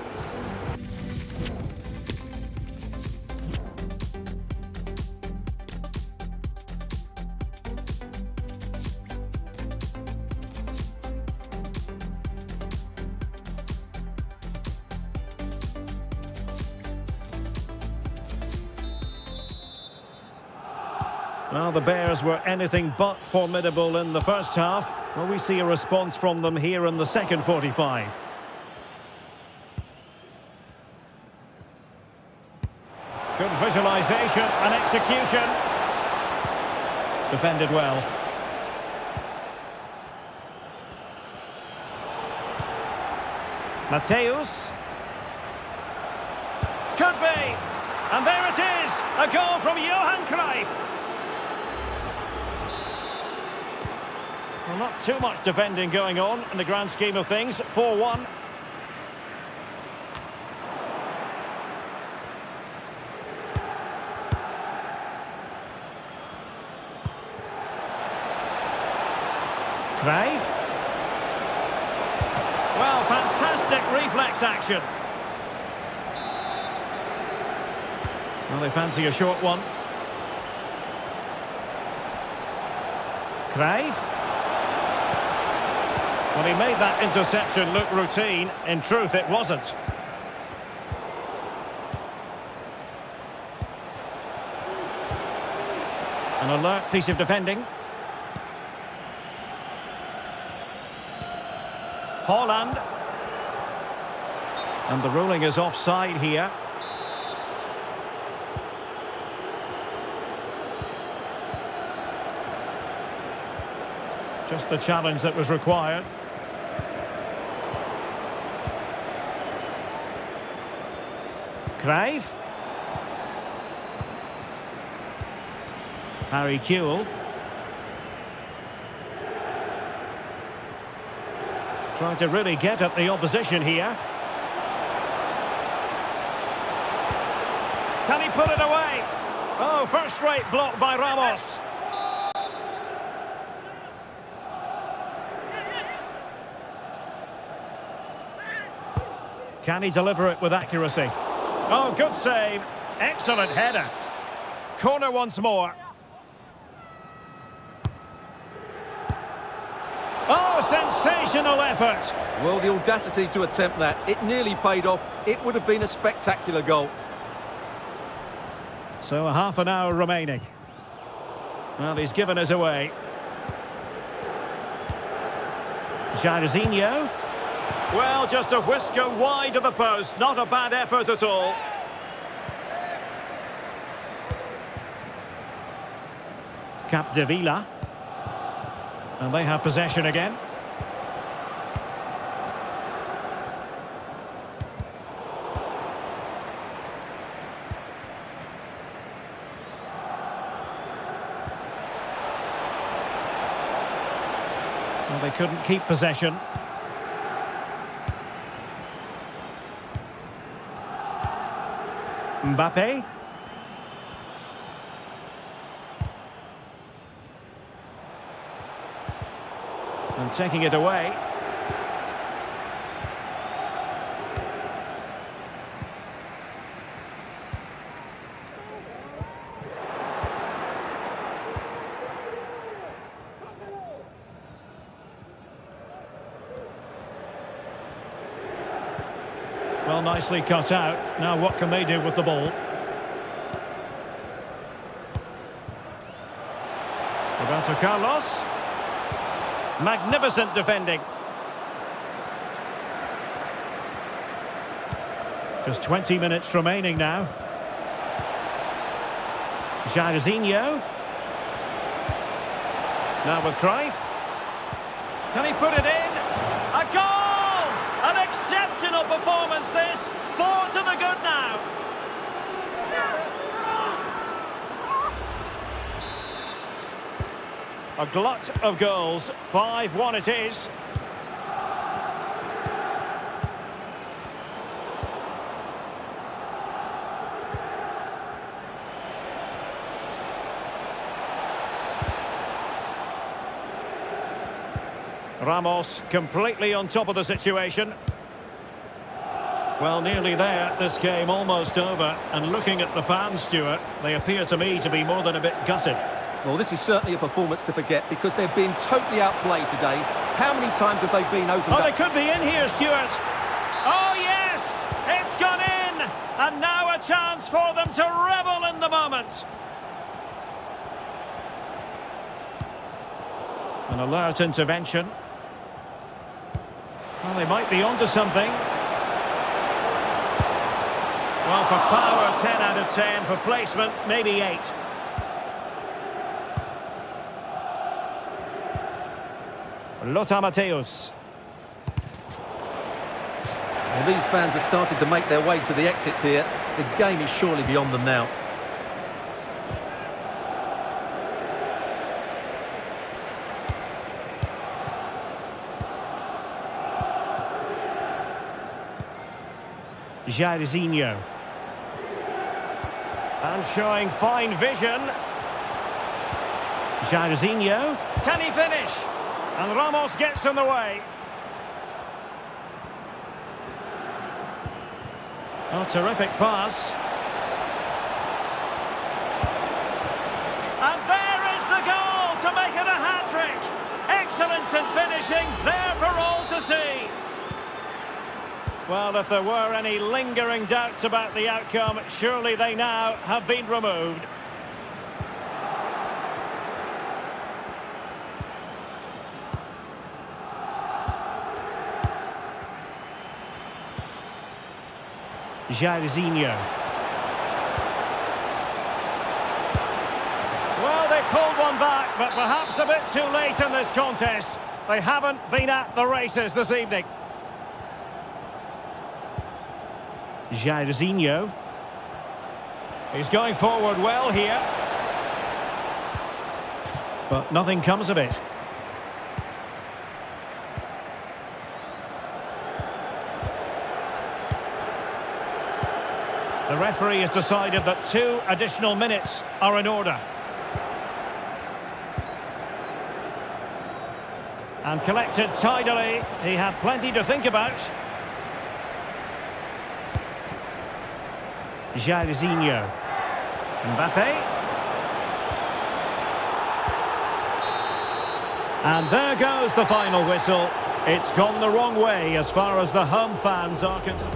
Well, the Bears were anything but formidable in the first half. Well, we see a response from them here in the second 45. Good visualisation and execution. Defended well. Mateus. Could be. And there it is. A goal from Johan Cruyff. Well, not too much defending going on in the grand scheme of things. 4-1. Cruyff. Well, fantastic reflex action. Well, they fancy a short one. Cruyff. Well, he made that interception look routine. In truth, it wasn't. An alert piece of defending. Haaland. And the ruling is offside here. Just the challenge that was required. Cruyff. Harry Kewell. Trying to really get at the opposition here. Can he put it away? Oh, first-rate block by Ramos. Can he deliver it with accuracy? Oh, good save. Excellent header. Corner once more. Oh, sensational effort. Well, the audacity to attempt that. It nearly paid off. It would have been a spectacular goal. So a half an hour remaining. Well, he's given us away. Jairzinho. Well, just a whisker wide of the post. Not a bad effort at all. Capdevila. And they have possession again. Well, they couldn't keep possession. Mbappe. And taking it away. Well, nicely cut out. Now what can they do with the ball? Roberto Carlos. Magnificent defending. Just 20 minutes remaining now. Jairzinho. Now with Cruyff. Can he put it in? A goal! An exceptional performance this. 4 to the good now. A glut of goals. 5-1 it is. Ramos completely on top of the situation. Well, nearly there. This game almost over. And looking at the fans, Stuart, they appear to me to be more than a bit gutted. Well, this is certainly a performance to forget because they've been totally outplayed today. How many times have they been opened up? Oh, they could be in here, Stuart. Oh, yes! It's gone in! And now a chance for them to revel in the moment. An alert intervention. Well, they might be onto something. Well, for power, 10 out of 10. For placement, maybe 8. Lothar Matthäus. Well, these fans are starting to make their way to the exits here. The game is surely beyond them now. Jairzinho. And showing fine vision. Jairzinho. Can he finish? And Ramos gets in the way. Oh, terrific pass. And there is the goal to make it a hat-trick. Magnificent finishing, there for all to see. Well, if there were any lingering doubts about the outcome, surely they now have been removed. Jairzinho. Well, they pulled one back, but perhaps a bit too late in this contest. They haven't been at the races this evening. Jairzinho. He's going forward well here. But nothing comes of it. The referee has decided that 2 additional minutes are in order. And collected tidily. He had plenty to think about. Jairzinho. Mbappe. And there goes the final whistle. It's gone the wrong way as far as the home fans are concerned.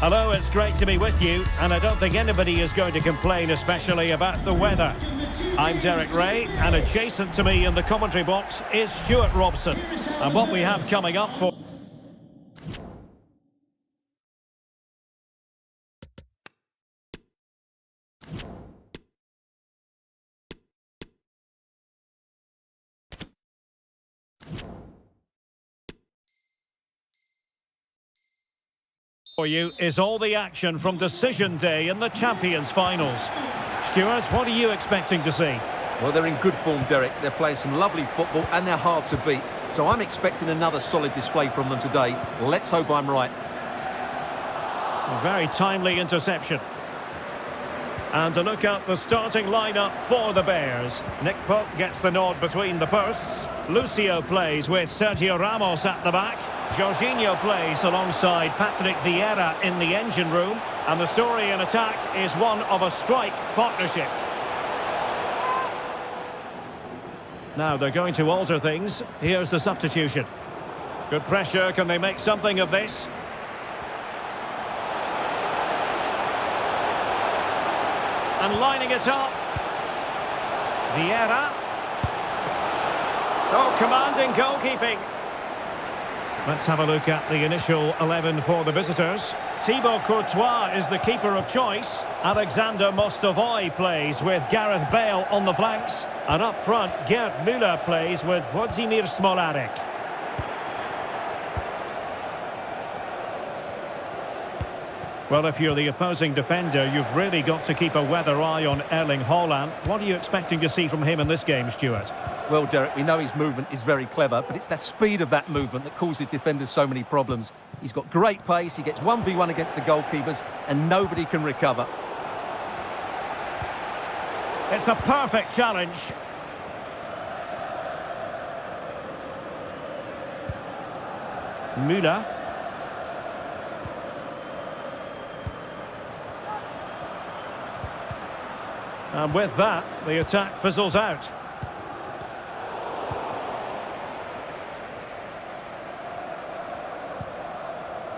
Hello, it's great to be with you, and I don't think anybody is going to complain, especially about the weather. I'm Derek Ray, and adjacent to me in the commentary box is Stuart Robson. And what we have coming up for you is all the action from decision day in the Champions finals. Stuart, what are you expecting to see? Well, they're in good form, Derek. They're playing some lovely football and they're hard to beat. So I'm expecting another solid display from them today. Let's hope I'm right. A very timely interception. And to look at the starting lineup for the Bears. Nick Pope gets the nod between the posts. Lucio plays with Sergio Ramos at the back. Jorginho plays alongside Patrick Vieira in the engine room. And the story in attack is one of a strike partnership. Now they're going to alter things. Here's the substitution. Good pressure. Can they make something of this? And lining it up. Vieira. Oh, commanding goalkeeping. Let's have a look at the initial 11 for the visitors. Thibaut Courtois is the keeper of choice. Alexander Mostovoy plays with Gareth Bale on the flanks. And up front, Gerd Müller plays with Włodzimierz Smolarek. Well, if you're the opposing defender, you've really got to keep a weather eye on Erling Haaland. What are you expecting to see from him in this game, Stuart? Well, Derek, we know his movement is very clever, but it's the speed of that movement that causes defenders so many problems. He's got great pace, he gets 1v1 against the goalkeepers, and nobody can recover. It's a perfect challenge. Müller. And with that, the attack fizzles out.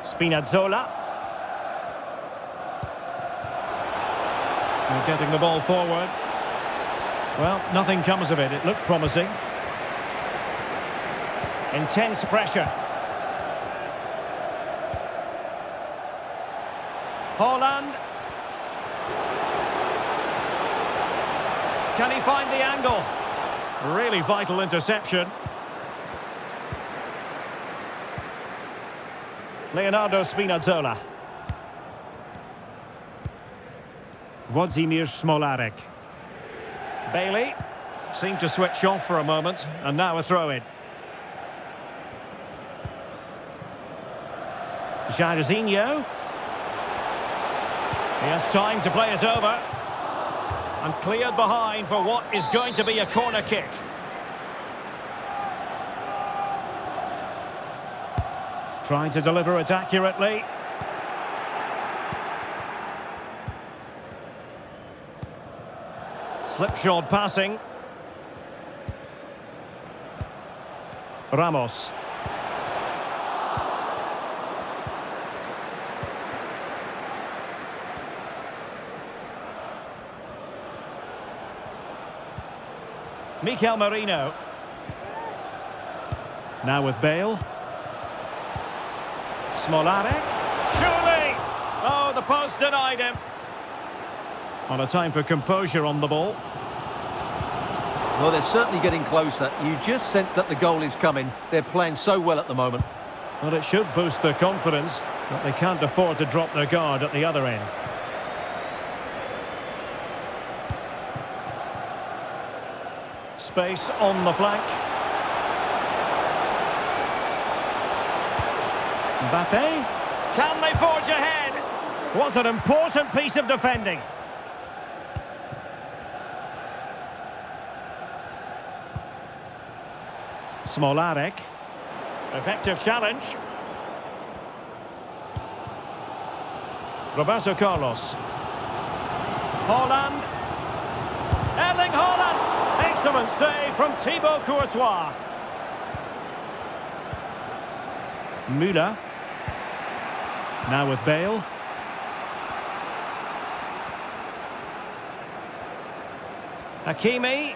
Spinazzola. And getting the ball forward. Well, nothing comes of it. It looked promising. Intense pressure. Haaland. Can he find the angle? Really vital interception. Leonardo Spinazzola. Włodzimierz Smolarek. Bailey seemed to switch off for a moment, and now a throw-in. Jairzinho. He has time to play it over. And cleared behind for what is going to be a corner kick. Trying to deliver it accurately. Slipshod passing. Ramos. Mikel Merino. Now with Bale. Smolarek. Surely! Oh, the post denied him. On a time for composure on the ball. Well, they're certainly getting closer. You just sense that the goal is coming. They're playing so well at the moment. Well, it should boost their confidence, but they can't afford to drop their guard at the other end. Space on the flank. Mbappe. Can they forge ahead? Was an important piece of defending. Smolarek. Effective challenge. Roberto Carlos. Haaland. Erling Haaland. Excellent save from Thibaut Courtois. Müller. Now with Bale. Hakimi.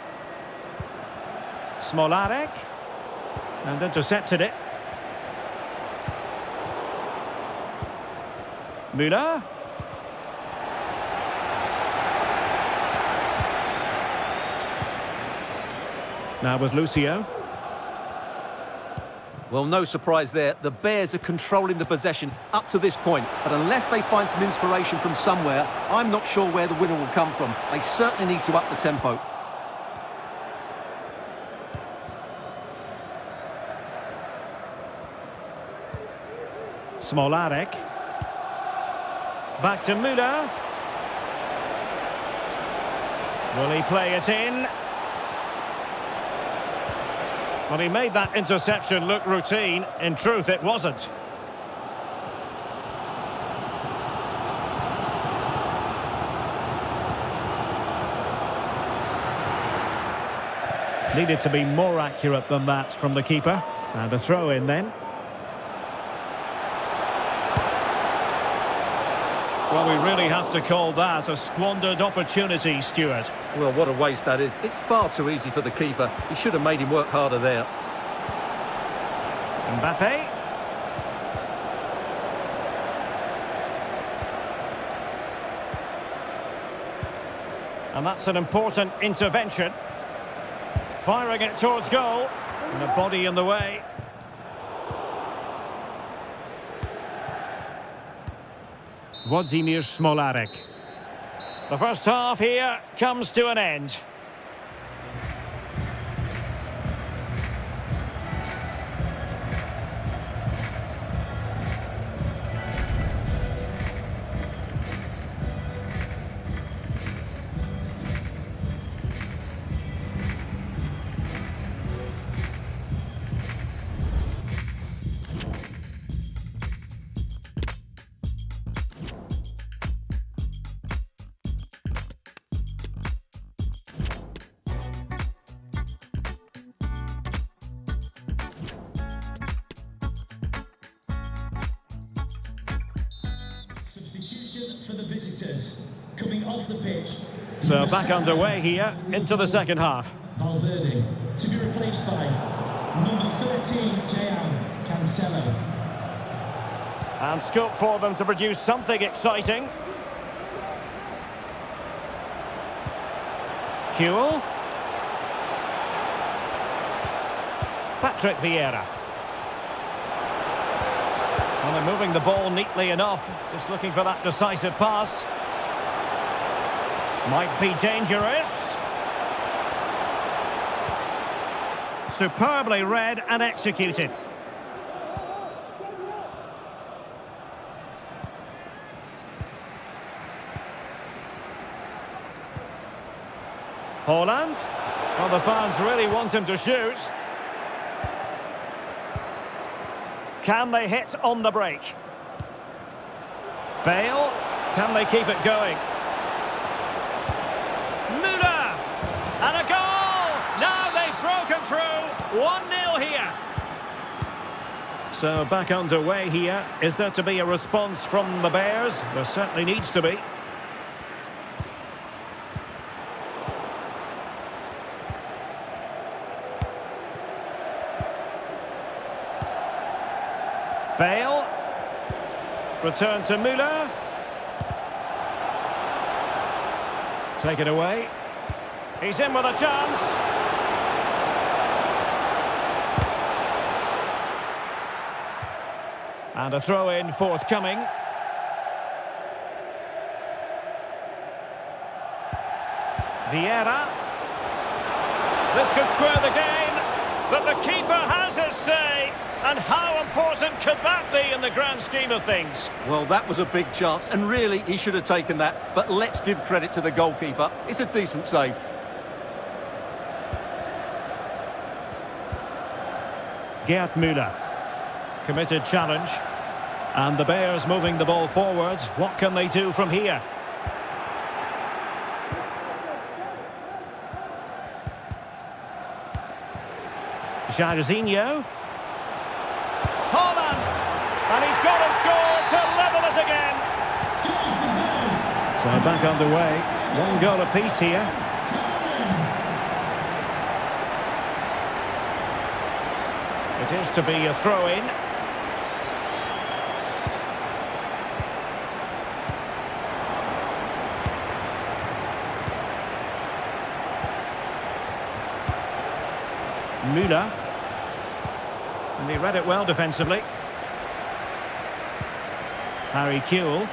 Smolarek. And intercepted it. Müller. Now with Lucio. Well, no surprise there. The Bears are controlling the possession up to this point. But unless they find some inspiration from somewhere, I'm not sure where the winner will come from. They certainly need to up the tempo. Smolarek. Back to Müller. Will he play it in? Well, he made that interception look routine. In truth, it wasn't. Needed to be more accurate than that from the keeper. And a throw in then. Well, we really have to call that a squandered opportunity, Stuart. Well, what a waste that is. It's far too easy for the keeper. He should have made him work harder there. Mbappe. And that's an important intervention. Firing it towards goal. And a body in the way. Włodzimierz Smolarek. The first half here comes to an end. Substitution for the visitors. Coming off the pitch. So back underway here into the second half. Valverde to be replaced by number 13, Jadon Cancelo. And scope for them to produce something exciting. Kewell. Patrick Vieira. Well, they're moving the ball neatly enough. Just looking for that decisive pass. Might be dangerous. Superbly read and executed. Haaland. Well, the fans really want him to shoot. Can they hit on the break? Bale. Can they keep it going? Müller. And a goal! Now they've broken through. 1-0 here. So back underway here. Is there to be a response from the Bears? There certainly needs to be. Bale. Return to Müller. Take it away. He's in with a chance. And a throw-in forthcoming. Vieira. This could square the game, but the keeper has his say. And how important could that be in the grand scheme of things? Well, that was a big chance, and really, he should have taken that. But let's give credit to the goalkeeper. It's a decent save. Gerd Müller. Committed challenge. And the Bears moving the ball forwards. What can they do from here? Jairzinho. Haaland! And he's gone and scored to level it again. So back underway. 1 goal apiece here. It is to be a throw-in. Müller. And he read it well defensively. Harry Kewell.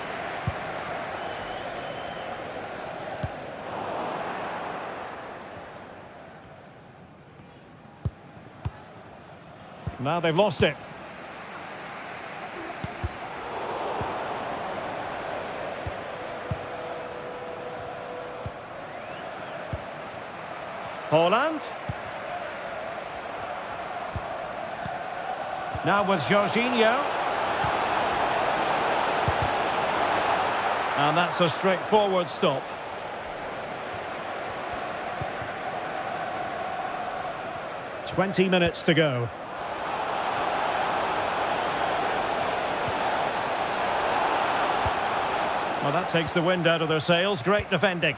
Now they've lost it. Haaland. Now with Jorginho. And that's a straightforward stop. "20 minutes to go. Well, that takes the wind out of their sails. Great defending.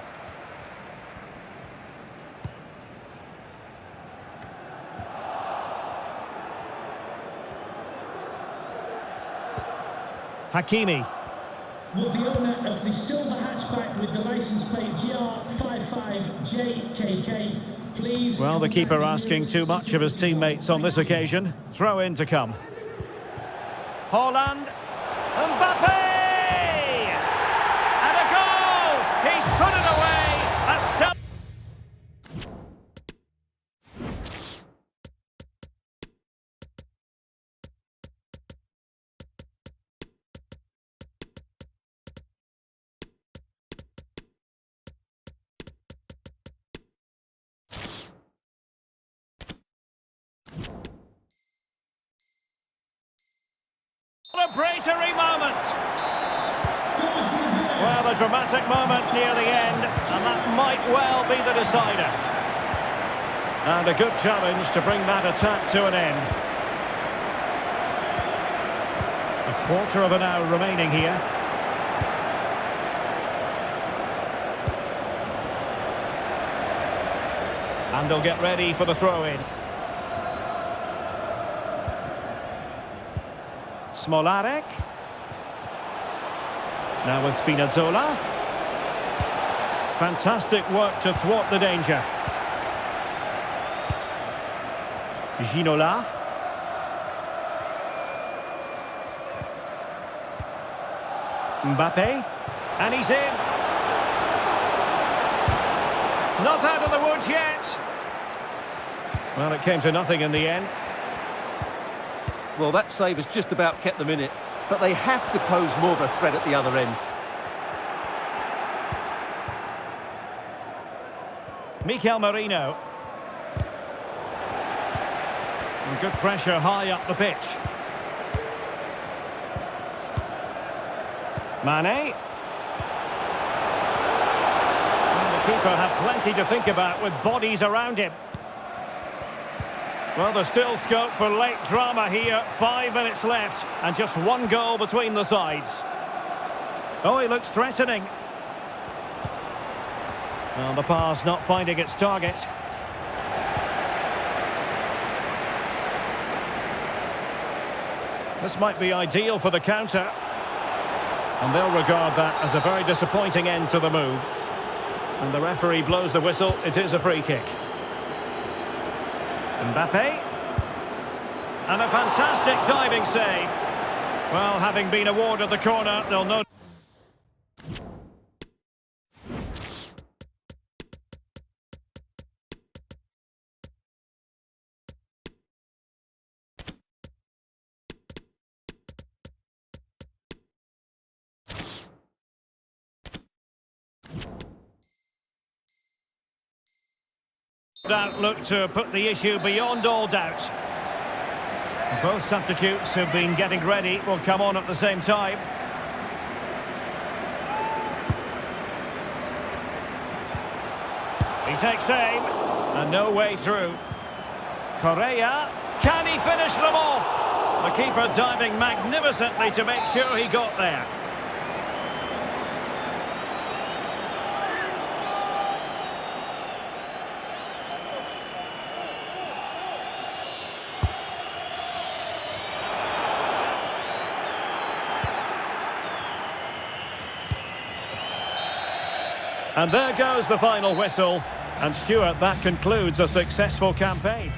Hakimi. Will the owner of the silver hatchback with the license plate GR55JKK please... Well, the keeper asking too much of his teammates on this occasion. Throw in to come. Haaland. Mbappe! And a goal! He's put it away! A celebratory moment. Well, a dramatic moment near the end, and that might well be the decider. And a good challenge to bring that attack to an end. A quarter of an hour remaining here. And they'll get ready for the throw-in. Smolarek. Now with Spinazzola. Fantastic work to thwart the danger. Ginola. Mbappe. And he's in. Not out of the woods yet. Well, it came to nothing in the end. Well, that save has just about kept them in it, but they have to pose more of a threat at the other end. Mikel Merino. And good pressure high up the pitch. Mane. And the keeper had plenty to think about with bodies around him. Well, there's still scope for late drama here. 5 minutes left and just one goal between the sides. Oh, he looks threatening. Well, the pass not finding its target. This might be ideal for the counter. And they'll regard that as a very disappointing end to the move. And the referee blows the whistle. It is a free kick. Mbappe. And a fantastic diving save. Well, having been awarded the corner, they'll know. That looked to put the issue beyond all doubt. Both substitutes who've been getting ready will come on at the same time. He takes aim, and no way through. Correa, can he finish them off? The keeper diving magnificently to make sure he got there. And there goes the final whistle. And Stuart, that concludes a successful campaign.